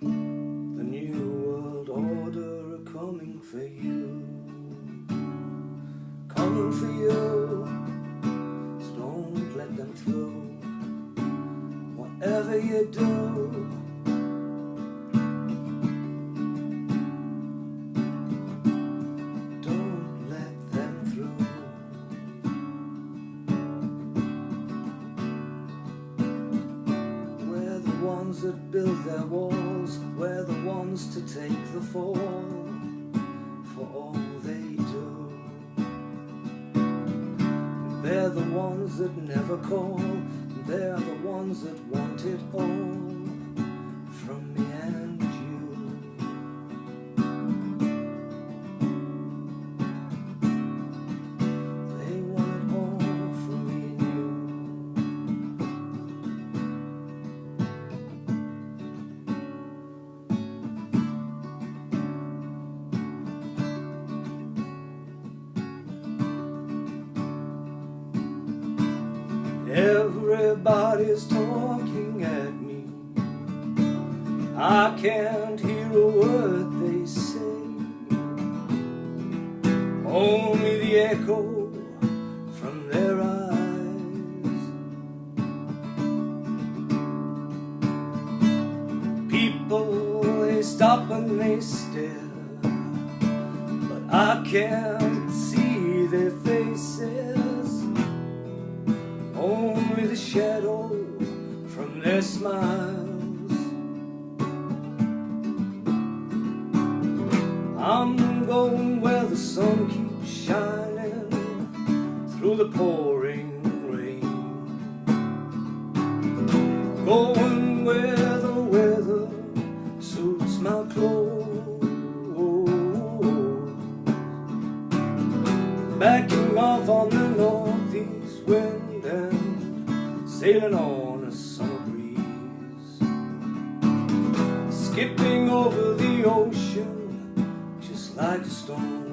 The New World Order are coming for you, coming for you. So don't let them through. Whatever you do, don't let them through. We're the ones that build their walls, we're the ones to take the fall for all they do. They're the ones that never call, they're the ones that want it all from me and you. They want it all from me and Everybody's talking at me. I can't hear a word they say, only the echo from their eyes. People, they stop and they stare, but I can't see their faces, only the shadow from their smiles. I'm going where the sun keeps shining through the pouring rain, going where the weather suits my clothes, backing off on the northeast wind and sailing on a summer breeze, skipping over the ocean just like a stone.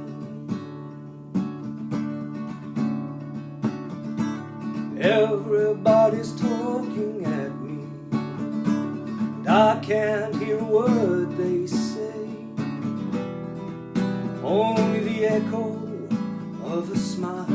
Everybody's talking at me, and I can't hear a word they say, only the echo of a smile.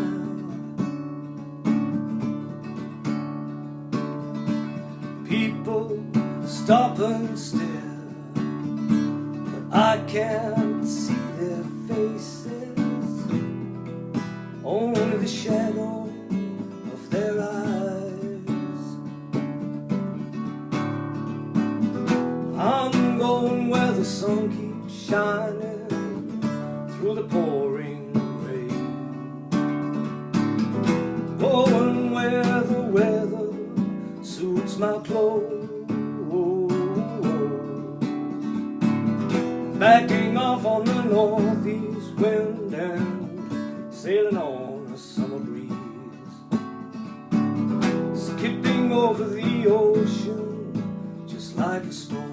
People stop and stare, but I can't see their faces, only the shadow of their eyes. I'm going where the sun keeps shining through the pouring rain, going where the weather suits my clothes, backing off on the northeast wind and sailing on a summer breeze, skipping over the ocean just like a storm.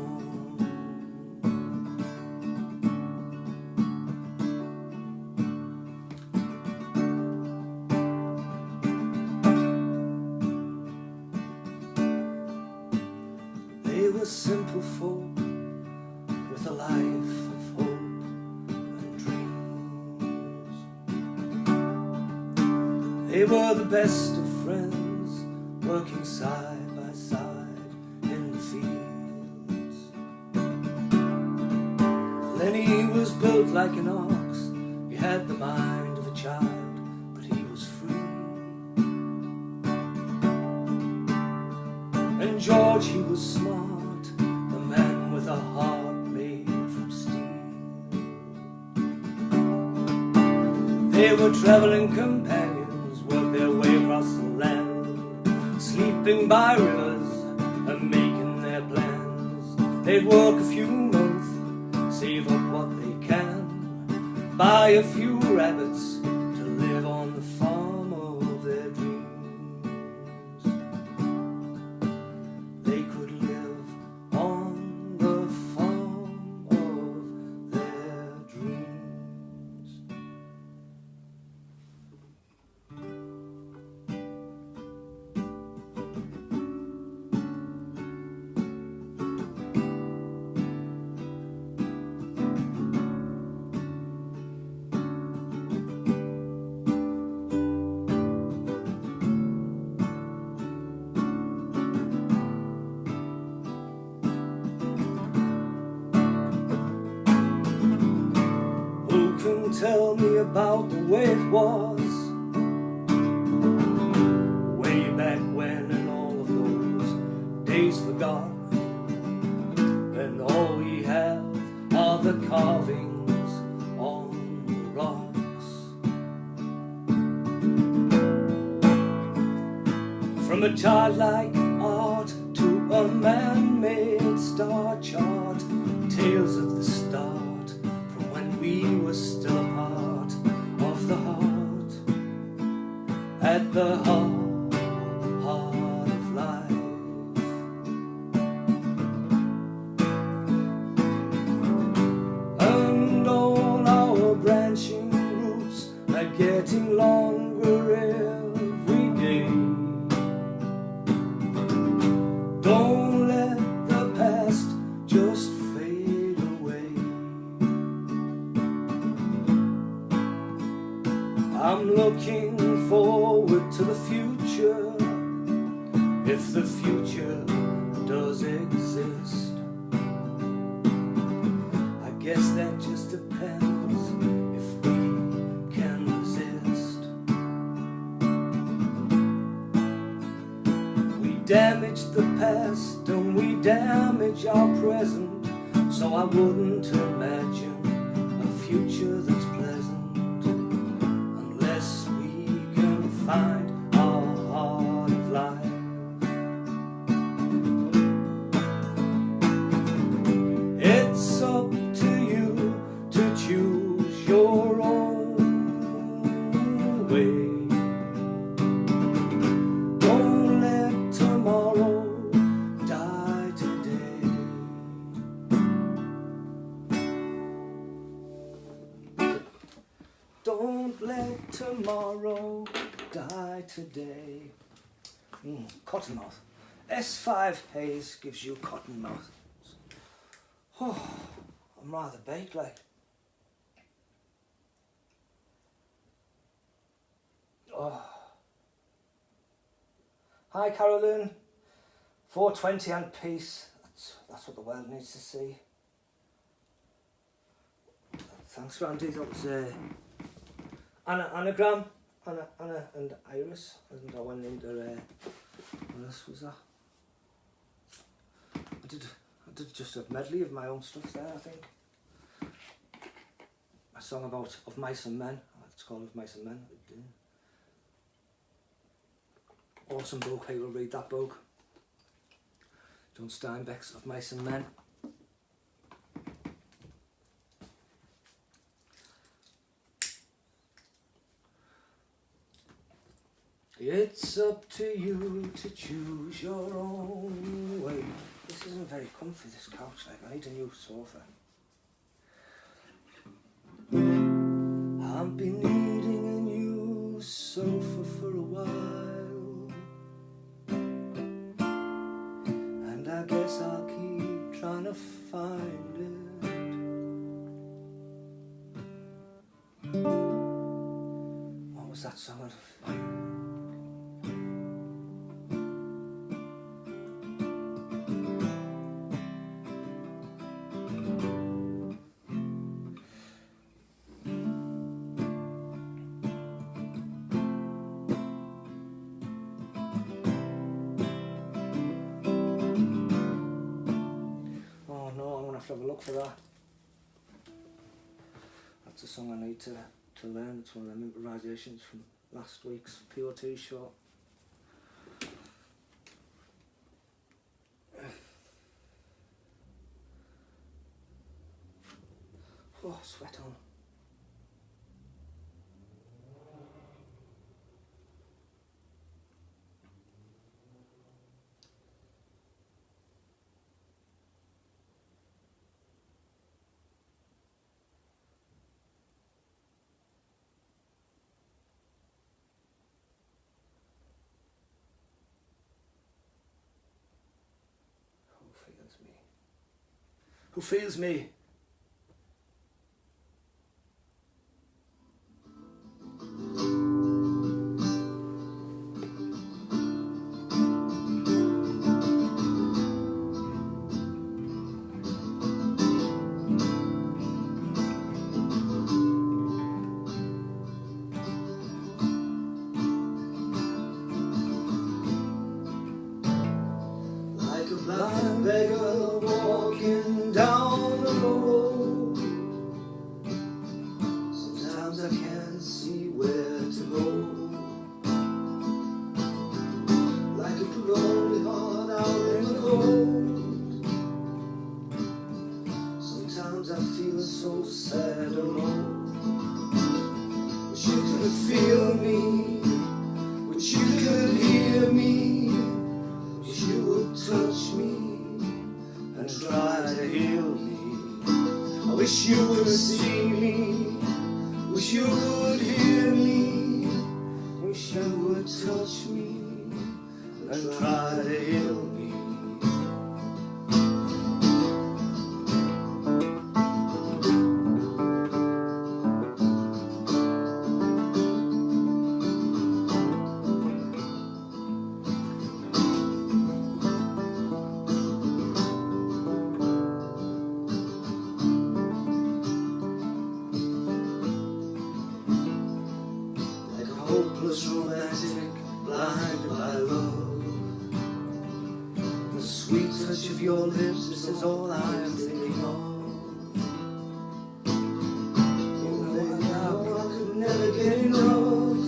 They were simple folk with a life of hope and dreams. They were the best of friends, working side by side in the fields. Lenny was built like an ox, he had the mind of a child, but he was free. And George, he was smart, the man with a heart made from steel. They were traveling companions, worked their way across the land, sleeping by rivers and making their plans. They'd work a few months, save up what they can, buy a few rabbits to live on the farm of their dreams. They could live on the farm of their dreams. Who can tell me about the way it was, way back when, and all of those days forgot, and all we have are the carvings on the rocks. From a childlike art to a man-made star chart, tales of the start, from when we were still a part of the heart, at the heart of life. And all our branching roots are getting longer every day. Don't let the past just fade away. I'm looking forward to the future, if the future does exist. I guess that just depends if we can resist. We damage the past and we damage our present, so I wouldn't imagine a future that's pleasant unless we can find our heart of life. It's up to you to choose your own way. Don't let tomorrow die today. Don't let tomorrow die today. Cottonmouth. S5 Haze gives you Cottonmouth. Oh, I'm rather baked, like. Oh. Hi, Carolyn. 420 and peace. That's what the world needs to see. Thanks, Randy. That was Anagram. Anna and Iris. And I went into what else was that? I did just a medley of my own stuff there, I think. A song of Mice and Men. It's called Of Mice and Men. Awesome book. I will read that book. John Steinbeck's Of Mice and Men. It's up to you to choose your own way. This isn't very comfy, this couch, like I need a new sofa. I've been needing a new sofa for a while, and I guess I'll keep trying to find it. What was that song? Have a look for that. That's a song I need to learn. It's one of them improvisations from last week's POT show. Oh, sweat on. Who feels me? Like a blind beggar walking down the road. Sometimes I can't see where to go. Like a lonely heart out in the cold. Sometimes I feel so sad alone. Wish you could feel me, wish you could hear me, wish you would touch me and try to heal me. I wish you would see me, wish you would hear me, wish you would touch me and try to heal me. Hopeless romantic, blinded by love. The sweet touch of your lips is all I'm thinking of. Oh, baby, I could never get enough,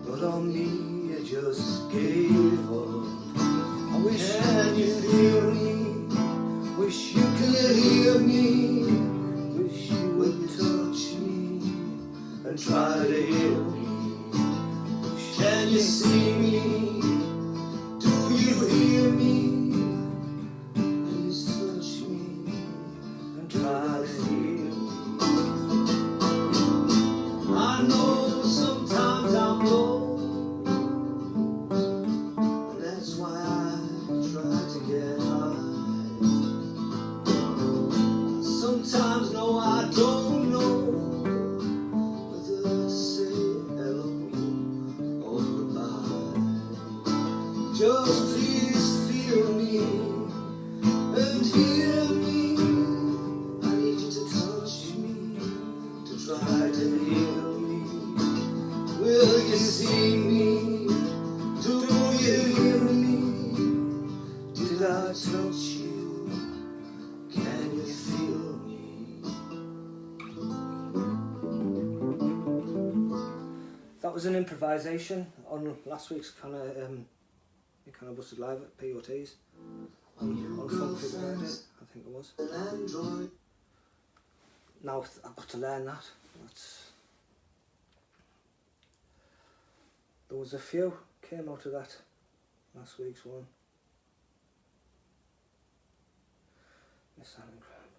but on me you just gave up. I wish you could feel me, wish you could hear me, wish you would touch me and try to heal me. Can you see me? Do you hear me? Please touch me and try to heal me. I know sometimes I'm low, Just please feel me and hear me. I need you to touch me, to try to heal me. Will you see me? Do you hear me? Did I touch you? Can you feel me? That was an improvisation on last week's kind of busted live at POTs on Funk Figure Friday, I think it was. Now I've got to learn that. There was a few came out of that last week's one. Miss Alan Graham.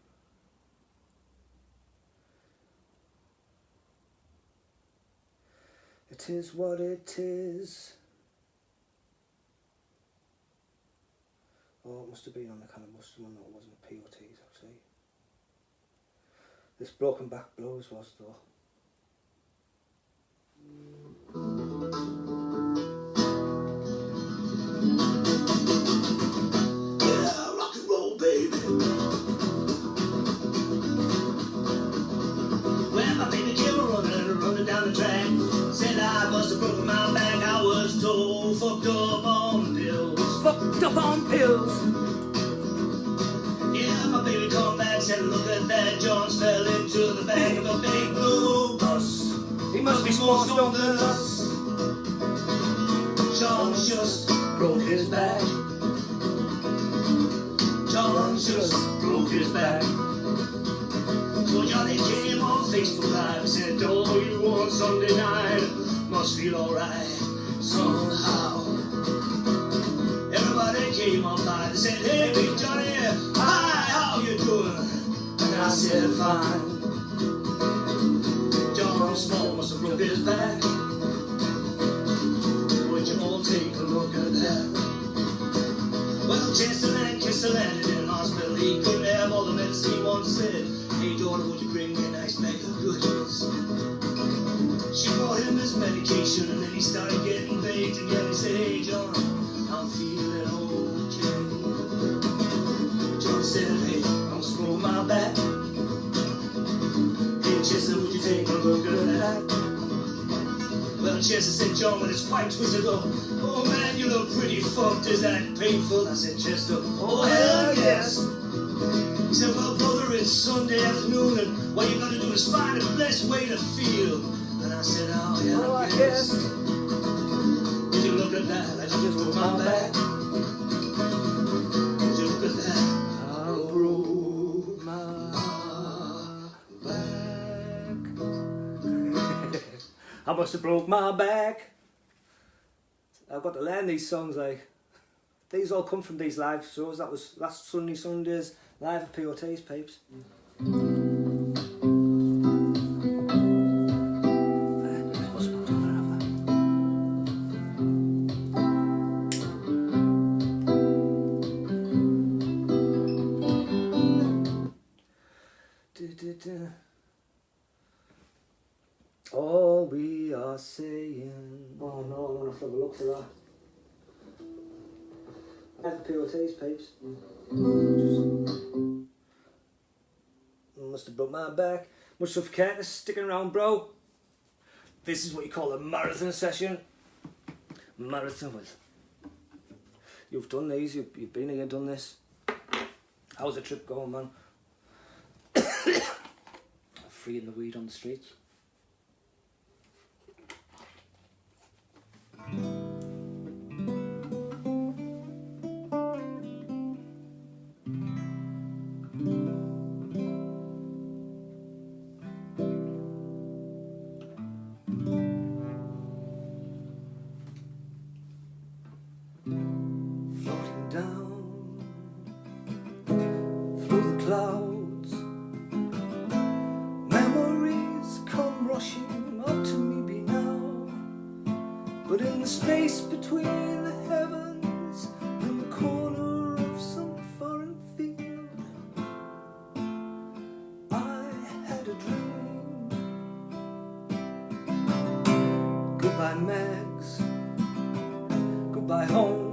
It is what it is. Oh, it must have been on the kind of busted one that wasn't a POTs actually. This Broken Back Blues was though. Yeah, rock and roll, baby. Well, my baby came running down the track. Said I must have broken my back. I was so fucked up on pills. Fucked up on pills. Yeah, my baby come back. Said, look at that. Jones fell into the back of a big blue bus. He must be more stoned than us. Jones just broke his back. Jones just broke his back. So Johnny came on Facebook Live and said, oh, you on Sunday night must feel alright somehow. Everybody came on by and said, hey, Big Johnny, hi, how you doing? And I said, fine. John Small must have broke his back. Would you all take a look at that? Well, Chester landed in hospital. He couldn't have all the medicine he once said. Hey, daughter, would you bring me a nice bag of goodies? She brought him his medication, and then he started getting vague again. He said, hey, John, I'm feeling okay. John said, hey, I'm screwing my back. Hey, Chester, would you take a look at that? Well, Chester said, John, when it's quite twisted up, oh man, you look pretty fucked. Is that painful? I said, Chester, oh hell yes. He said, well, brother, it's Sunday afternoon, and what you gotta do is find the best way to feel. And I said, oh yeah, oh, I guess. Did you look at that? I just broke my back. Did you look at that? I broke my back. I must have broke my back. I've got to learn these songs, like. These all come from these live shows. That was last Sunday's live at POT's, peeps. All we are saying. Oh no, I'm gonna have to have a look for that. POT's, peeps. Must have broke my back. Much love for Curtis sticking around, bro. This is what you call a marathon session. Marathon with. You've done these, you've been here, done this. How's the trip going, man? Freeing the weed on the streets. Clouds, memories come rushing up to me now, but in the space between the heavens and the corner of some foreign field, I had a dream. Goodbye Megs, goodbye home.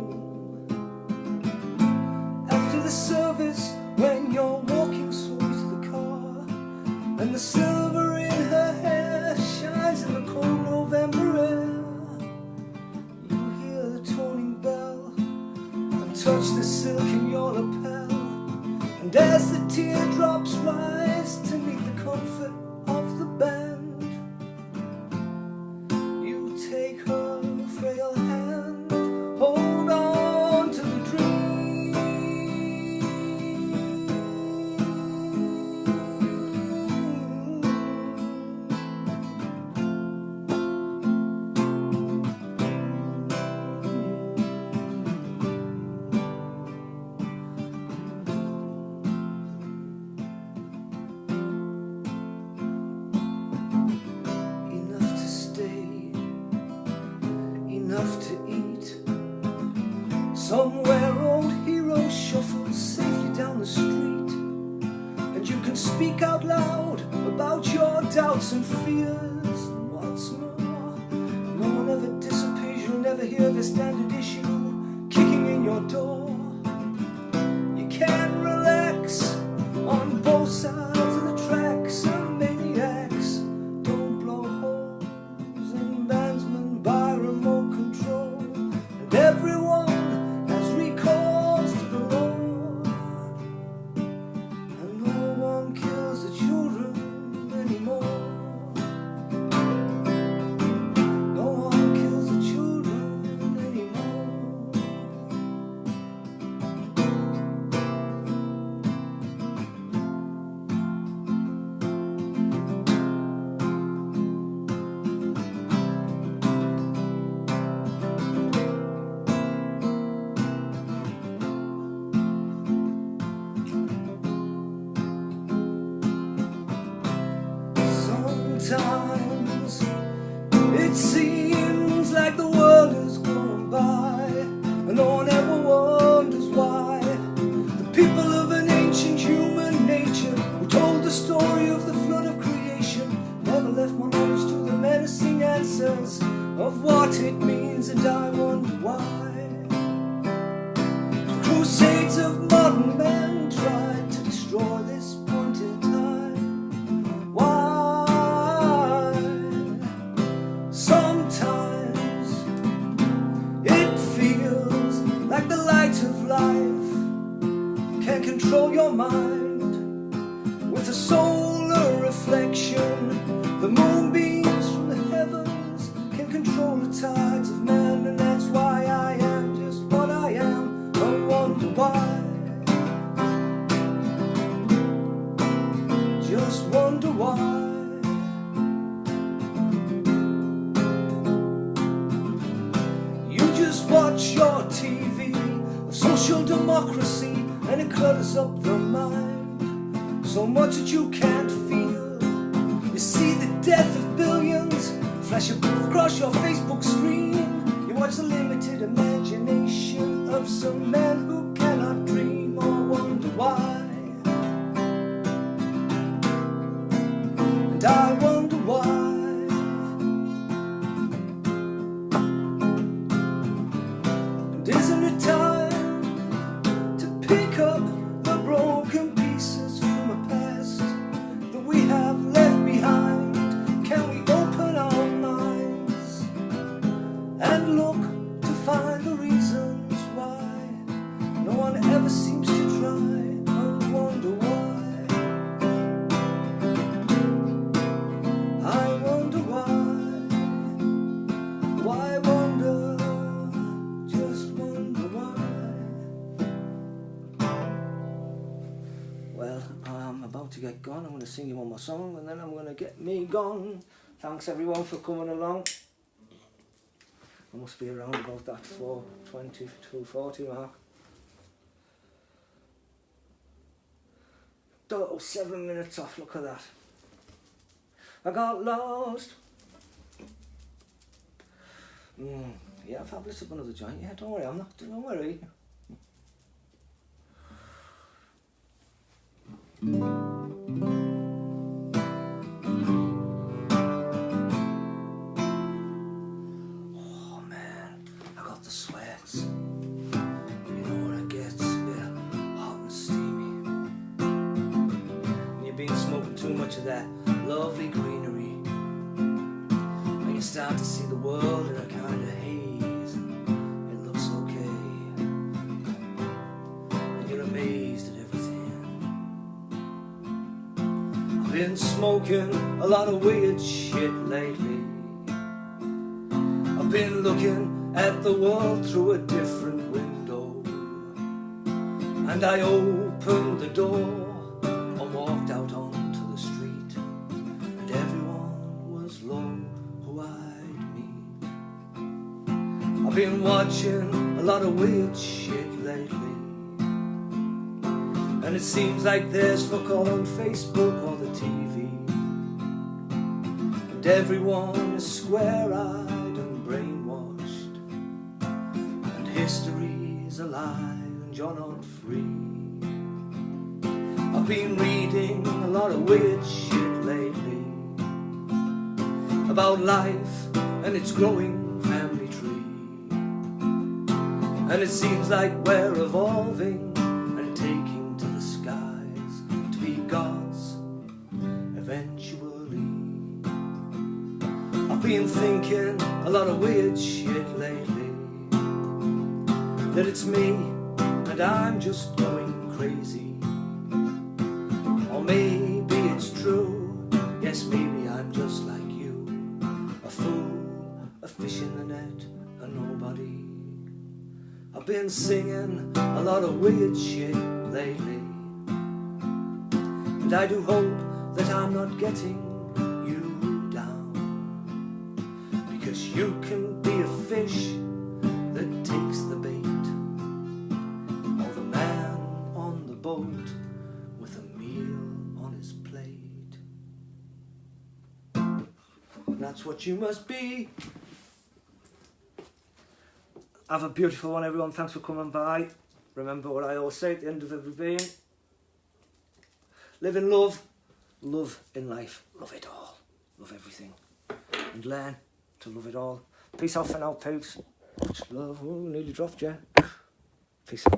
touch the silk in your lapel, and as the teardrops rise to meet the comfort of the band, you take her frail hand, hold on to the dream. Enough to eat. Somewhere old heroes shuffle safely down the street, and you can speak out loud about your doubts and fears. And what's more, no one ever disappears. You'll never hear the standard issue kicking in your door. You can relax on both sides of the tracks, and maniacs don't blow holes in bandsmen by remote control, and everyone has recourse to the Lord, and no one kills the children anymore. No one kills the children anymore. Sometimes it seems like the world is going by, and no one ever wonders why. The people of an ancient human nature who told the story of the flood of creation never left more knowledge to the menacing answers of what it means, and I wonder why. The crusades of modern men tried to destroy this point in time. Why? Sometimes it feels like the light of life can control your mind with a solar reflection. The moonbeams from the heavens can control the tides of man, and that's why I am just what I am. I wonder why. Just wonder why. Just watch your TV of social democracy, and it clutters up the mind so much that you can't feel. You see the death of billions flash across your Facebook screen. You watch the limited imagination of some men who cannot dream or wonder why. And I wonder why. Isn't it time to pick up the broken pieces from a past that we have left behind? Can we open our minds and look to find the reasons why no one ever seems to try and wonder why? I wonder why. Why wonder? Well, I'm about to get gone. I'm going to sing you one more song, and then I'm going to get me gone. Thanks everyone for coming along. I must be around about that 4:20 to 2:40 mark. Total 7 minutes off, look at that. I got lost. Yeah, I've lit up another joint. Yeah, don't worry, I'm not, don't worry. Oh man, I got the sweats. You know when it gets a bit hot and steamy, and you've been smoking too much of that lovely greenery, and you start to see the world in a kind of haze, and it looks okay. been smoking a lot of weird shit lately. I've been looking at the world through a different window, and I opened the door and walked out onto the street, and everyone was low who I'd meet. I've been watching a lot of weird shit lately, and it seems like there's fuck all on Facebook or the TV, and everyone is square-eyed and brainwashed, and history's a lie and you're not free. I've been reading a lot of weird shit lately about life and its growing family tree, and it seems like we're evolving and taking to the skies to be gods eventually. I've been thinking a lot of weird shit lately, that it's me and I'm just going crazy. Or maybe it's true, yes, maybe I'm just like you, a fool, a fish in the net, a nobody. I've been singing a lot of weird shit lately, and I do hope that I'm not getting you down, because you can be a fish that takes the bait, or the man on the boat with a meal on his plate. And that's what you must be. Have a beautiful one, everyone. Thanks for coming by. Remember what I always say at the end of every being: live in love, love in life, love it all, love everything, and learn to love it all. Peace out for now, peeps. Much love. Oh, nearly dropped you. Peace out.